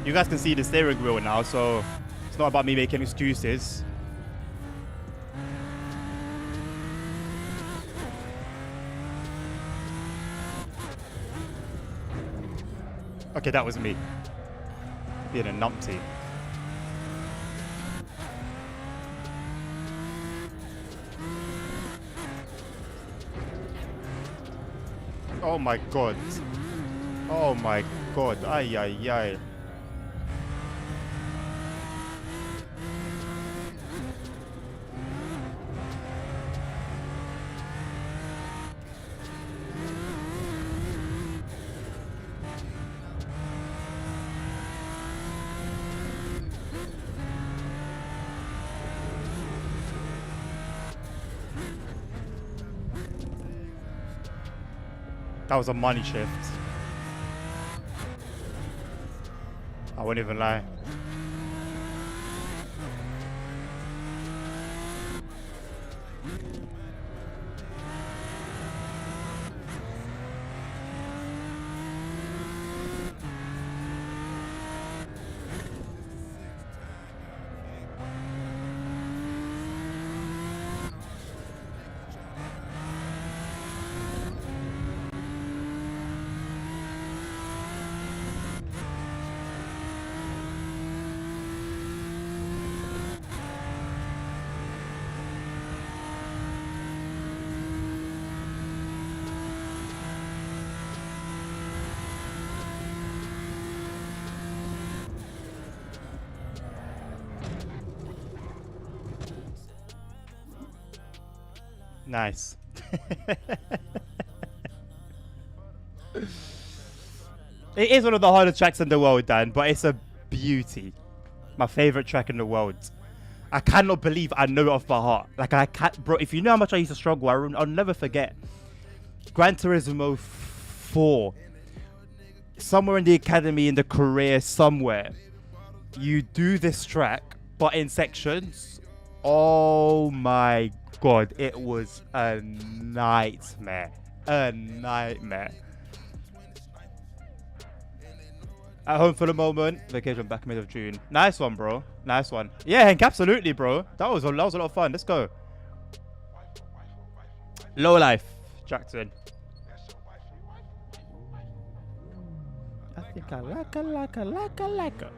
[SPEAKER 1] You guys can see the steering wheel now, so it's not about me making excuses. Okay, that was me. Being a numpty. Oh my god. Oh my god. Ay, ay, ay. That was a money shift. I won't even lie. Nice. It is one of the hardest tracks in the world, Dan, but it's a beauty. My favorite track in the world. I cannot believe I know it off by heart. Like, I can't, bro. If you know how much I used to struggle, I'll never forget. Gran Turismo 4. Somewhere in the academy, in the career, somewhere. You do this track, but in sections. Oh my god, it was a nightmare. A nightmare. At home for the moment. Vacation back mid of June. Nice one, bro. Nice one. Yeah, Hank, absolutely, bro. That was a lot of fun. Let's go. Low life, Jackson. I think I like her.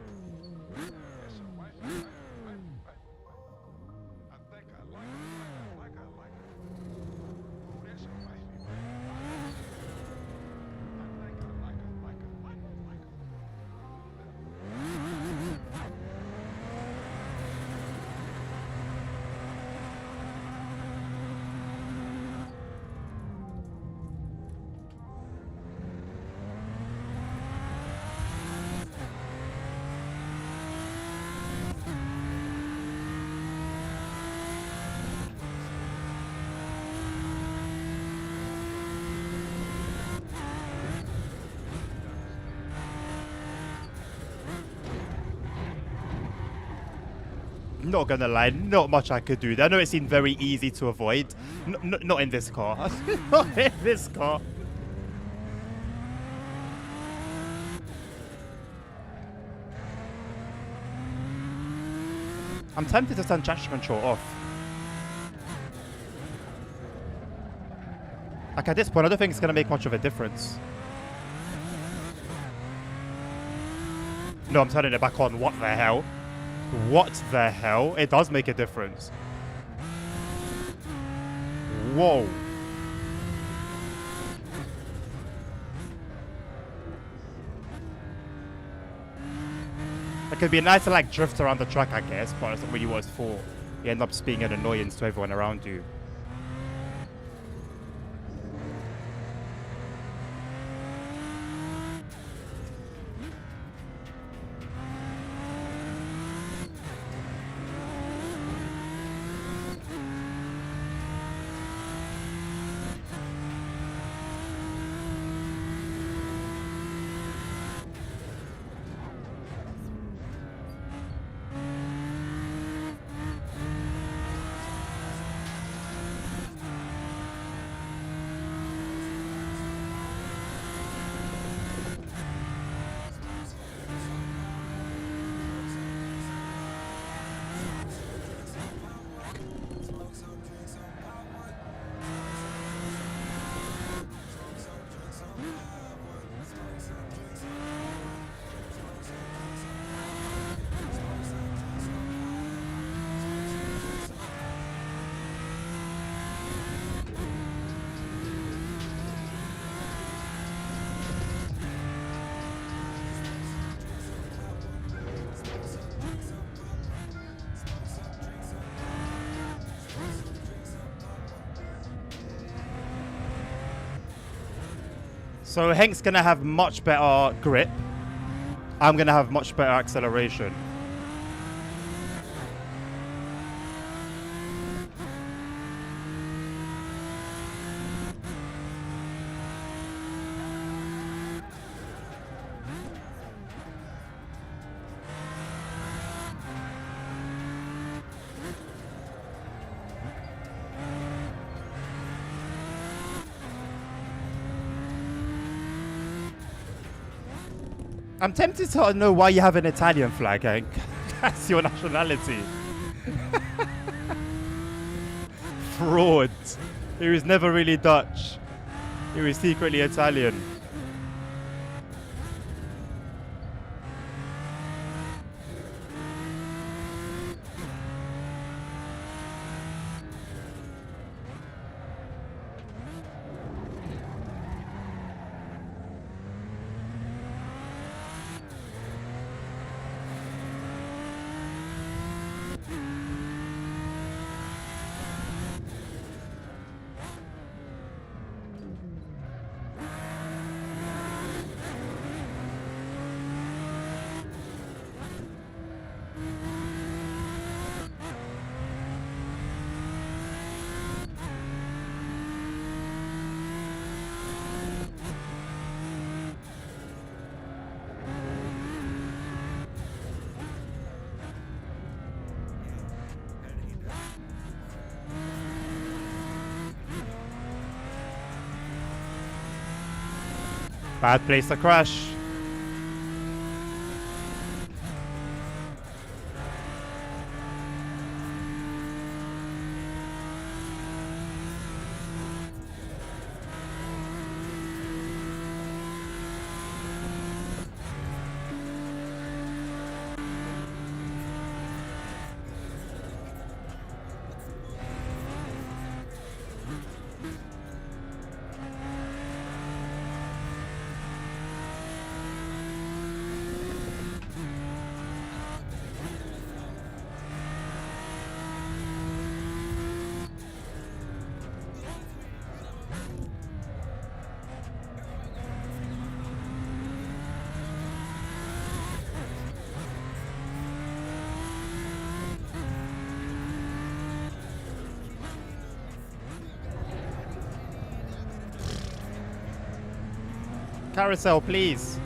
[SPEAKER 1] Not gonna lie, not much I could do. I know it seemed very easy to avoid. Not in this car. Not in this car. I'm tempted to turn traction control off. Like, at this point, I don't think it's gonna make much of a difference. No, I'm turning it back on. What the hell? What the hell? It does make a difference. Whoa. It could be nice to like drift around the track, I guess, but that's not really what it's for. You end up just being an annoyance to everyone around you. So Hank's gonna have much better grip. I'm gonna have much better acceleration. I'm tempted to know why you have an Italian flag, Hank. That's your nationality. Fraud. He was never really Dutch. He was secretly Italian. Bad place to crash. Carousel, please.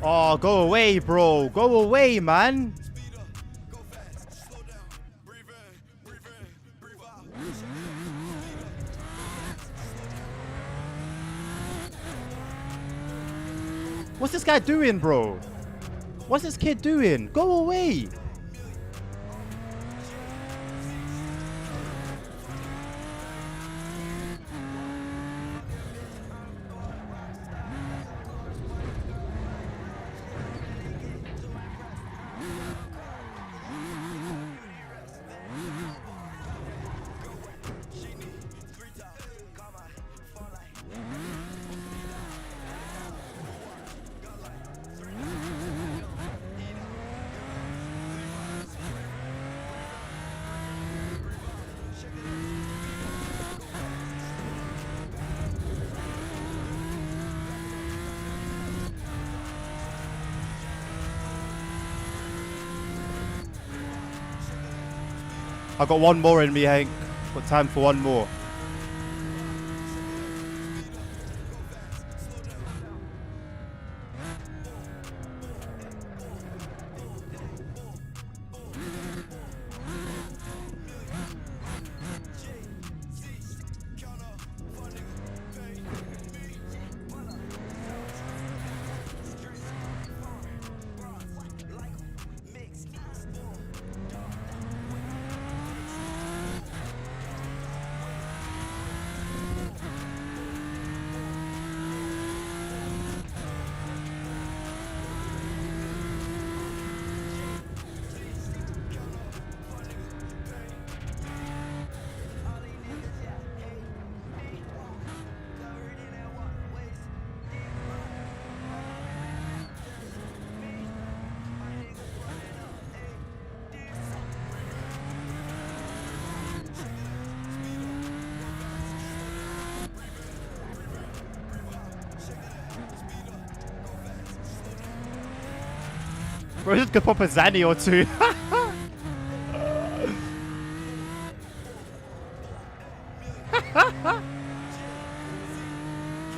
[SPEAKER 1] Oh, go away, bro. Go away, man. What's this guy doing, bro? What's this kid doing? Go away. I got one more in me, Hank. Got time for one more. Bro, just could pop a Zanny or two.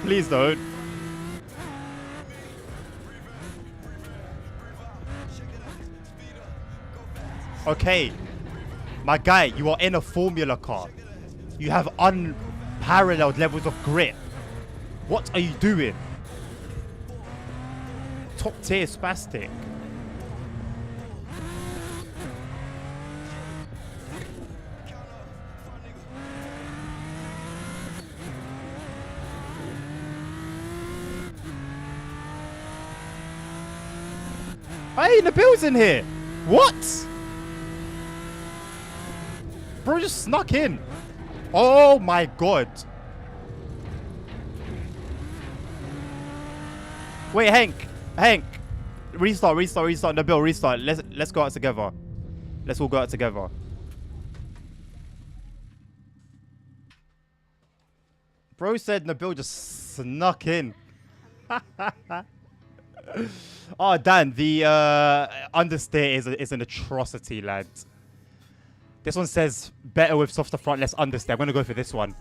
[SPEAKER 1] Please don't. Okay. My guy, you are in a Formula car. You have unparalleled levels of grip. What are you doing? Top tier spastic. Hey, Nabil's in here. What? Bro just snuck in. Oh my god. Wait, Hank. Restart. Nabil, restart. Let's go out together. Let's all go out together. Bro said Nabil just snuck in. Oh, Dan, the understeer is an atrocity, lad. This one says better with softer front, less understeer. I'm going to go for this one.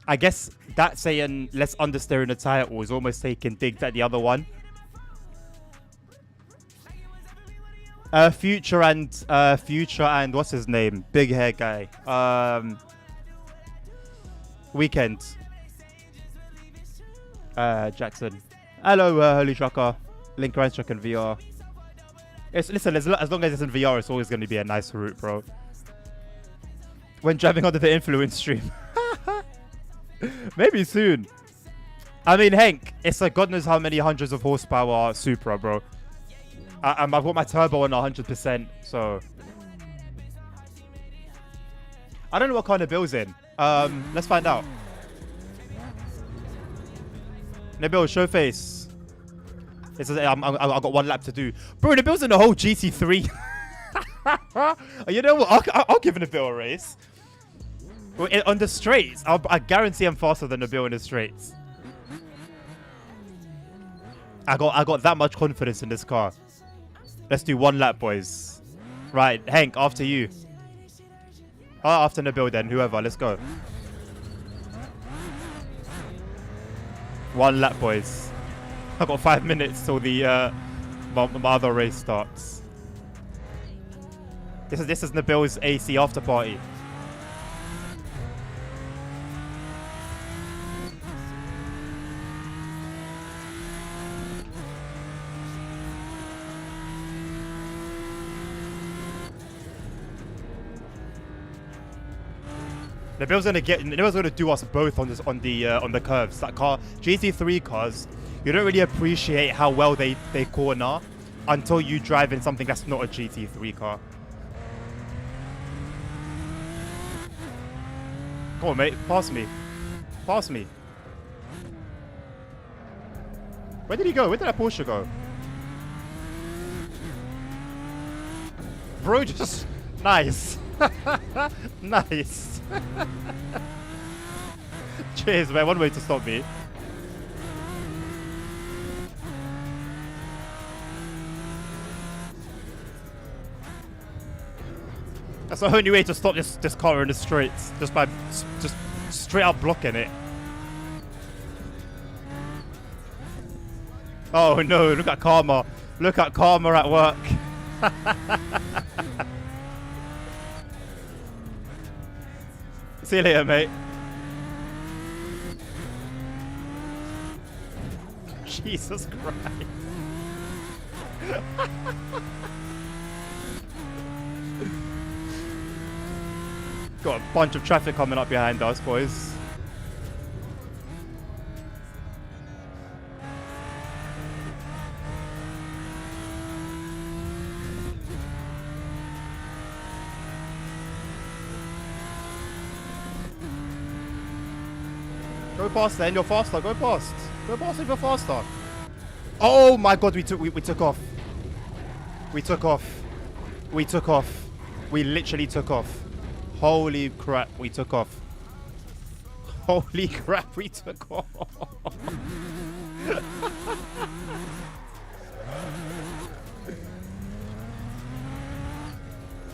[SPEAKER 1] I guess that saying less understeer in the title is almost taking digs at the other one. Future and what's his name? Big hair guy. Weekend. Jackson. Hello, Holy Trucker. Link Ryan Truck in VR. Listen, as long as it's in VR, it's always going to be a nice route, bro. When driving under the influence stream. Maybe soon. I mean, Hank, it's like God knows how many hundreds of horsepower Supra, bro. I've got my turbo on 100%, so... I don't know what kind of bill's in. Let's find out. Nabil, show face. It says, I've got one lap to do. Bro, Nabil's in the whole GT3. You know what? I'll give Nabil a race. Well, on the straights, I guarantee I'm faster than Nabil in the straights. I got that much confidence in this car. Let's do one lap, boys. Right, Hank, after you. After Nabil then, whoever. Let's go. One lap, boys. I got 5 minutes till the my other race starts. This is Nabil's AC after party. Nabil's gonna do us both on the curves. That car, GT3 cars, you don't really appreciate how well they corner until you drive in something that's not a GT3 car. Come on, mate, pass me. Pass me. Where did he go? Where did that Porsche go? Bro, just nice. Nice. Cheers, man. One way to stop me. That's the only way to stop this car in the straights. Just by just straight up blocking it. Oh no, look at Karma. Look at Karma at work. See you later, mate. Jesus Christ. Got a bunch of traffic coming up behind us, boys. Go past then, you're faster, go past. Go past if you're faster. Oh my god, we took off. We took off. We took off. We literally took off. Holy crap, we took off. Holy crap, we took off.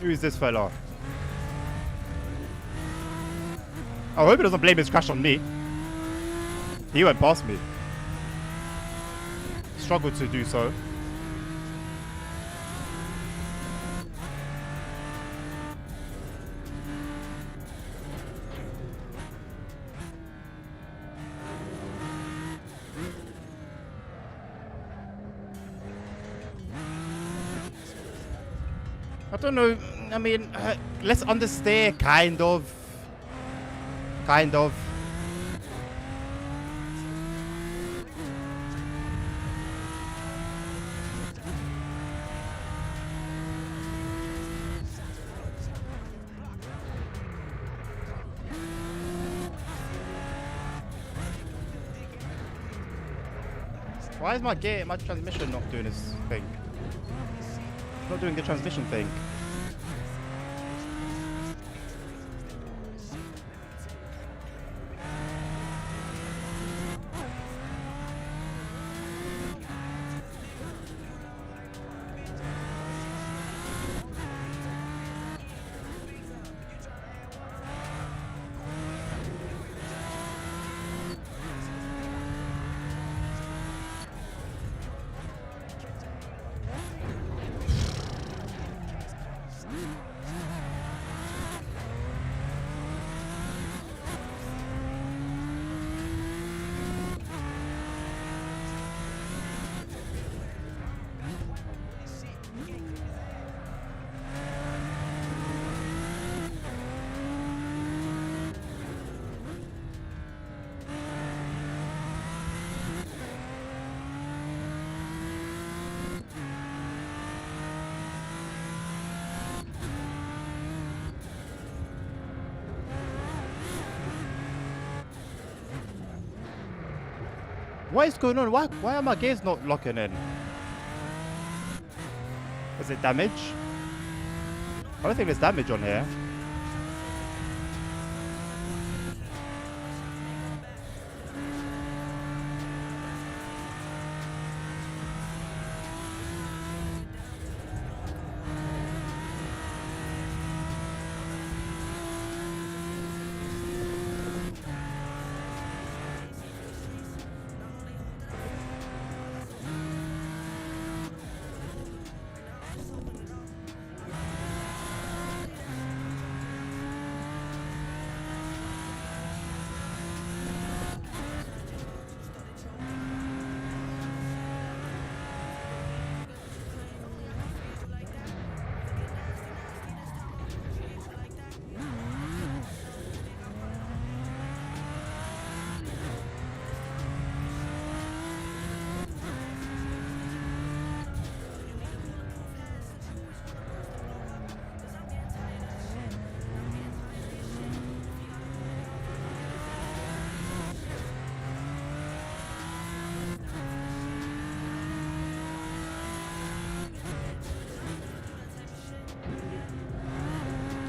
[SPEAKER 1] Who's this fella? I hope he doesn't blame his crash on me. He went past me. Struggled to do so. I don't know. I mean, let's understand, kind of. Kind of. Why is my transmission not doing its thing? It's not doing the transmission thing. What is going on? Why are my gears not locking in? Is it damage? I don't think there's damage on here.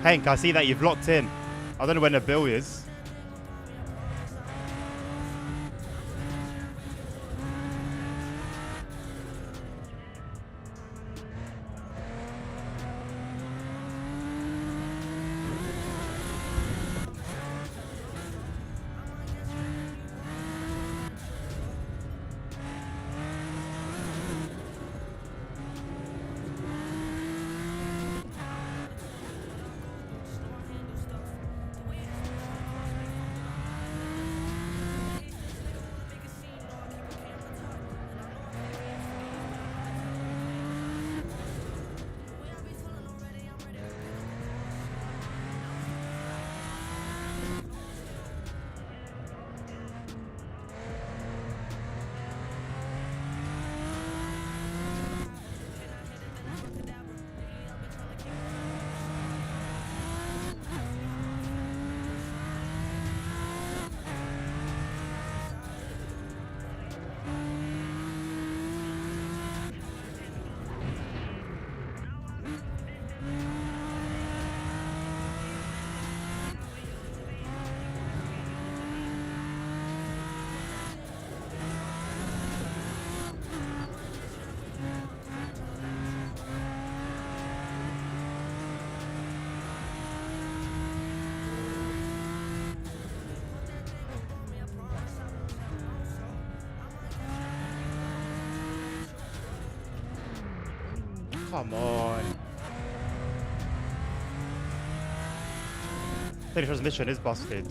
[SPEAKER 1] Hank, I see that you've locked in. I don't know when the bill is. Come on. The transmission is busted.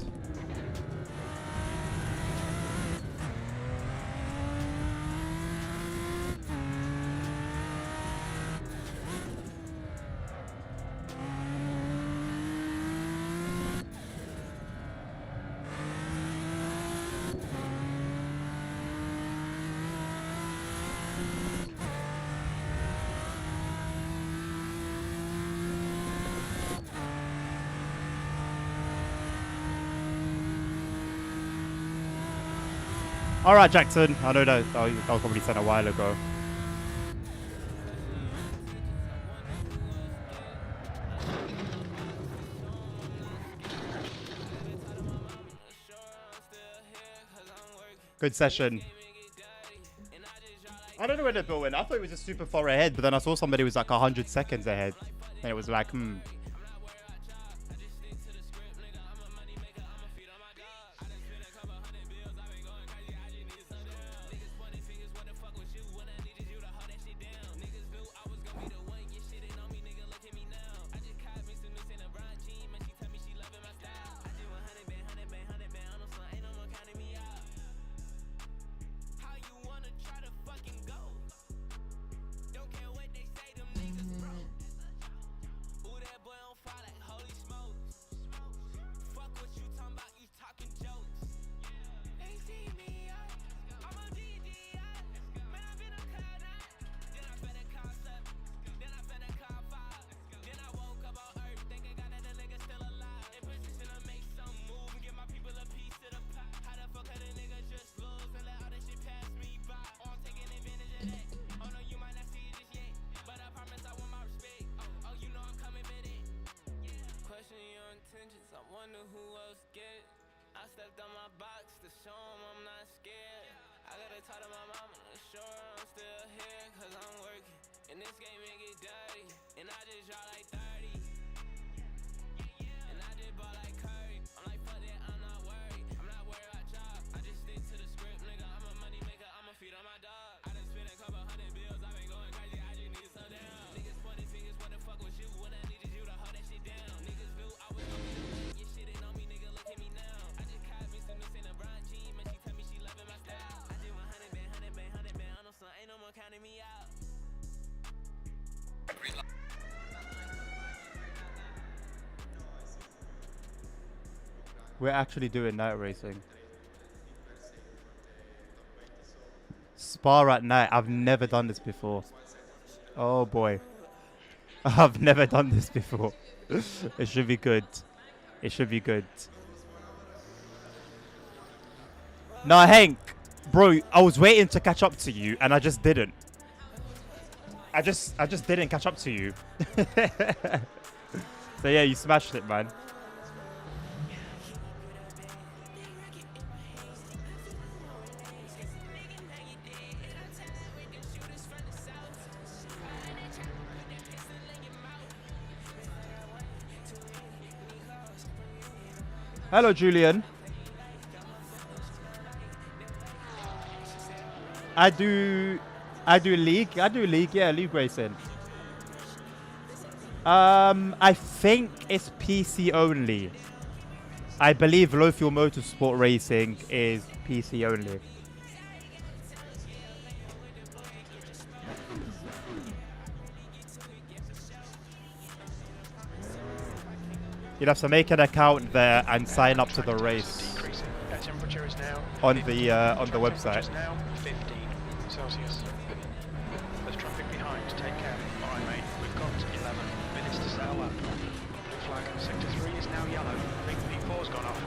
[SPEAKER 1] All right, Jackson. I know that was probably sent a while ago. Good session. I don't know where the bill went. I thought it was just super far ahead, but then I saw somebody was like 100 seconds ahead. And it was like, we're actually doing night racing. Spar at night. I've never done this before. Oh boy. I've never done this before. It should be good. It should be good. No, Hank. Bro, I was waiting to catch up to you and I just didn't. I just didn't catch up to you. So yeah, you smashed it, man. Hello, Julian. I do league. Yeah, league racing. I think it's PC only. I believe low fuel motorsport racing is PC only. You'll have to make an account there and sign up to the race
[SPEAKER 2] Temperature is now
[SPEAKER 1] on the website.
[SPEAKER 2] now 15 Celsius. There's traffic behind. Take care. All right, mate. We've got 11 minutes to settle up. Blue flag. Sector 3 is now yellow. Big P4's gone off.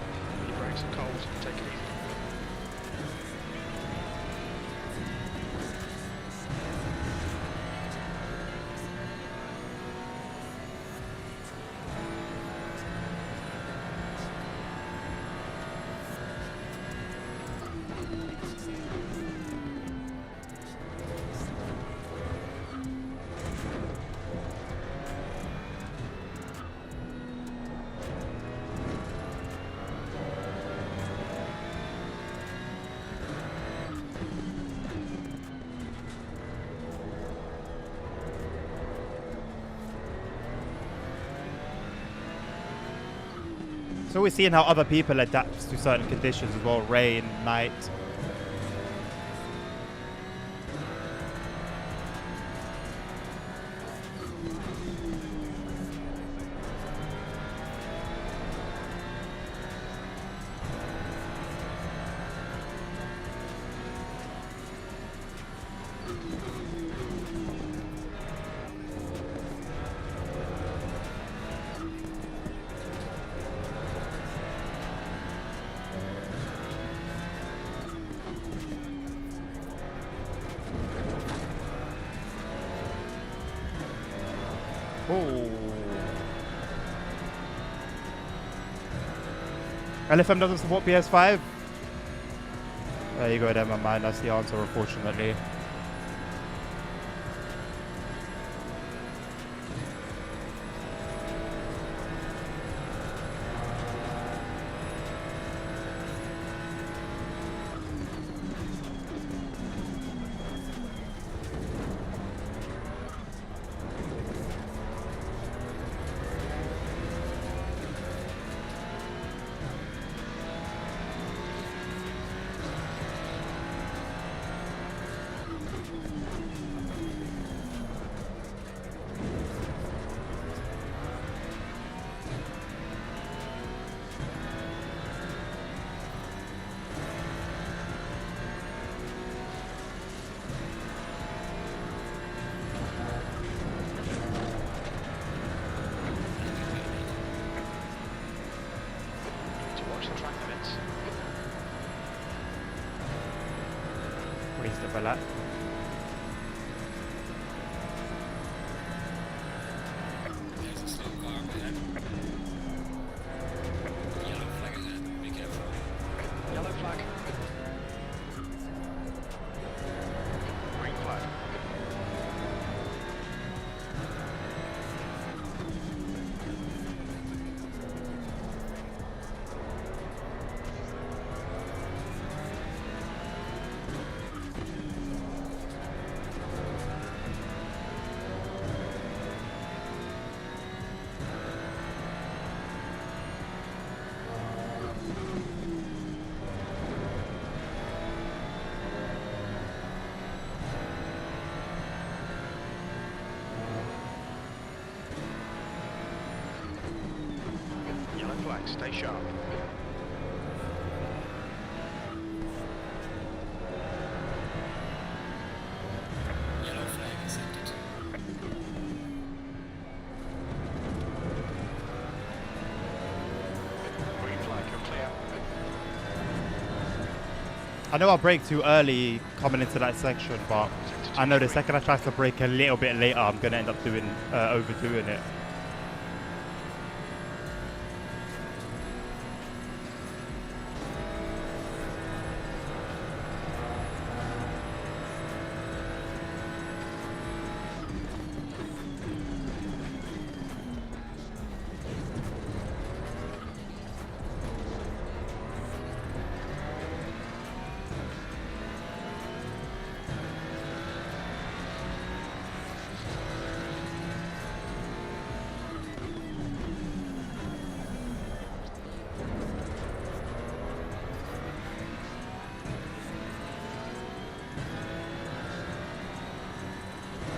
[SPEAKER 2] Your brakes are cold. Take it easy.
[SPEAKER 1] So we're seeing how other people adapt to certain conditions as well, rain, night. Oh. LFM doesn't support PS5? There you go then, my man. That's the answer, unfortunately.
[SPEAKER 2] To watch the track limits.
[SPEAKER 1] Waste of a lap.
[SPEAKER 5] There's a slow car ahead. Yellow flag ahead. Be careful.
[SPEAKER 2] Yellow flag. Green flag. Yellow flag, stay sharp.
[SPEAKER 5] Yellow flag accepted.
[SPEAKER 2] Green flag, you're clear.
[SPEAKER 1] I know I brake too early coming into that section, but I know the second I try to brake a little bit later, I'm going to end up doing overdoing it.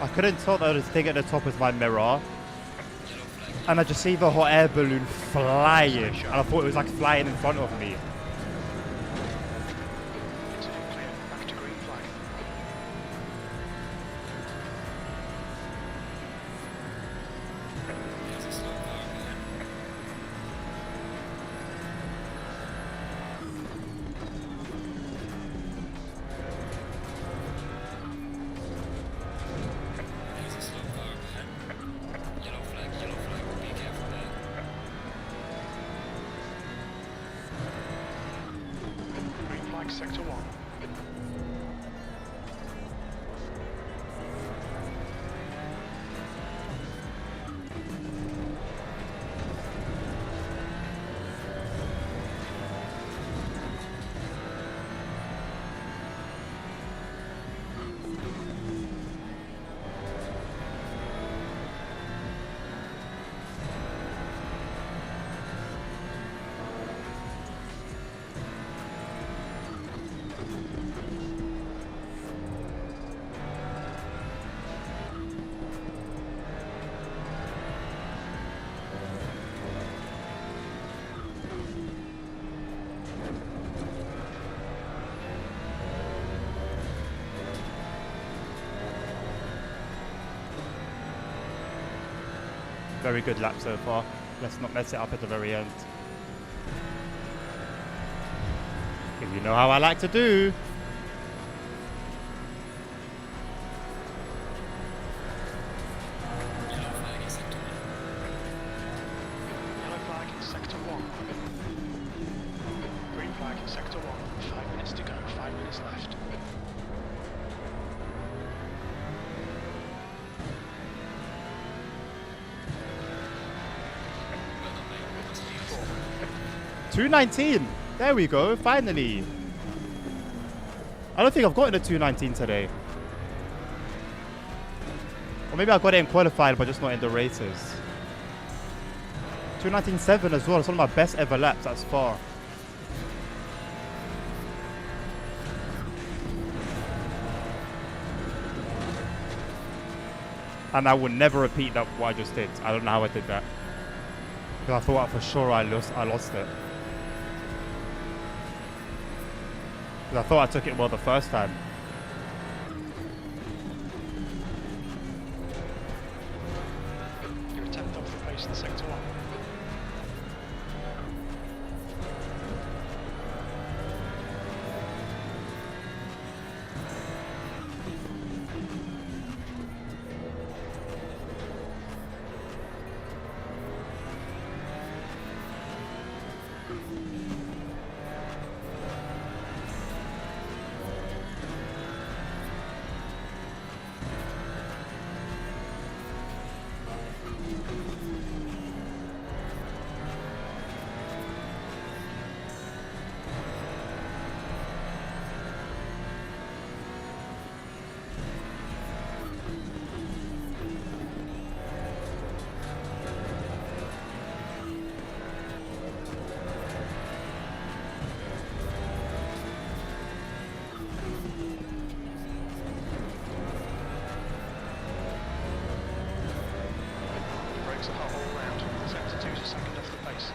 [SPEAKER 1] I couldn't tell that the thing at the top was my mirror. And I just see the hot air balloon flying. And I thought it was like flying in front of me.
[SPEAKER 2] Incident clear. Back to green flag.
[SPEAKER 5] There's a slow car ahead. There's a slow car ahead. Yellow flag, be careful there.
[SPEAKER 2] Green flag, sector 1.
[SPEAKER 1] Very good lap so far. Let's not mess it up at the very end. If you know how I like to do.
[SPEAKER 2] Yellow flag in sector 1. Green flag in sector 1. 5 minutes to go, 5 minutes left. P4.
[SPEAKER 1] 219. There we go. Finally. I don't think I've gotten a 219 today. Or maybe I got it in qualified, but just not in the races. 219.7 as well. It's one of my best ever laps. That's far. And I will never repeat that what I just did. I don't know how I did that. Because I thought for sure I lost it. Because I thought I took it well the first time.
[SPEAKER 2] You're a tenth off the pace in sector 1. Brakes are hot all round. Sector 2's a second off the pace.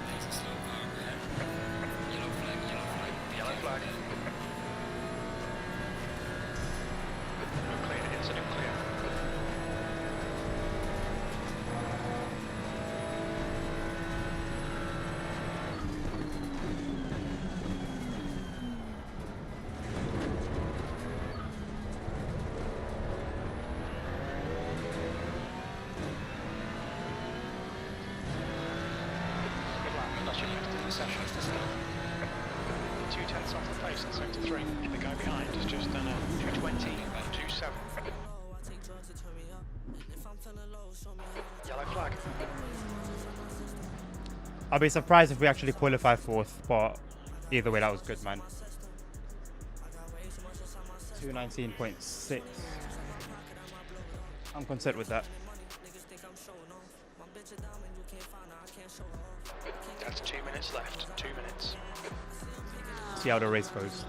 [SPEAKER 3] There's a slow car there. Yellow flag, yellow flag.
[SPEAKER 2] Yellow flag. No clear, incident clear. Good lap, that's your next in the session. 2 tenths off the pace in sector 3. The guy behind has just done a 220, 2.7. Yellow flag.
[SPEAKER 1] I'll be surprised if we actually qualify fourth, but either way, that was good, man. 219.6. I'm content with that.
[SPEAKER 2] That's 2 minutes left. 2 minutes.
[SPEAKER 1] See how the race goes.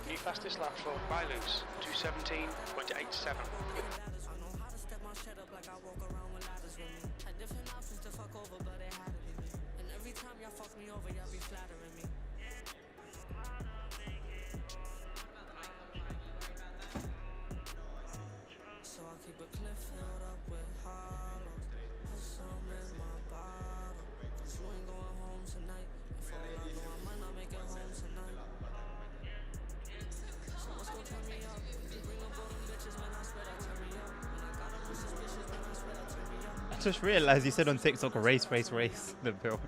[SPEAKER 2] New fastest lap for Bailu's, 217.87.
[SPEAKER 1] just realised you said on TikTok race, the bill.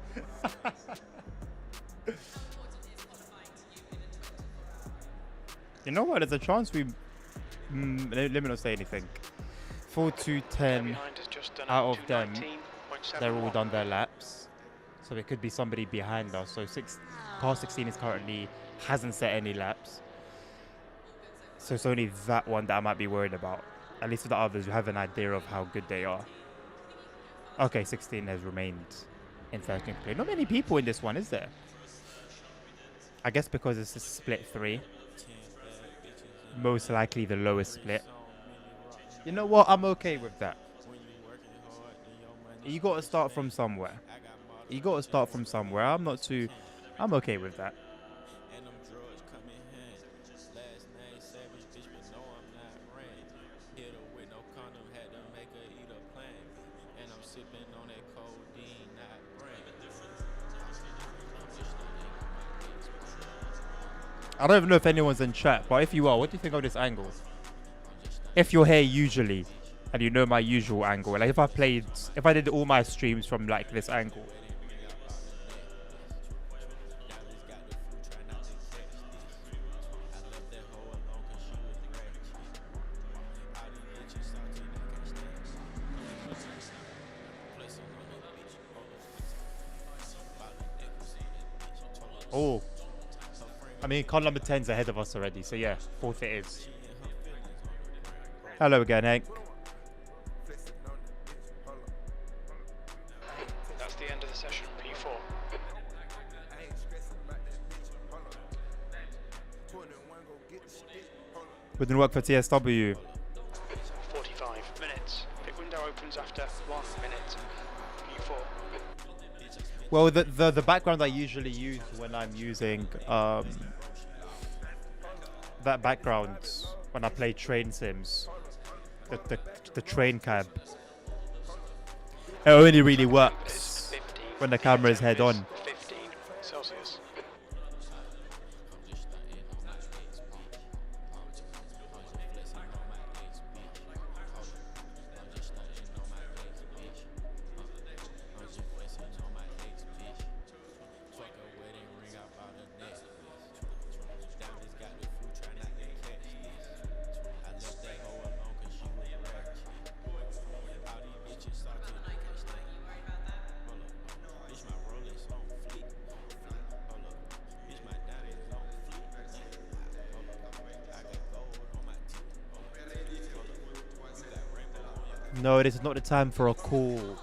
[SPEAKER 1] You know what? There's a chance we. Let me not say anything. 4 to 10
[SPEAKER 2] Behind us, just done
[SPEAKER 1] out of them,
[SPEAKER 2] 219.71.
[SPEAKER 1] they're all done their laps. So it could be somebody behind us. So car 16 is currently hasn't set any laps. So it's only that one that I might be worried about. At least for the others, we have an idea of how good they are. Okay, 16 has remained in 13th place. Not many people in this one, is there? I guess because it's a split 3. Most likely the lowest split. You know what? I'm okay with that. You got to start from somewhere. I'm okay with that.
[SPEAKER 6] And them drugs come in hand. Last name Savage, bitch, but no, I'm not ran. Hit her with no condom, had to make her eat a plant. And I'm sipping on that codeine, not brand.
[SPEAKER 1] I don't even know if anyone's in chat, but if you are, what do you think of this angle? If you're here usually, and you know my usual angle, like if I did all my streams from like this angle. Oh, I mean, car number 10's ahead of us already, so yeah, 4th it is. Hello again, Hank.
[SPEAKER 2] That's the end of the session, P4.
[SPEAKER 1] Wouldn't work for TSW.
[SPEAKER 2] 45 minutes. Pit window opens after 1 minute. P4.
[SPEAKER 1] Well, the background I usually use when I'm using that background when I play train sims, the train cab, it only really works when the camera is head on.
[SPEAKER 2] 15 Celsius.
[SPEAKER 1] No, this is not the time for a call.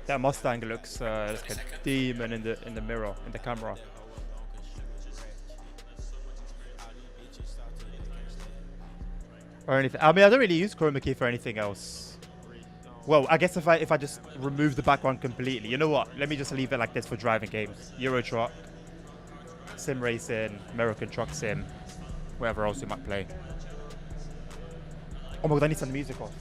[SPEAKER 1] That Mustang looks like a demon in the mirror, in the camera. Or anything. I mean, I don't really use chroma key for anything else. Well, I guess if I just remove the background completely, you know what? Let me just leave it like this for driving games. Euro Truck, SimRacing, American Truck Sim, whatever else you might play. Oh my god, I need some music off.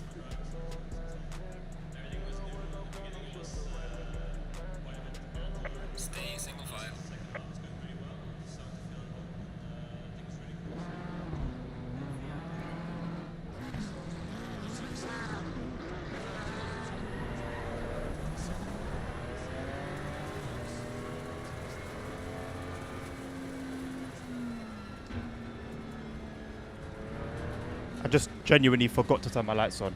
[SPEAKER 1] I just genuinely forgot to turn my lights on.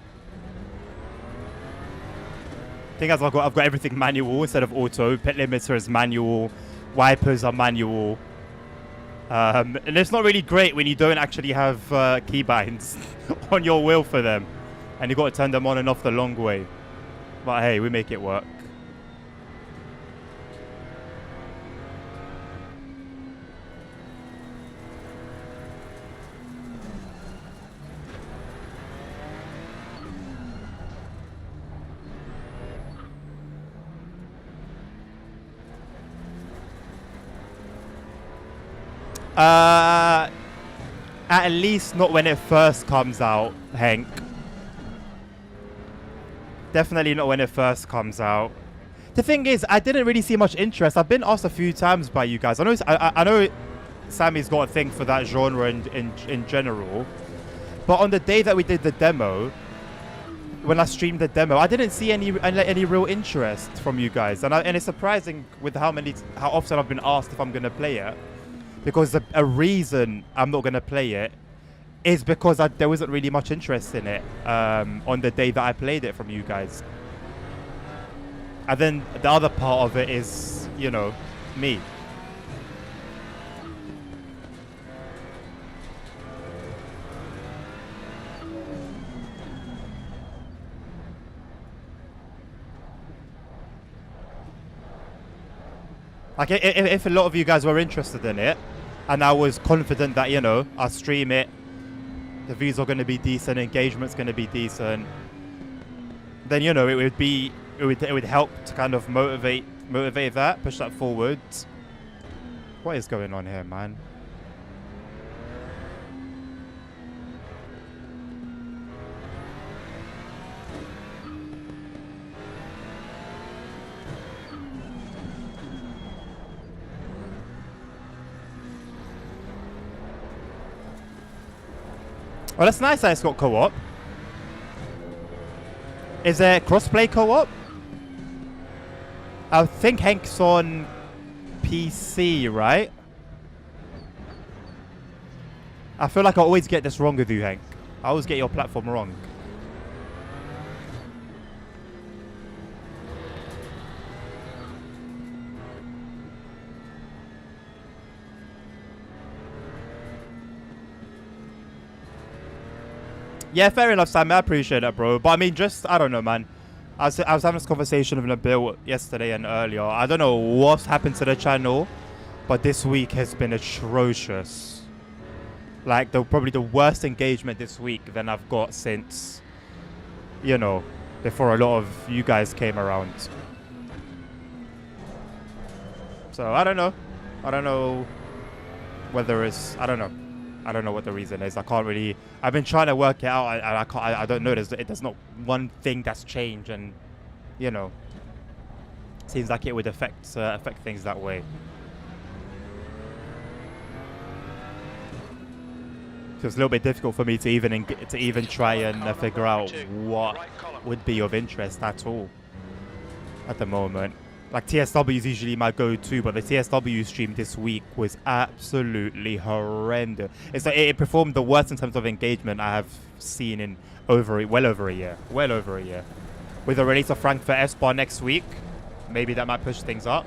[SPEAKER 1] Thing is, I've got everything manual instead of auto. Pit limiter is manual. Wipers are manual. And it's not really great when you don't actually have keybinds on your wheel for them, and you got to turn them on and off the long way. But hey, we make it work. At least not when it first comes out, Hank. Definitely not when it first comes out. The thing is, I didn't really see much interest. I've been asked a few times by you guys. I know Sammy's got a thing for that genre in general. But on the day that we did the demo, when I streamed the demo, I didn't see any real interest from you guys. And it's surprising with how often I've been asked if I'm going to play it. Because a reason I'm not going to play it is because there wasn't really much interest in it on the day that I played it from you guys. And then the other part of it is, you know, me. Like, if a lot of you guys were interested in it, and I was confident that, you know, I'll stream it, the views are going to be decent, engagement's going to be decent, then, you know, it would help to kind of motivate that, push that forward. What is going on here, man? Well, that's nice that it's got co-op. Is there crossplay co-op? I think Hank's on PC, right? I feel like I always get this wrong with you, Hank. I always get your platform wrong. Yeah, fair enough, Sam. I appreciate that, bro. But I mean, I don't know, man. I was having this conversation with Nabil yesterday and earlier. I don't know what's happened to the channel, but this week has been atrocious. Like, probably the worst engagement this week than I've got since, you know, before a lot of you guys came around. So, I don't know. I don't know whether it's... I don't know. I don't know what the reason is. I can't really... I've been trying to work it out. I don't know. There's not one thing that's changed, and, you know, seems like it would affect things that way. So it's a little bit difficult for me to even try and figure out what would be of interest at all at the moment. Like, TSW is usually my go-to, but the TSW stream this week was absolutely horrendous. It's like it performed the worst in terms of engagement I have seen in well over a year. With the release of Frankfurt S-Bar next week, maybe that might push things up.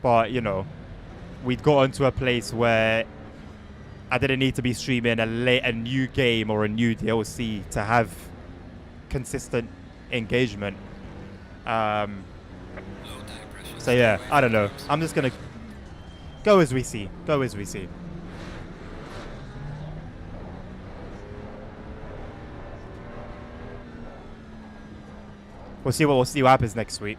[SPEAKER 1] But, you know, we'd gotten to a place where I didn't need to be streaming a new game or a new DLC to have consistent engagement. So yeah, I don't know. I'm just gonna go as we see. We'll see what happens next week.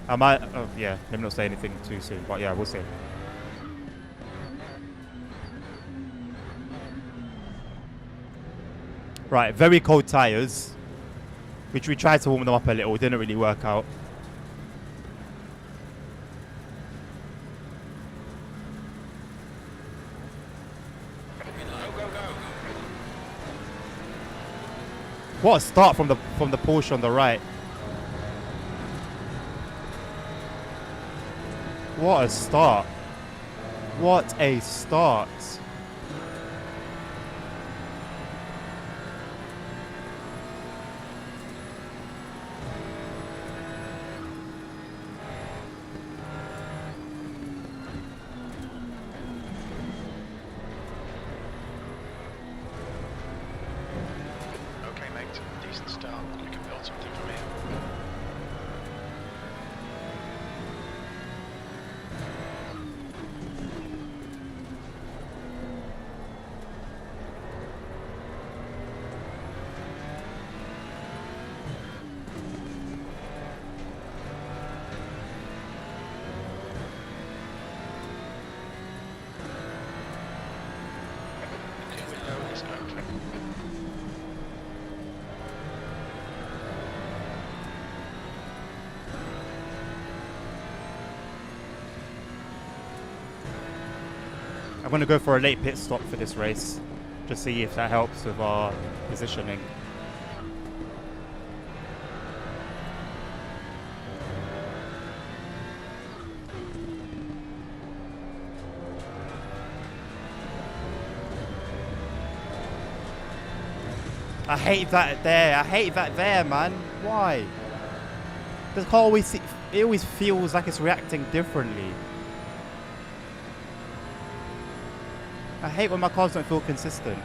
[SPEAKER 1] I might. Oh yeah, let me not say anything too soon. But yeah, we'll see. Right, very cold tires, which we tried to warm them up a little, didn't really work out. What a start from the Porsche on the right. What a start. What a start. I'm going to go for a late pit stop for this race. Just see if that helps with our positioning. I hate that there. I hate that there, man. Why? This car always, it always feels like it's reacting differently. I hate when my cars don't feel consistent.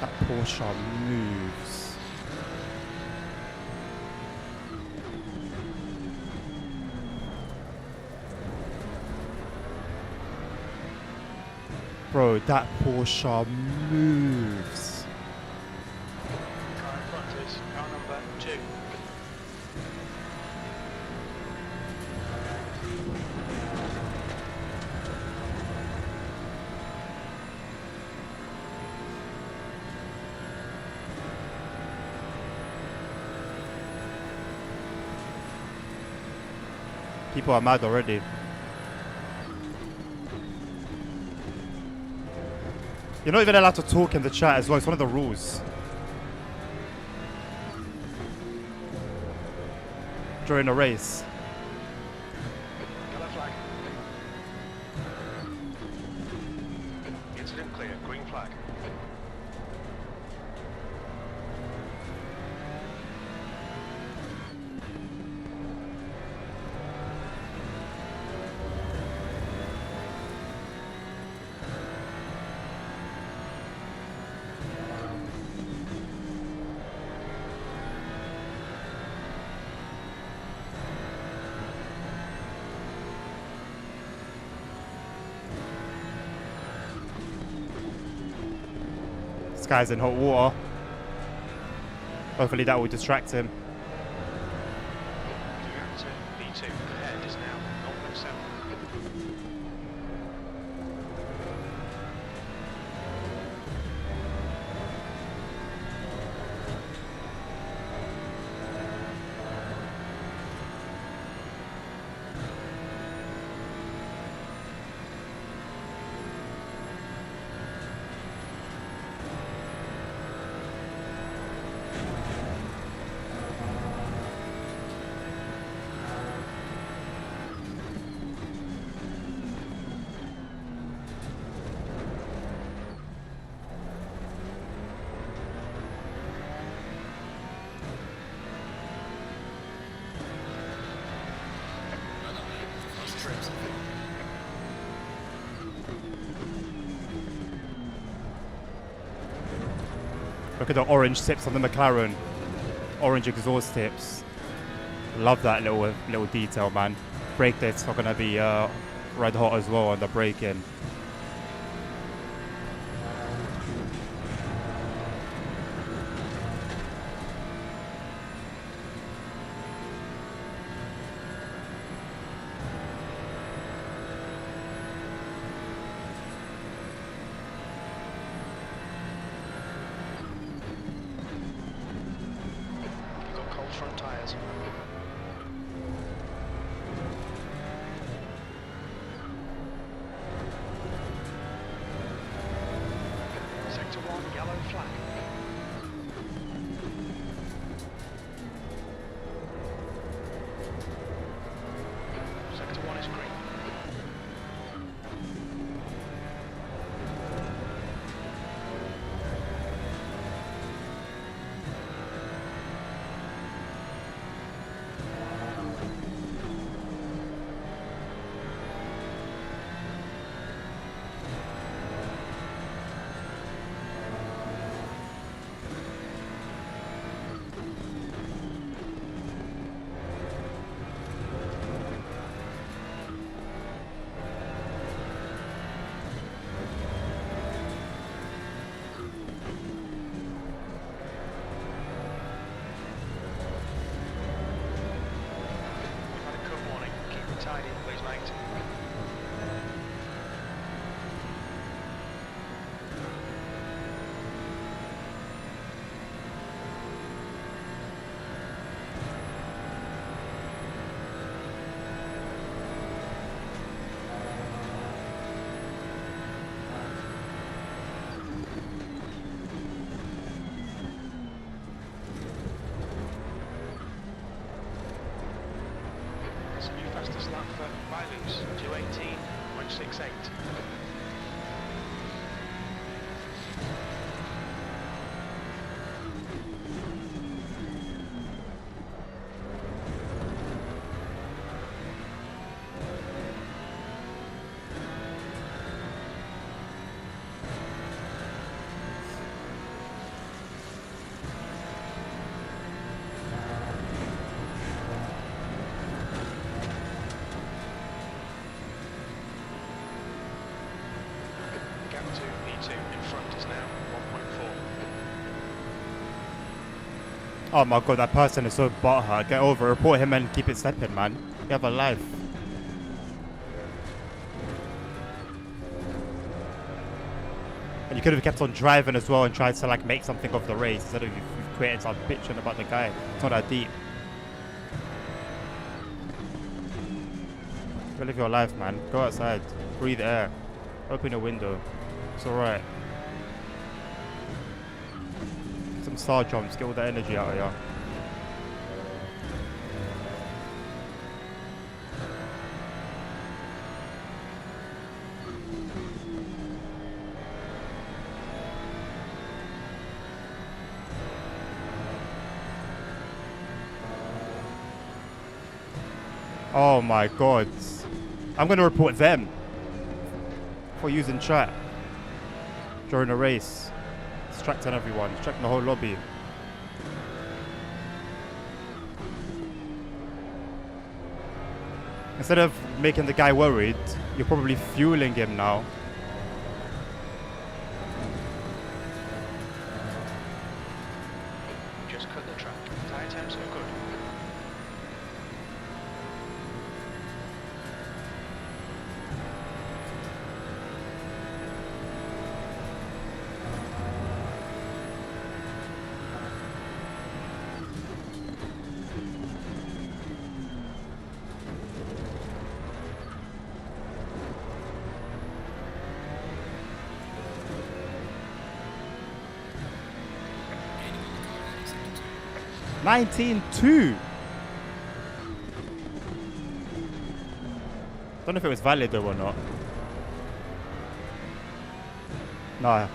[SPEAKER 1] That Porsche moves. Bro, that Porsche moves.
[SPEAKER 2] Car in front is car number 2.
[SPEAKER 1] People are mad already. You're not even allowed to talk in the chat as well. It's one of the rules. During a race.
[SPEAKER 2] Yellow flag. Incident clear. Green flag.
[SPEAKER 1] This guy's in hot water. Hopefully that will distract him.
[SPEAKER 2] Reactor B2 ahead is now 0.7.
[SPEAKER 1] Look at the orange tips on the McLaren. Orange exhaust tips. Love that little detail, man. Brake discs are gonna be red hot as well on the braking.
[SPEAKER 2] You've got cold front tyres. Sector 1, yellow flag. Sector 1 is green. by loose, 218.68. Gap to P2 in front is now 1.4.
[SPEAKER 1] Oh my god, that person is so butthurt. Get over it. Report him and keep it stepping, man. You have a life. And you could have kept on driving as well and tried to like make something of the race instead of you've created some bitching about the guy. It's not that deep. Go live your life, man. Go outside. Breathe air. Open your window. It's alright. Some star jumps. Get all the energy out of you. Oh my god. I'm gonna report them for using chat during a race. Distracting everyone, distracting the whole lobby. Instead of making the guy worried, you're probably fueling him now.
[SPEAKER 2] Just cut the track. Tyre temps are good.
[SPEAKER 5] Gaining on the car ahead is sector 2.
[SPEAKER 1] 19-2. Don't know if it was valid though or not. Nah. It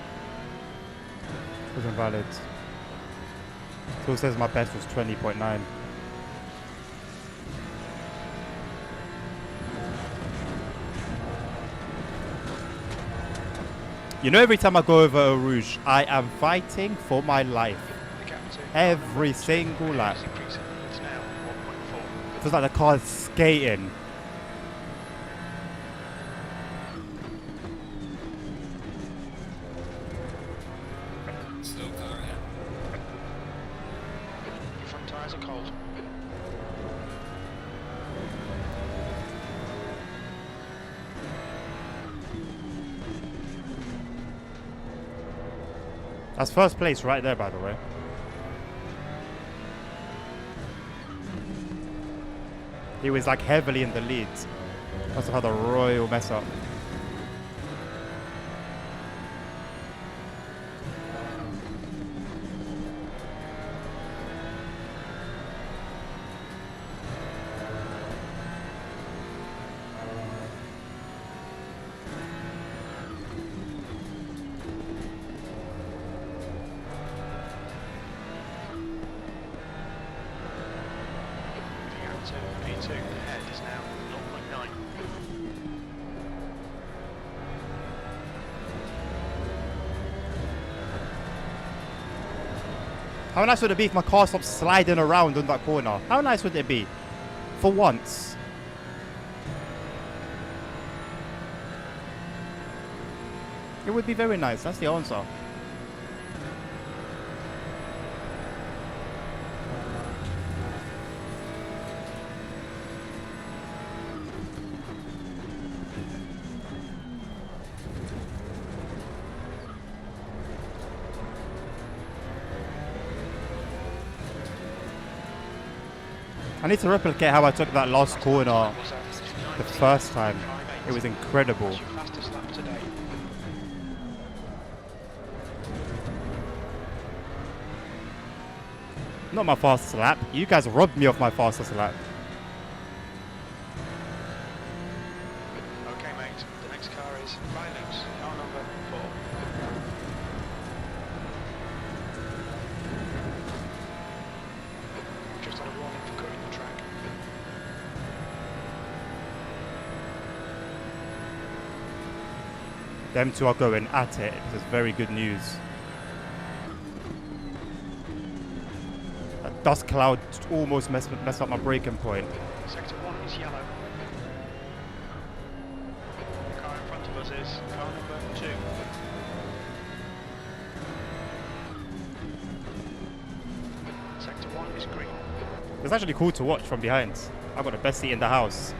[SPEAKER 1] wasn't valid. Still says my best was 20.9. You know, every time I go over a Rouge, I am fighting for my life.
[SPEAKER 2] The gap to
[SPEAKER 1] Every single lap.
[SPEAKER 2] is increasing. It's now 1.4.
[SPEAKER 1] Feels like the car's skating.
[SPEAKER 5] Slow car ahead.
[SPEAKER 2] Your front tyres are cold.
[SPEAKER 1] That's first place right there, by the way. He was like heavily in the lead. Must have had a royal mess up.
[SPEAKER 2] The gap to P2 ahead is now 0.9.
[SPEAKER 1] How nice would it be if my car stopped sliding around on that corner? How nice would it be? For once. It would be very nice. That's the answer. I need to replicate how I took that last corner the first time. It was incredible.
[SPEAKER 2] That's your fastest lap today.
[SPEAKER 1] Not my fastest lap. You guys robbed me of my fastest lap. Them two are going at it. This is very good news. That dust cloud almost messed up my braking point.
[SPEAKER 2] Sector 1 is yellow. The car in front of us is car number 2. Sector 1 is green.
[SPEAKER 1] It's actually cool to watch from behind. I've got the best seat in the house.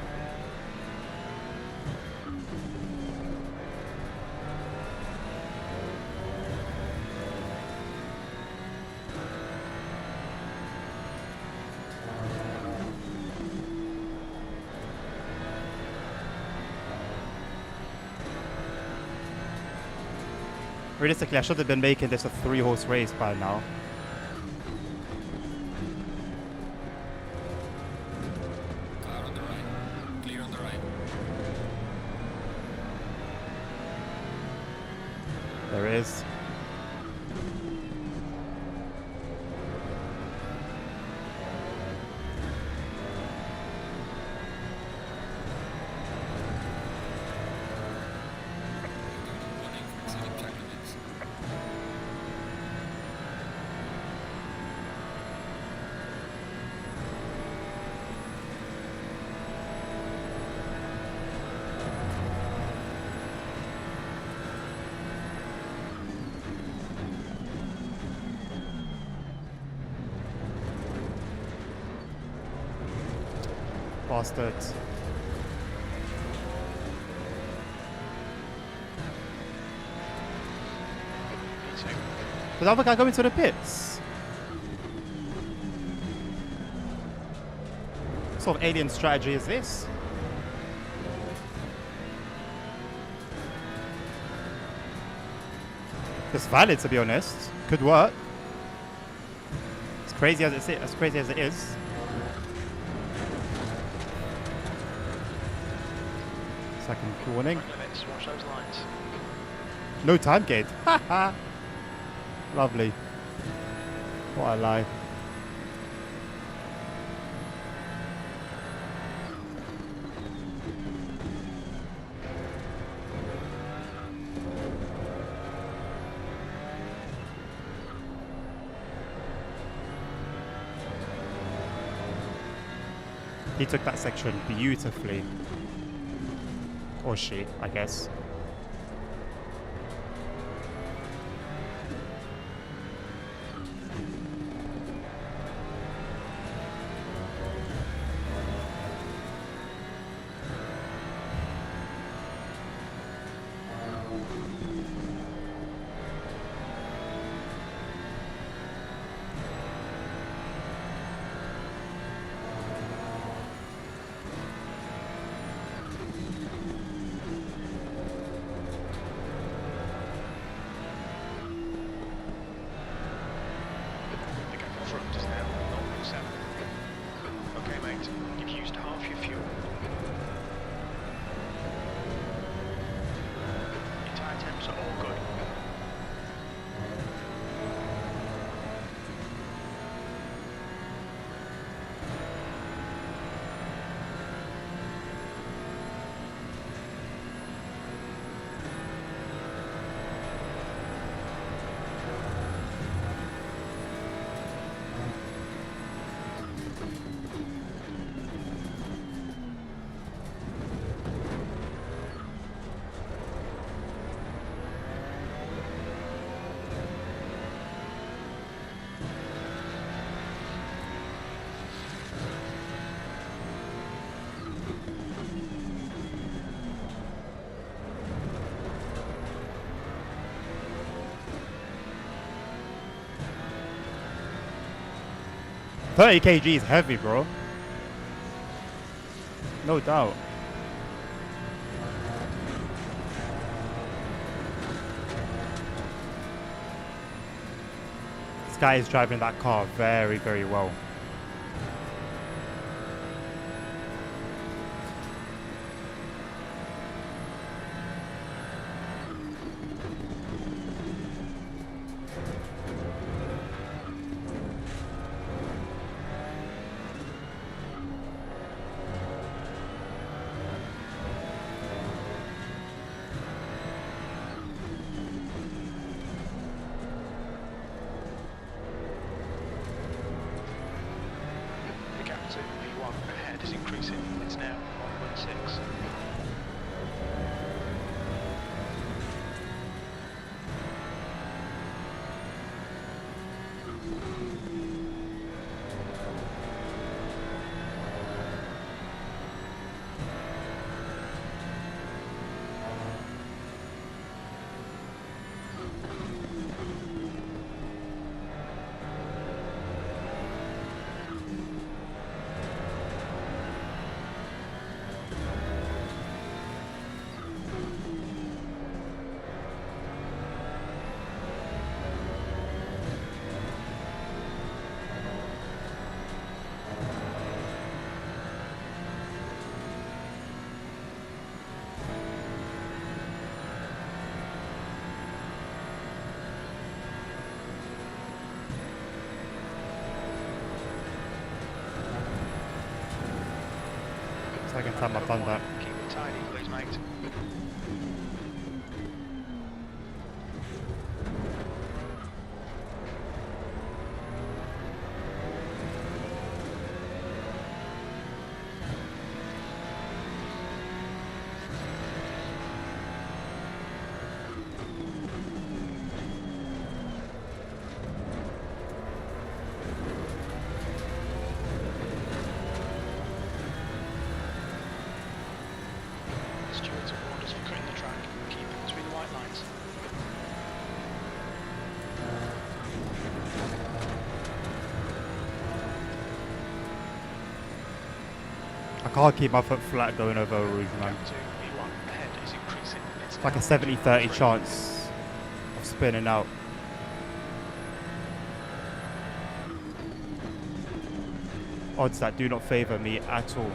[SPEAKER 1] Realistically, I should have been making this a 3-horse race by now.
[SPEAKER 5] Car on the right. Clear on the right.
[SPEAKER 1] There it is.
[SPEAKER 5] Warning for exceeding track limits.
[SPEAKER 1] Bastards.
[SPEAKER 2] Me too.
[SPEAKER 1] Does the other guy go into the pits? What sort of alien strategy is this? It's valid, to be honest. Could work. As crazy as it is. Second warning.
[SPEAKER 2] Track limits, watch those lines.
[SPEAKER 1] No time gate. Haha. Lovely. What a lie. He took that section beautifully. Or she, I guess.
[SPEAKER 2] The gap in front is now 0.7. Okay, mate, you've used half your fuel. Your tyre temps are all good.
[SPEAKER 1] $30 kg is heavy, bro. No doubt. This guy is driving that car very, very well.
[SPEAKER 2] 1 ahead is increasing. It's now 1.6.
[SPEAKER 1] Second time I've done that.
[SPEAKER 2] Keep it tidy, please, mate. Stewards have warned us for cutting the track. Keep it between the white lines.
[SPEAKER 1] I can't keep my foot flat going over a roof, man.
[SPEAKER 2] Gap to B1 ahead is increasing.
[SPEAKER 1] It's like a 70-30 chance of spinning out. Odds that do not favour me at all.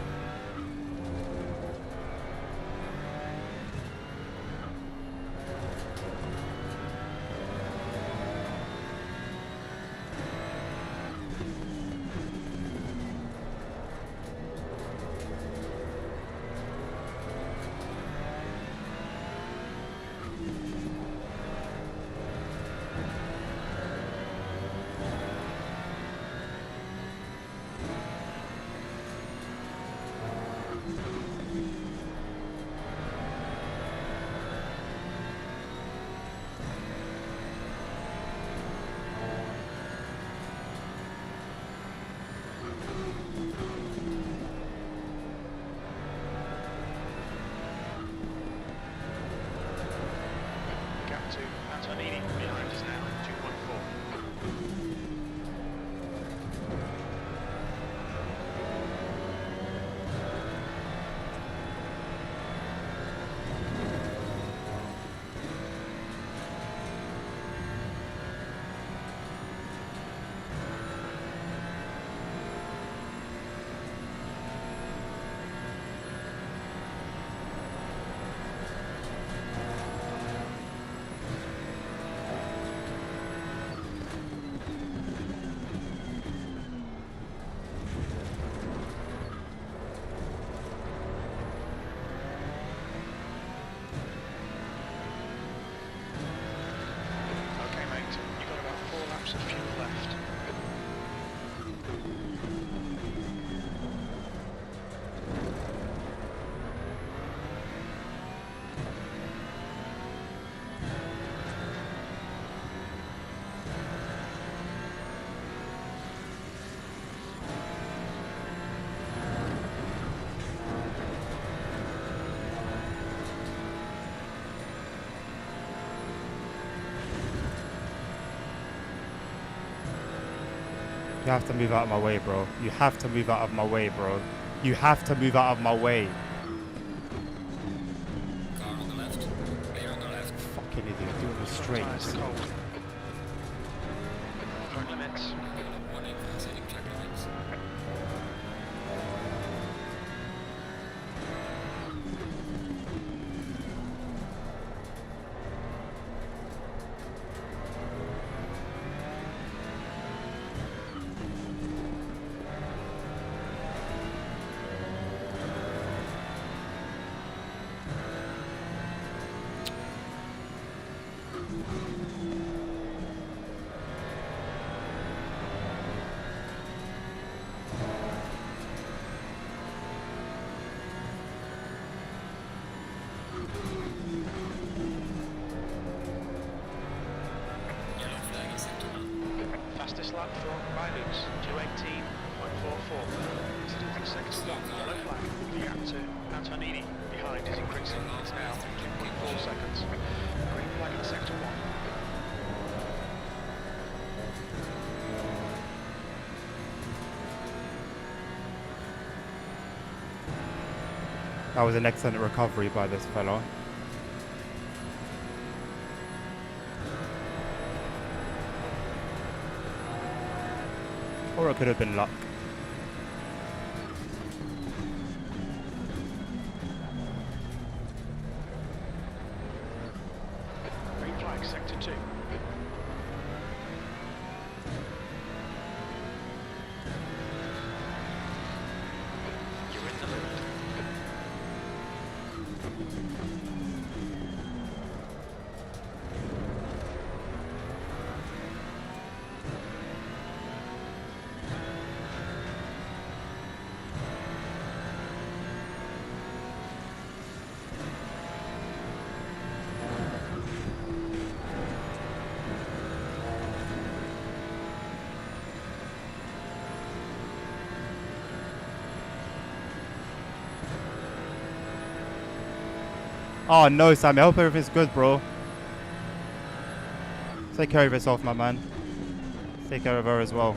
[SPEAKER 2] Gap to Antonini behind us now, 2.4. Okay, mate, you've got about 4 laps of fuel left.
[SPEAKER 1] You have to move out of my way, bro. You have to move out of my way, bro. You have to move out of my way.
[SPEAKER 5] Car on the left. Clear on the left.
[SPEAKER 1] Fucking idiot, doing the
[SPEAKER 2] Tyres
[SPEAKER 1] straights.
[SPEAKER 2] are cold. Front limits.
[SPEAKER 5] Warning for hitting track lines.
[SPEAKER 2] lap for Riders, 2:18.44. And sector 1, yellow flag. The gap to Antonini behind is increasing. It's now 2.4 seconds. Green flag in sector 1.
[SPEAKER 1] That was an excellent recovery by this fella. Or it could have been luck.
[SPEAKER 2] Green flag, sector 2. You're in the lead.
[SPEAKER 1] Oh no, Sammy, I hope everything's good, bro. Take care of yourself, my man. Take care of her as well.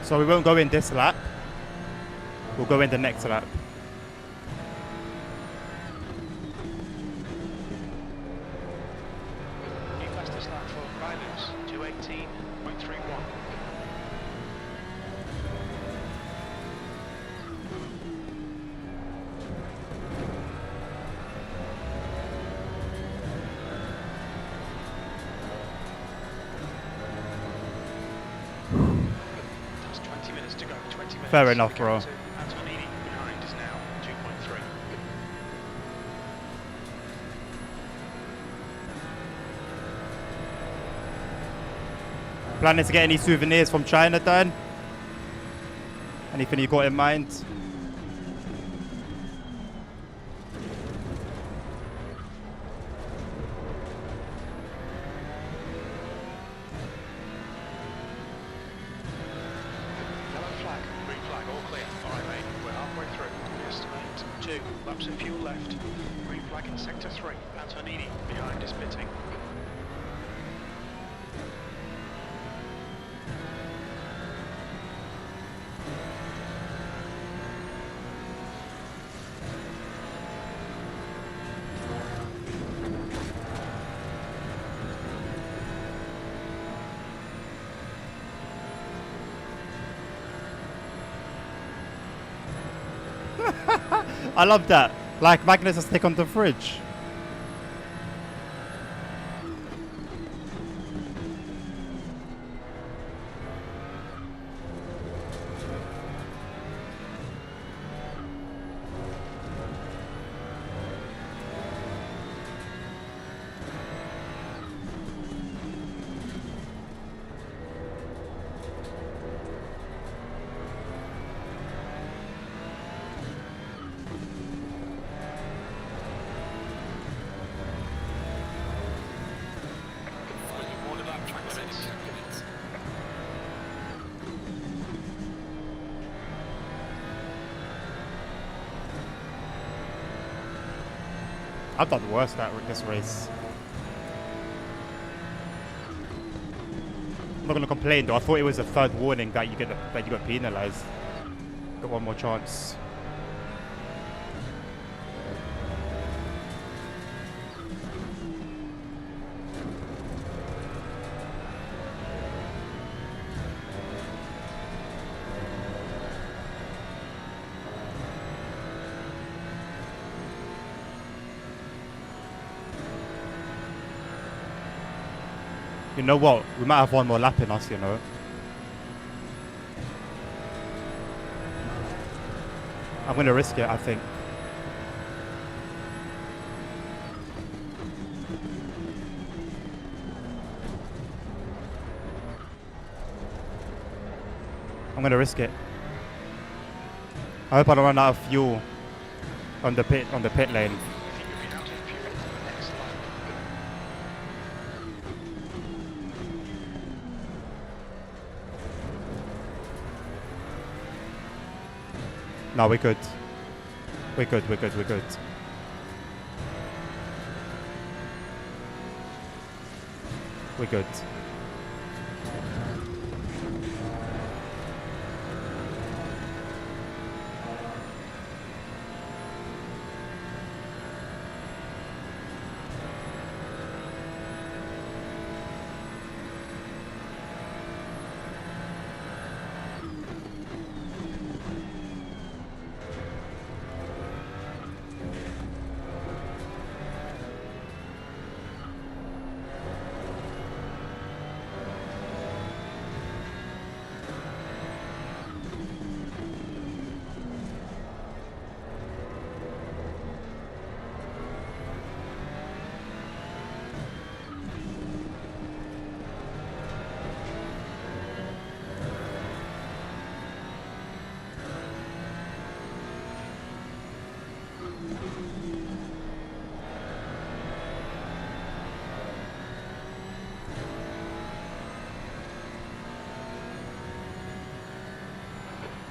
[SPEAKER 1] So we won't go in this lap. We'll go in the next lap.
[SPEAKER 2] New fastest lap for Riders, 2:18.31. That's 20 minutes to go. 20 minutes.
[SPEAKER 1] Fair enough,
[SPEAKER 2] The gap
[SPEAKER 1] bro.
[SPEAKER 2] to Antonini behind is now 2.3.
[SPEAKER 1] Planning to get any souvenirs from China, Dan? Anything you got in mind?
[SPEAKER 2] Yellow flag, green flag, all clear. All right, mate, we're halfway through. Estimate 2 laps of fuel left. Green flag in sector 3. Antonini behind is pitting.
[SPEAKER 1] I love that. Like Magnus has taken the fridge. I've done worse at this race. I'm not gonna complain though. I thought it was a third warning that you got penalised. Got one more chance. You know what? We might have one more lap in us, you know. I'm going to risk it, I think. I'm going to risk it. I hope I don't run out of fuel on the pit lane.
[SPEAKER 2] I think you'll be out of fuel on the next lap.
[SPEAKER 1] No, we're good. We're good, we're good, we're good. We're good.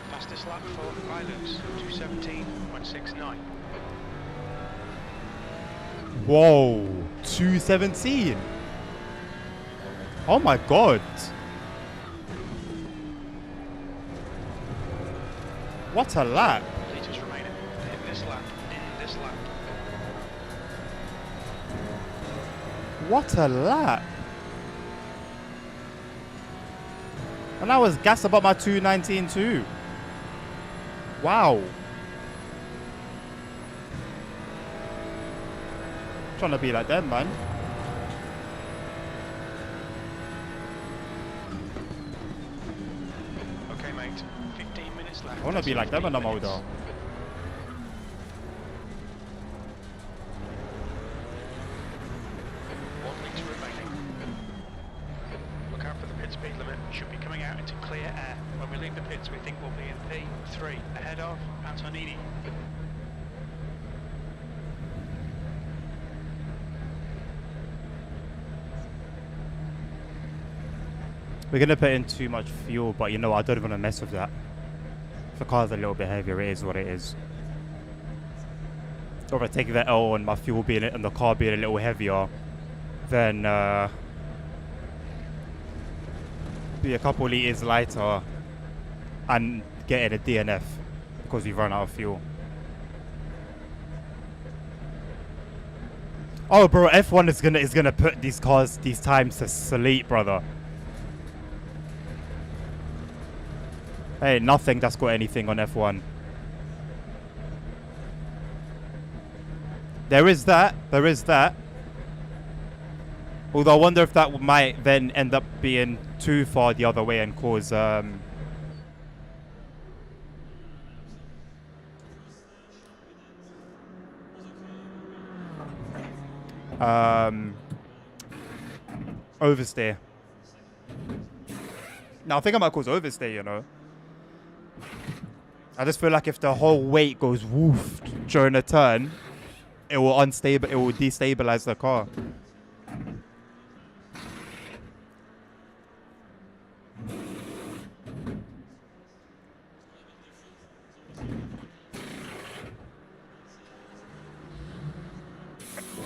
[SPEAKER 2] Fastest lap for Hilux, 2:17.69.
[SPEAKER 1] Whoa, 217. Oh my god. What a lap.
[SPEAKER 2] Liters remaining in this lap,
[SPEAKER 1] What a lap. And I was gassed about my 219 too. Wow. Trying to be like them, man.
[SPEAKER 2] Okay, mate. 15 minutes left.
[SPEAKER 1] I want to be like them when I'm older.
[SPEAKER 2] 1 litre remaining. Look out for the pit speed limit. Should be coming out into clear air. When we leave the pits, we think we'll be in P3, ahead of Antonini.
[SPEAKER 1] We're going to put in too much fuel, but you know what? I don't want to mess with that. If the car's a little bit heavier, it is what it is. Or if I take the L and my fuel being and the car being a little heavier, then be a couple litres lighter and getting a DNF because we've run out of fuel. Oh, bro, F1 is gonna put these cars, these times to sleep, brother. Hey, nothing that's got anything on F1. There is that. There is that. Although I wonder if that might then end up being too far the other way and cause oversteer. Now I think I might cause oversteer, you know. I just feel like if the whole weight goes woof during a turn, it will destabilize the car.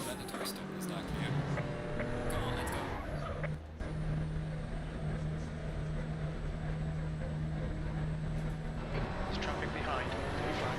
[SPEAKER 3] Mandatory stop and start clear. Come on, let's go.
[SPEAKER 2] There's traffic behind. Blue flag.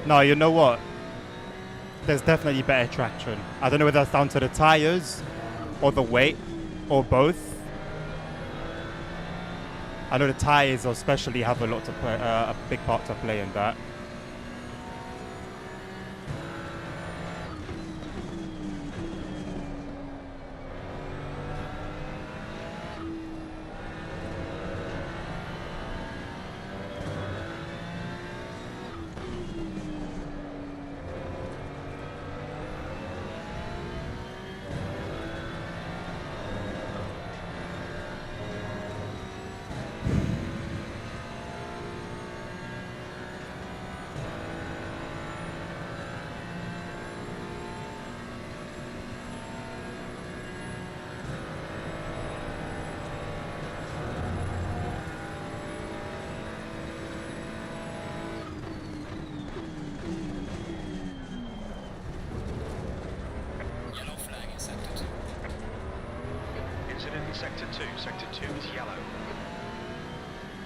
[SPEAKER 1] No, you know what? There's definitely better traction. I don't know whether that's down to the tires or the weight or both. I know the tires especially have a lot to play, a big part to play in that.
[SPEAKER 3] Yellow flag in sector 2.
[SPEAKER 2] Incident in sector 2. Sector 2 is yellow.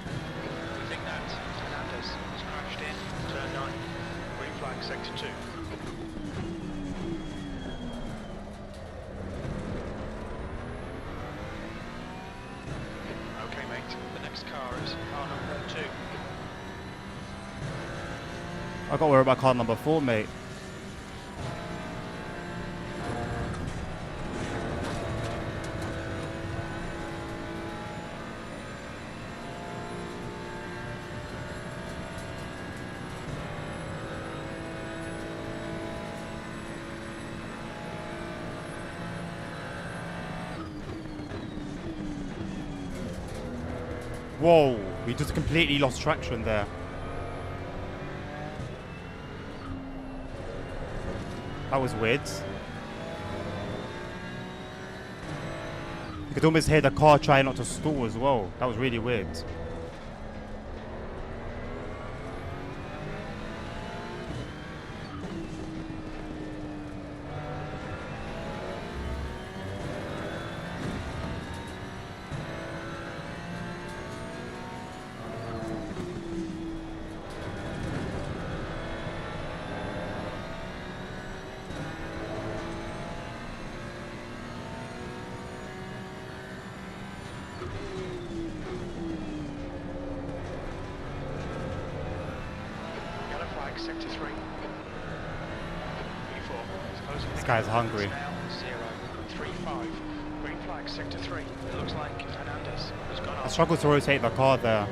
[SPEAKER 2] We think that Fernandez has crashed in turn 9. Green flag sector 2. Okay, mate. The next car is car number 2.
[SPEAKER 1] I got to worry about car number 4, mate. Whoa, we just completely lost traction there. That was weird. You could almost hear the car trying not to stall as well. That was really weird.
[SPEAKER 2] Yellow flag sector 3.
[SPEAKER 1] This guy's hungry.
[SPEAKER 2] 0.35. Green flag sector 3. It looks like Fernandez has gone
[SPEAKER 1] I
[SPEAKER 2] off.
[SPEAKER 1] struggled to rotate the car there.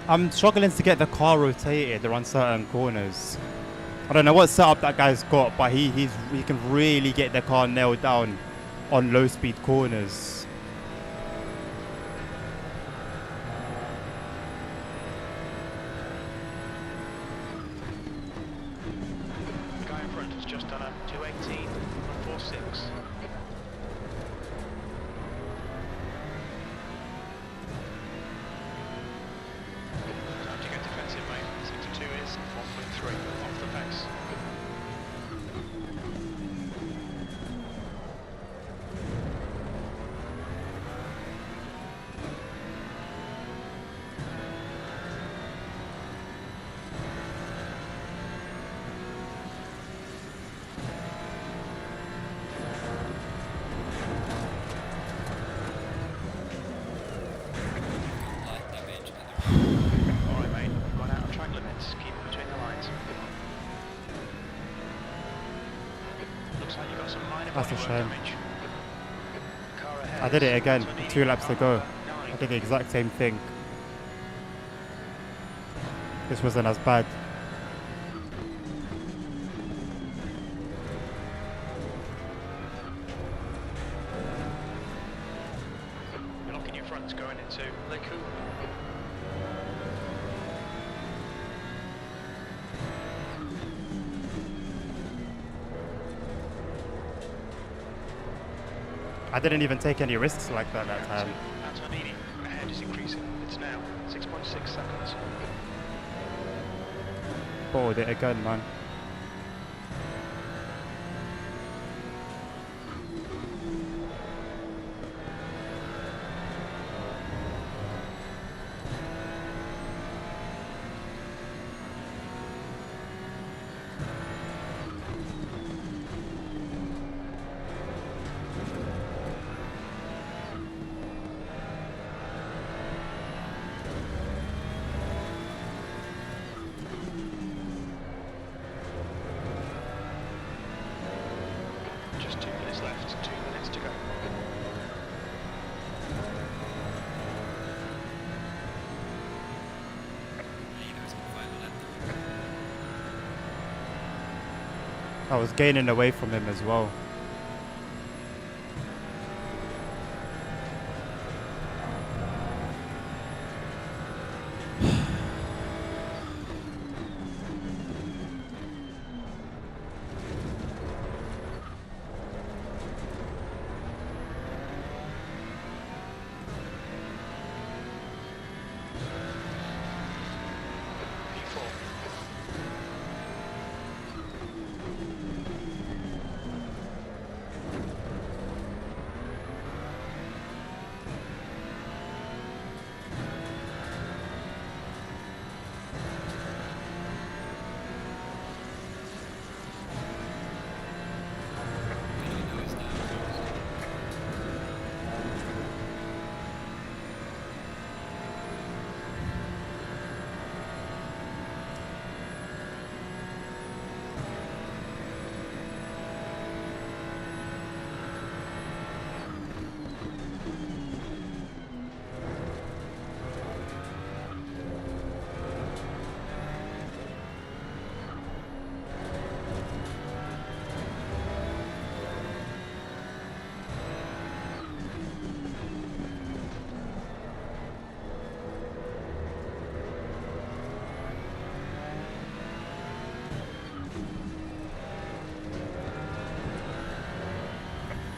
[SPEAKER 1] I'm struggling to get the car rotated around certain corners. I don't know what setup that guy's got, but he can really get the car nailed down on low speed corners.
[SPEAKER 2] The guy in front has just done a 218 on 46. Time to get defensive, mate. Sector 2 is 1.3 off the pace.
[SPEAKER 3] Light damage at the
[SPEAKER 2] Alright, mate. We've gone out of track limits. Keep it between the lines. Looks like you've got some minor
[SPEAKER 1] That's a
[SPEAKER 2] bodywork
[SPEAKER 1] shame.
[SPEAKER 2] damage. Car ahead
[SPEAKER 1] I did it
[SPEAKER 2] is
[SPEAKER 1] again,
[SPEAKER 2] Antonini,
[SPEAKER 1] 2 laps to
[SPEAKER 2] car
[SPEAKER 1] go.
[SPEAKER 2] number 9.
[SPEAKER 1] I did the exact same thing. This wasn't as bad.
[SPEAKER 2] You're locking your fronts going into Leku.
[SPEAKER 1] I didn't even take any risks like that time.
[SPEAKER 2] Antonini ahead is increasing. It's now 6.6 seconds.
[SPEAKER 1] Bottled it again, man.
[SPEAKER 2] Just 2 minutes left. 2 minutes to go.
[SPEAKER 3] Leaders can finally let them.
[SPEAKER 1] I was gaining away from him as well.
[SPEAKER 2] P4.
[SPEAKER 3] Video is now closed.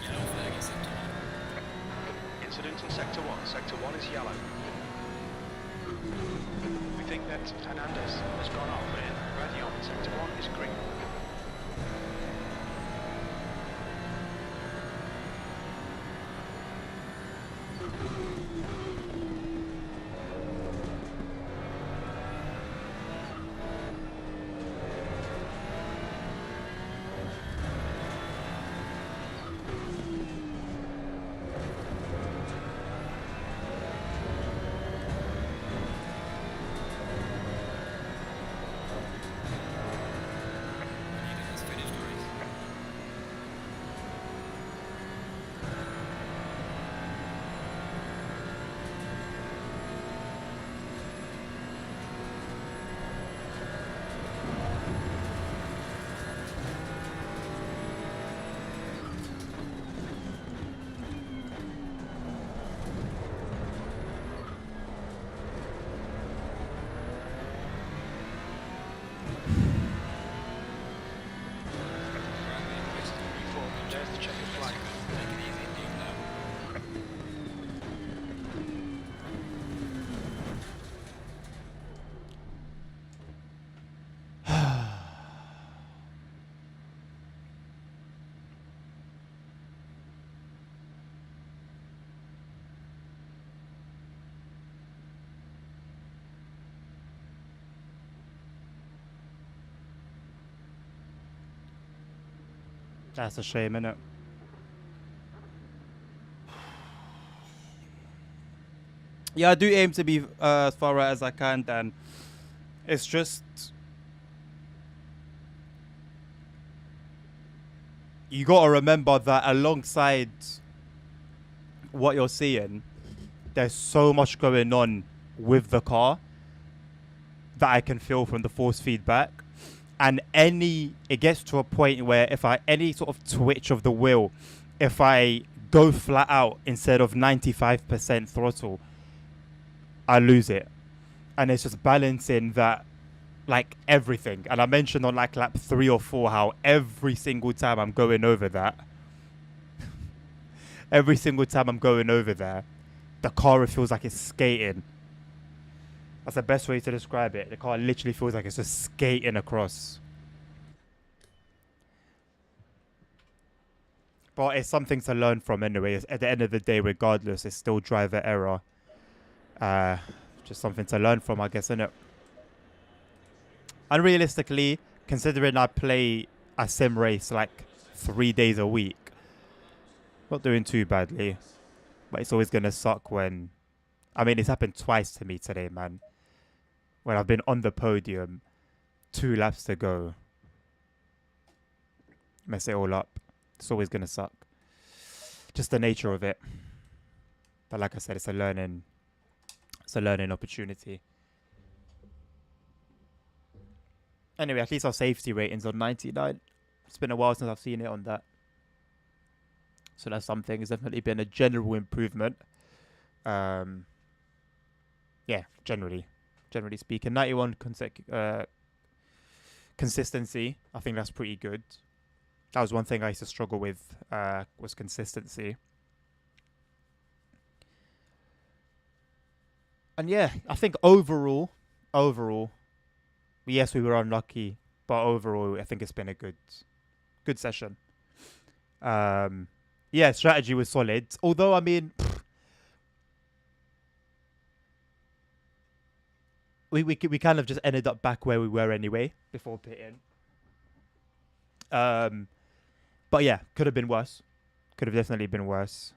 [SPEAKER 3] Yellow flag in sector 1.
[SPEAKER 2] Incident in Sector 1. Sector 1 is yellow. We think that Hernandez has gone off in Radion. Sector 1 is green.
[SPEAKER 3] Leader has finished the race.
[SPEAKER 1] That's a shame, innit? Yeah, I do aim to be as far right as I can, Dan. It's just you gotta remember that alongside what you're seeing, there's so much going on with the car that I can feel from the force feedback. And it gets to a point where if any sort of twitch of the wheel, if I go flat out instead of 95% throttle, I lose it. And it's just balancing that, like everything. And I mentioned on like lap 3 or 4 how every single time I'm going over that, every single time I'm going over there, the car feels like it's skating. That's the best way to describe it. The car literally feels like it's just skating across. But it's something to learn from anyway. At the end of the day, regardless, it's still driver error. Just something to learn from, I guess, innit? And realistically, considering I play a sim race like 3 days a week, not doing too badly. But it's always going to suck when... I mean, it's happened twice to me today, man. When I've been on the podium, 2 laps to go. Mess it all up. It's always going to suck. Just the nature of it. But like I said, it's a learning opportunity. Anyway, at least our safety rating's on 99. It's been a while since I've seen it on that. So that's something. It's definitely been a general improvement. Yeah, generally speaking. 91 consistency. I think that's pretty good. That was one thing I used to struggle with, was consistency. And yeah, I think overall, yes, we were unlucky, but overall, I think it's been a good session. Yeah, strategy was solid. Although, I mean, we kind of just ended up back where we were anyway before pitting. But yeah, could have been worse. Could have definitely been worse.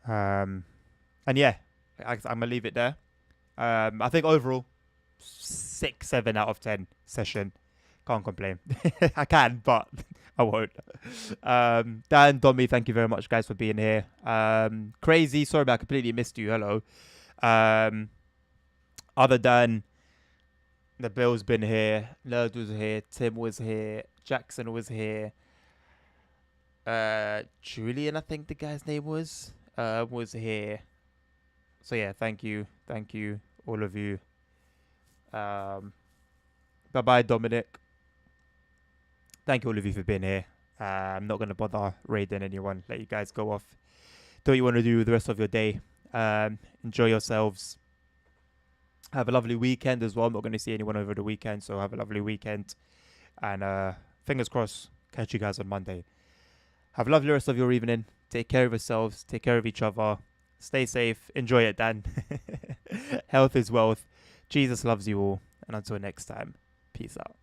[SPEAKER 1] And yeah, I'm gonna leave it there. I think overall 6, 7 out of 10 session. Can't complain. I can, but I won't. Dan, Domi, thank you very much, guys, for being here. Crazy, sorry, but I completely missed you. Hello. Other than the Bill's been here, Nerd was here, Tim was here, Jackson was here. Julian, I think the guy's name was here. So yeah, thank you, all of you. Bye-bye, Dominic. Thank you all of you for being here. I'm not going to bother raiding anyone. Let you guys go off. Do what you want to do with the rest of your day. Enjoy yourselves. Have a lovely weekend as well. I'm not going to see anyone over the weekend, so have a lovely weekend. And fingers crossed, catch you guys on Monday. Have a lovely rest of your evening. Take care of yourselves. Take care of each other. Stay safe. Enjoy it, Dan. Health is wealth. Jesus loves you all. And until next time, peace out.